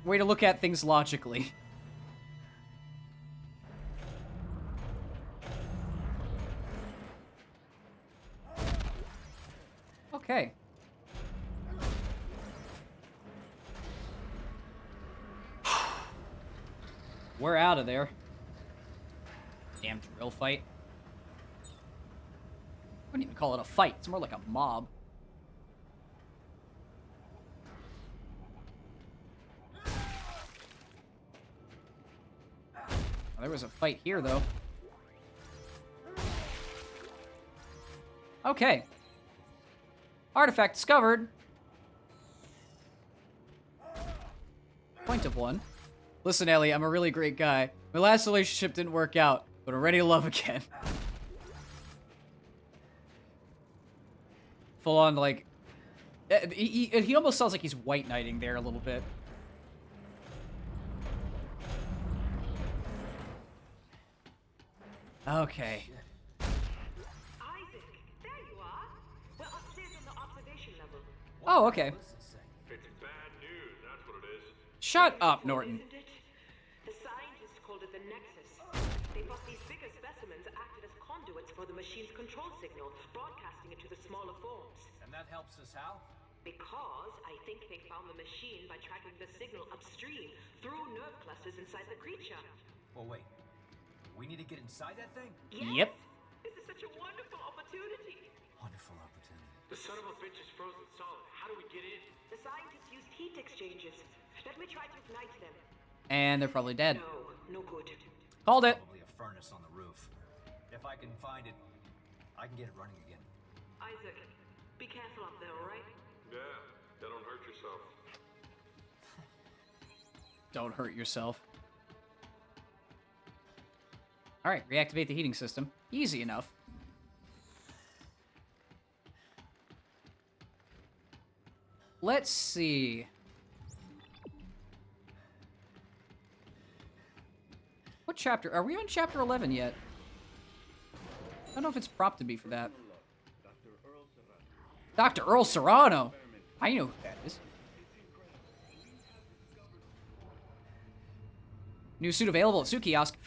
Way to look at things logically. Okay. We're out of there. Damn drill fight. I wouldn't even call it a fight. It's more like a mob. Well, there was a fight here, though. Okay. Artifact discovered. Point of one. Listen, Ellie, I'm a really great guy. My last relationship didn't work out, but I'm ready to love again. Full on, like... He almost sounds like he's white knighting there a little bit. Okay. Isaac, there you are. We're upstairs on the observation level. Oh, okay. It's bad news, that's what it is. Shut up, Norton. The scientists called it the Nexus. They thought these bigger specimens acted as conduits for the machine's control signal, broadcasting it to the smaller forms. And that helps us how? Because I think they found the machine by tracking the signal upstream through nerve clusters inside the creature. Well, wait. We need to get inside that thing? Yep. This is such a wonderful opportunity. Wonderful opportunity. The son of a bitch is frozen solid. How do we get in? The scientists used heat exchangers. Let me try to ignite them. And they're probably dead. No good. Called it. Probably a furnace on the roof. If I can find it, I can get it running again. Isaac, be careful up there, all right? Yeah, don't hurt yourself. Don't hurt yourself. Alright, reactivate the heating system. Easy enough. Let's see. What chapter? Are we on chapter 11 yet? I don't know if it's prompted me for that. Dr. Earl Serrano. I know who that is. New suit available at suit kiosk.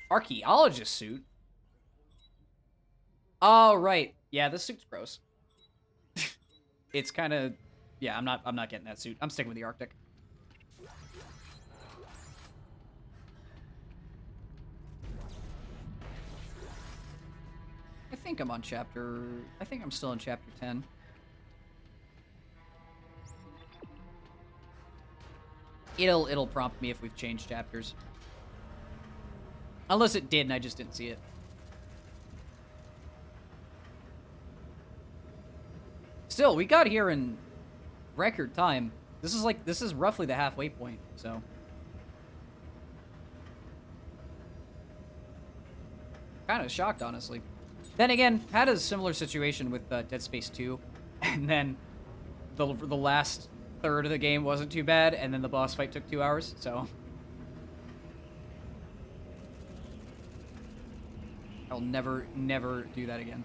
Archaeologist suit? Oh, right. Yeah, this suit's gross. It's kind of... Yeah, I'm not getting that suit. I'm sticking with the Arctic. I think I'm on chapter... I think I'm still in chapter 10. It'll prompt me if we've changed chapters. Unless it did and I just didn't see it. Still, we got here in record time. This is roughly the halfway point, so. Kind of shocked, honestly. Then again, had a similar situation with Dead Space 2, and then the last third of the game wasn't too bad, and then the boss fight took 2 hours, so. I'll never do that again.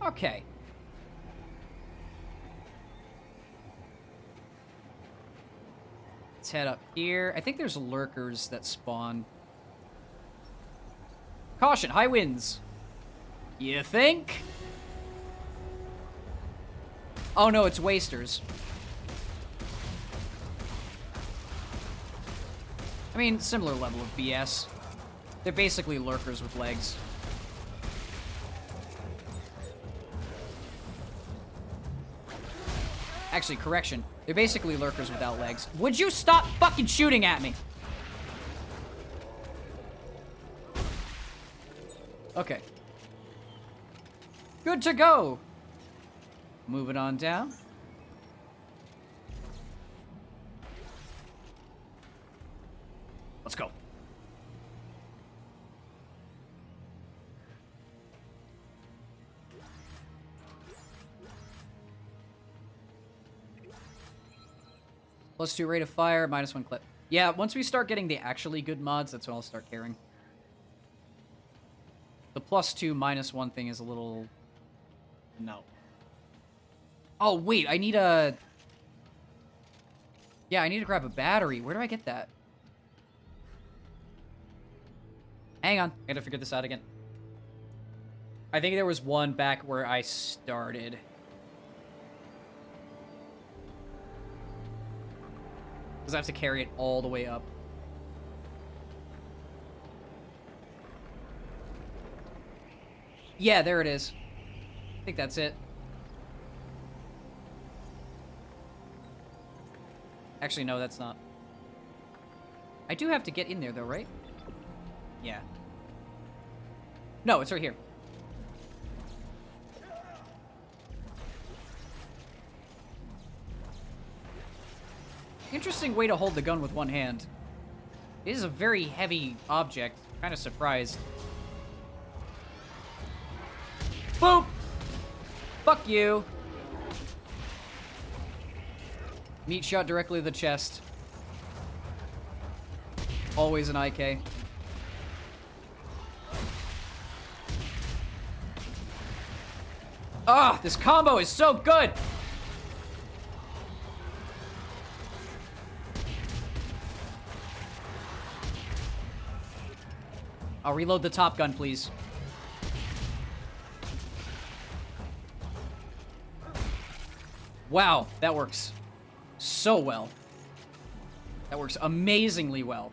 Okay. Let's head up here. I think there's lurkers that spawn. Caution, high winds. You think? Oh no, it's wasters. I mean, similar level of BS. They're basically lurkers with legs. Actually, correction. They're basically lurkers without legs. Would you stop fucking shooting at me? Okay. Good to go. Moving on down. Let's go. +2 rate of fire, -1 clip. Yeah, once we start getting the actually good mods, that's when I'll start caring. The +2, -1 thing is a little... No. Oh, wait, I need a... Yeah, I need to grab a battery. Where do I get that? Hang on, I gotta figure this out again. I think there was one back where I started. Because I have to carry it all the way up. Yeah, there it is. I think that's it. Actually, no, that's not. I do have to get in there, though, right? Yeah. No, it's right here. Interesting way to hold the gun with one hand. It is a very heavy object. Kind of surprised. Boop! Fuck you. Meat shot directly to the chest. Always an IK. Ah, this combo is so good! I'll reload the top gun, please. Wow, that works so well. That works amazingly well.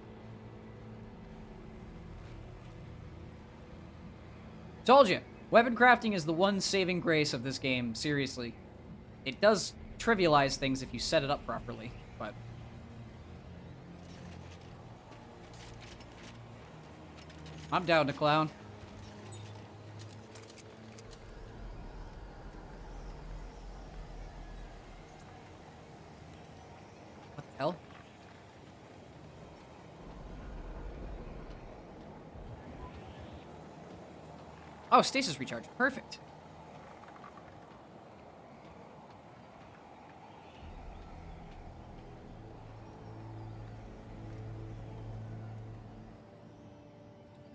Told you. Weapon crafting is the one saving grace of this game, seriously. It does trivialize things if you set it up properly, but... I'm down to clown. What the hell? Oh, stasis recharge. Perfect.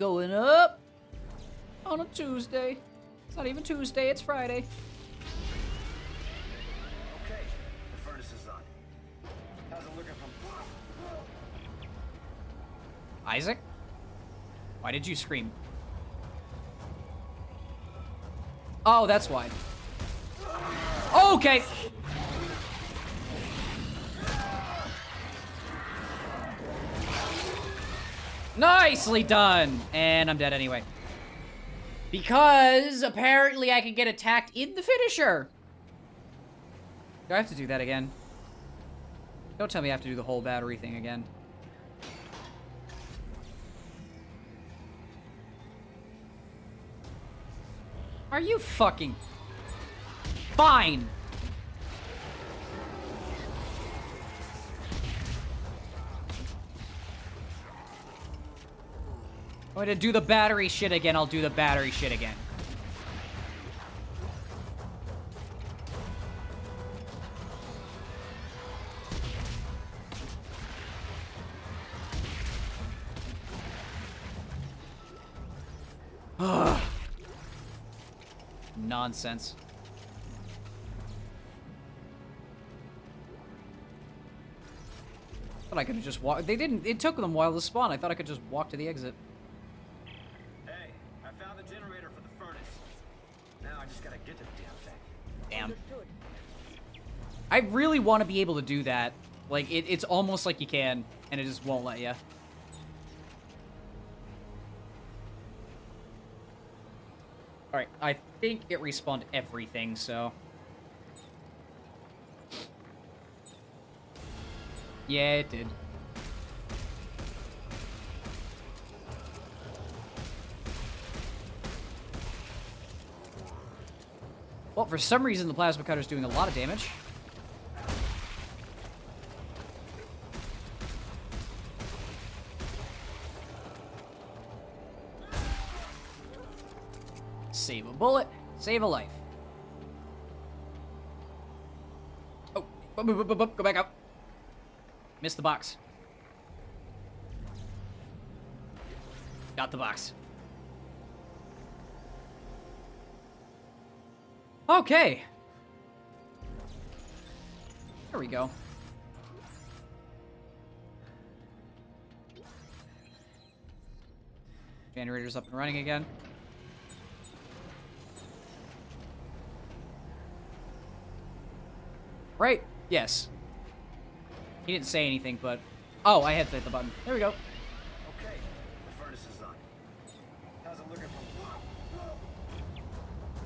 going up on a Tuesday. It's not even Tuesday, it's Friday. Okay, the furnace is on. How's it looking from... Isaac? Why did you scream? Oh, that's why. Okay. Nicely done. And I'm dead anyway. Because apparently I can get attacked in the finisher. Do I have to do that again? Don't tell me I have to do the whole battery thing again. Are you fucking... Fine. I'm going to do the battery shit again. I'll do the battery shit again. Ugh. Nonsense. Thought I could have just walked. They didn't. It took them a while to spawn. I thought I could just walk to the exit. Hey, I found the generator for the furnace. Now I just gotta get to the damn thing. Damn. I really want to be able to do that. Like, it's almost like you can, and it just won't let you. Alright, I think it respawned everything, so... Yeah, it did. Well, for some reason, the plasma cutter's doing a lot of damage. Save a bullet, save a life. Oh, go back up. Missed the box. Got the box. Okay. There we go. Generator's up and running again. Right? Yes. He didn't say anything, but... Oh, I had to hit the button. There we go. Okay, the furnace is on. How's it looking from...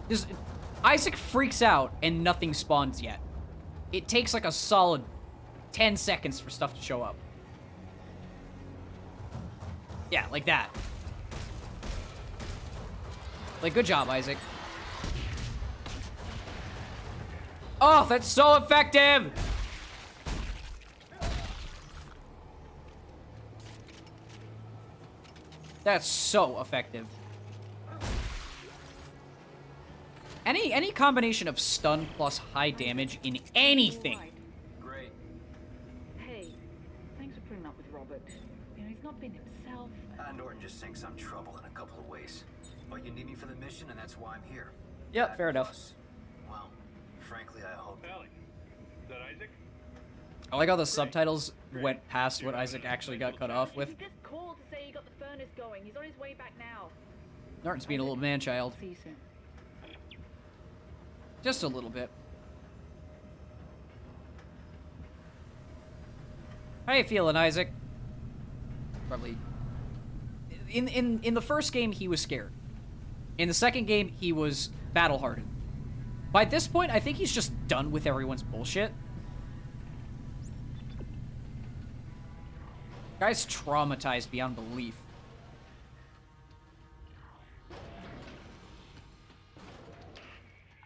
Just, Isaac freaks out and nothing spawns yet. It takes like a solid 10 seconds for stuff to show up. Yeah, like that. Like, good job, Isaac. Oh, that's so effective! That's so effective. Any combination of stun plus high damage in anything. Great. Hey, thanks for putting up with Robert. You know, he's not been himself. Norton just thinks I'm trouble in a couple of ways. But you need me for the mission, and that's why I'm here. Yep, fair enough. Well, frankly, I hope... Alec, is that Isaac? I like how the subtitles went past what Isaac actually got cut off with. He just called to say he got the furnace going. He's on his way back now. Norton's being a little man-child. See you soon. Just a little bit. How you feeling, Isaac? Probably. In the first game, he was scared. In the second game, he was battle-hardened. By this point, I think he's just done with everyone's bullshit. Guy's traumatized beyond belief.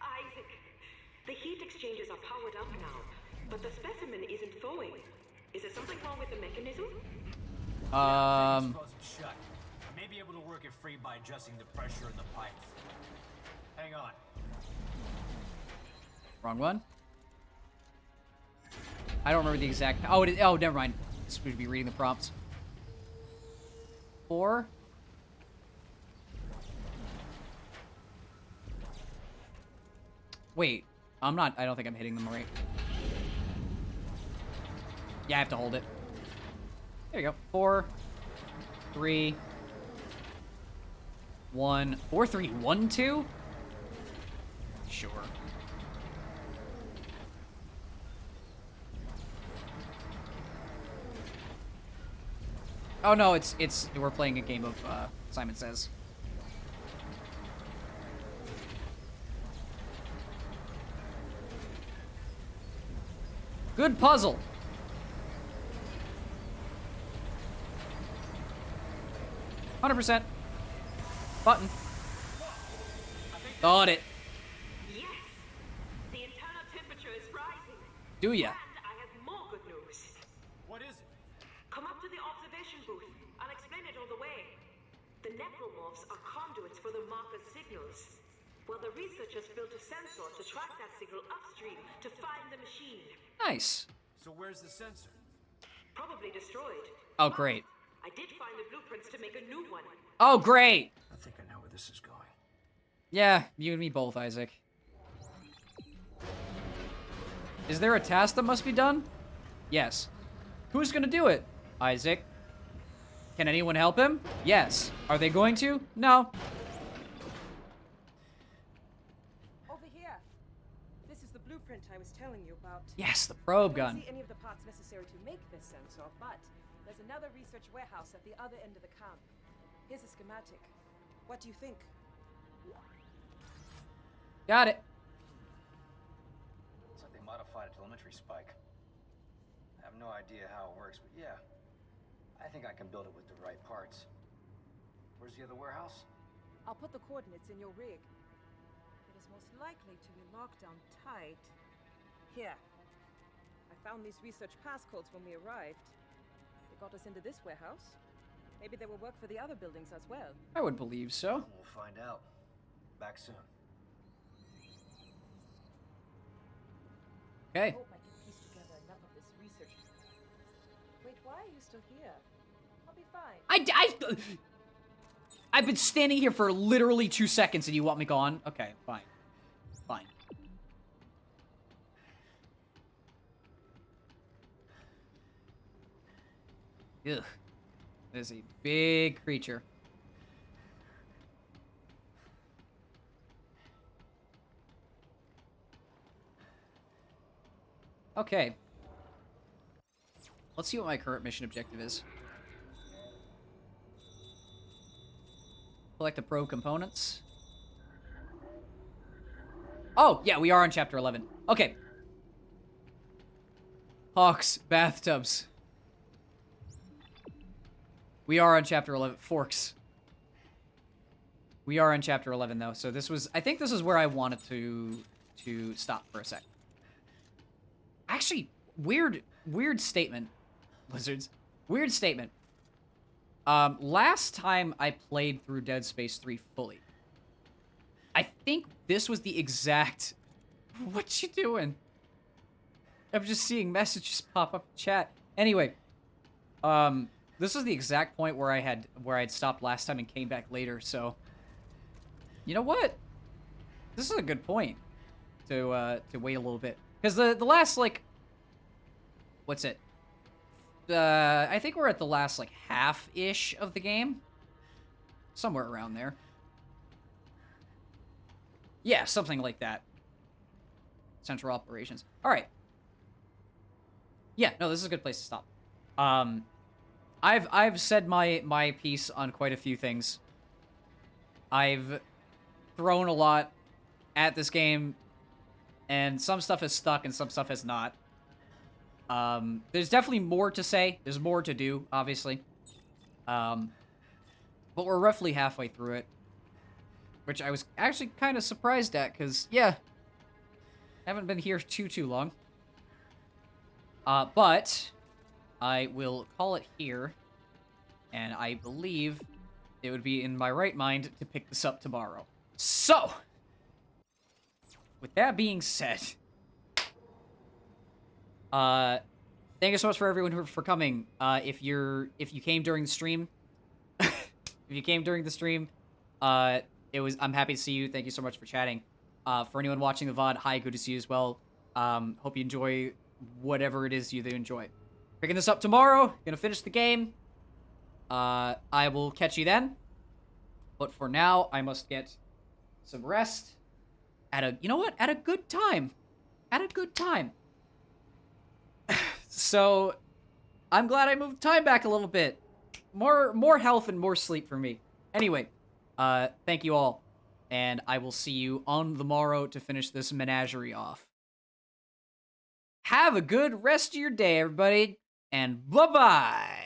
Isaac, the heat exchangers are powered up now, but the specimen isn't thawing. Is there something wrong with the mechanism? Frozen shut. I may be able to work it free by adjusting the pressure in the pipes. Hang on. Wrong one. I don't remember the exact... Oh, oh, never mind. This would be reading the prompts. 4, Wait, I'm not... I don't think I'm hitting them right. Yeah, I have to hold it. There you go. 4, 3, 1... 4, 3, 1, 2? Sure. Oh no, it's we're playing a game of Simon Says. Good puzzle. %. Button. Got it. Yes, the internal temperature is rising. Do ya? And I have more good news. What is it? Come up to the observation booth. I'll explain it all the way. The necromorphs are conduits for the marker's signals. Well, the researchers built a sensor to track that signal upstream to find the machine. Nice. So where's the sensor? Probably destroyed. Oh, great. I did find the blueprints to make a new one. Oh, great. I think I know where this is going. Yeah, you and me both, Isaac. Is there a task that must be done? Yes. Who's gonna do it? Isaac. Can anyone help him? Yes. Are they going to? No. Over here. This is the blueprint I was telling you about. Yes, the probe I gun. don't see any of the parts necessary to make this sensor, but there's another research warehouse at the other end of the camp. Here's a schematic. What do you think? Got it. Looks like they modified a telemetry spike. I have no idea how it works, but yeah. I think I can build it with the right parts. Where's the other warehouse? I'll put the coordinates in your rig. It is most likely to be locked down tight. Here. I found these research passcodes when we arrived. They got us into this warehouse. Maybe they will work for the other buildings as well. I would believe so. We'll find out. Back soon. Okay. I hope I can piece together enough of this research. Wait, why are you still here? I'll be fine. I've been standing here for literally 2 seconds and you want me gone? Okay, fine. Fine. Ugh. There's a big creature. Okay. Let's see what my current mission objective is. Collect the probe components. Oh, yeah, we are on chapter 11. Okay. Hawks, bathtubs. We are on chapter 11. Forks. We are on chapter 11, though. So this was... I think this is where I wanted to stop for a sec. Actually, weird statement, Blizzards. Weird statement. Last time I played through Dead Space 3 fully, I think this was the exact... What you doing? I'm just seeing messages pop up in chat. Anyway, this is the exact point where I'd stopped last time and came back later, so... You know what? This is a good point to wait a little bit. Because the last, like... What's it? I think we're at the last, like, half-ish of the game. Somewhere around there. Yeah, something like that. Central Operations. Alright. Yeah, no, this is a good place to stop. I've said my piece on quite a few things. I've thrown a lot at this game, and some stuff has stuck and some stuff has not. There's definitely more to say. There's more to do, obviously. But we're roughly halfway through it. Which I was actually kind of surprised at, because, yeah, I haven't been here too long. But I will call it here. And I believe it would be in my right mind to pick this up tomorrow. So, with that being said... thank you so much for everyone for coming. If you came during the stream, I'm happy to see you. Thank you so much for chatting. For anyone watching the VOD, hi, good to see you as well. Hope you enjoy whatever it is you enjoy. Picking this up tomorrow. Gonna finish the game. I will catch you then. But for now, I must get some rest. You know what? At a good time. At a good time. So, I'm glad I moved time back a little bit. More health and more sleep for me. Anyway, thank you all. And I will see you on the morrow to finish this menagerie off. Have a good rest of your day, everybody. And bye-bye.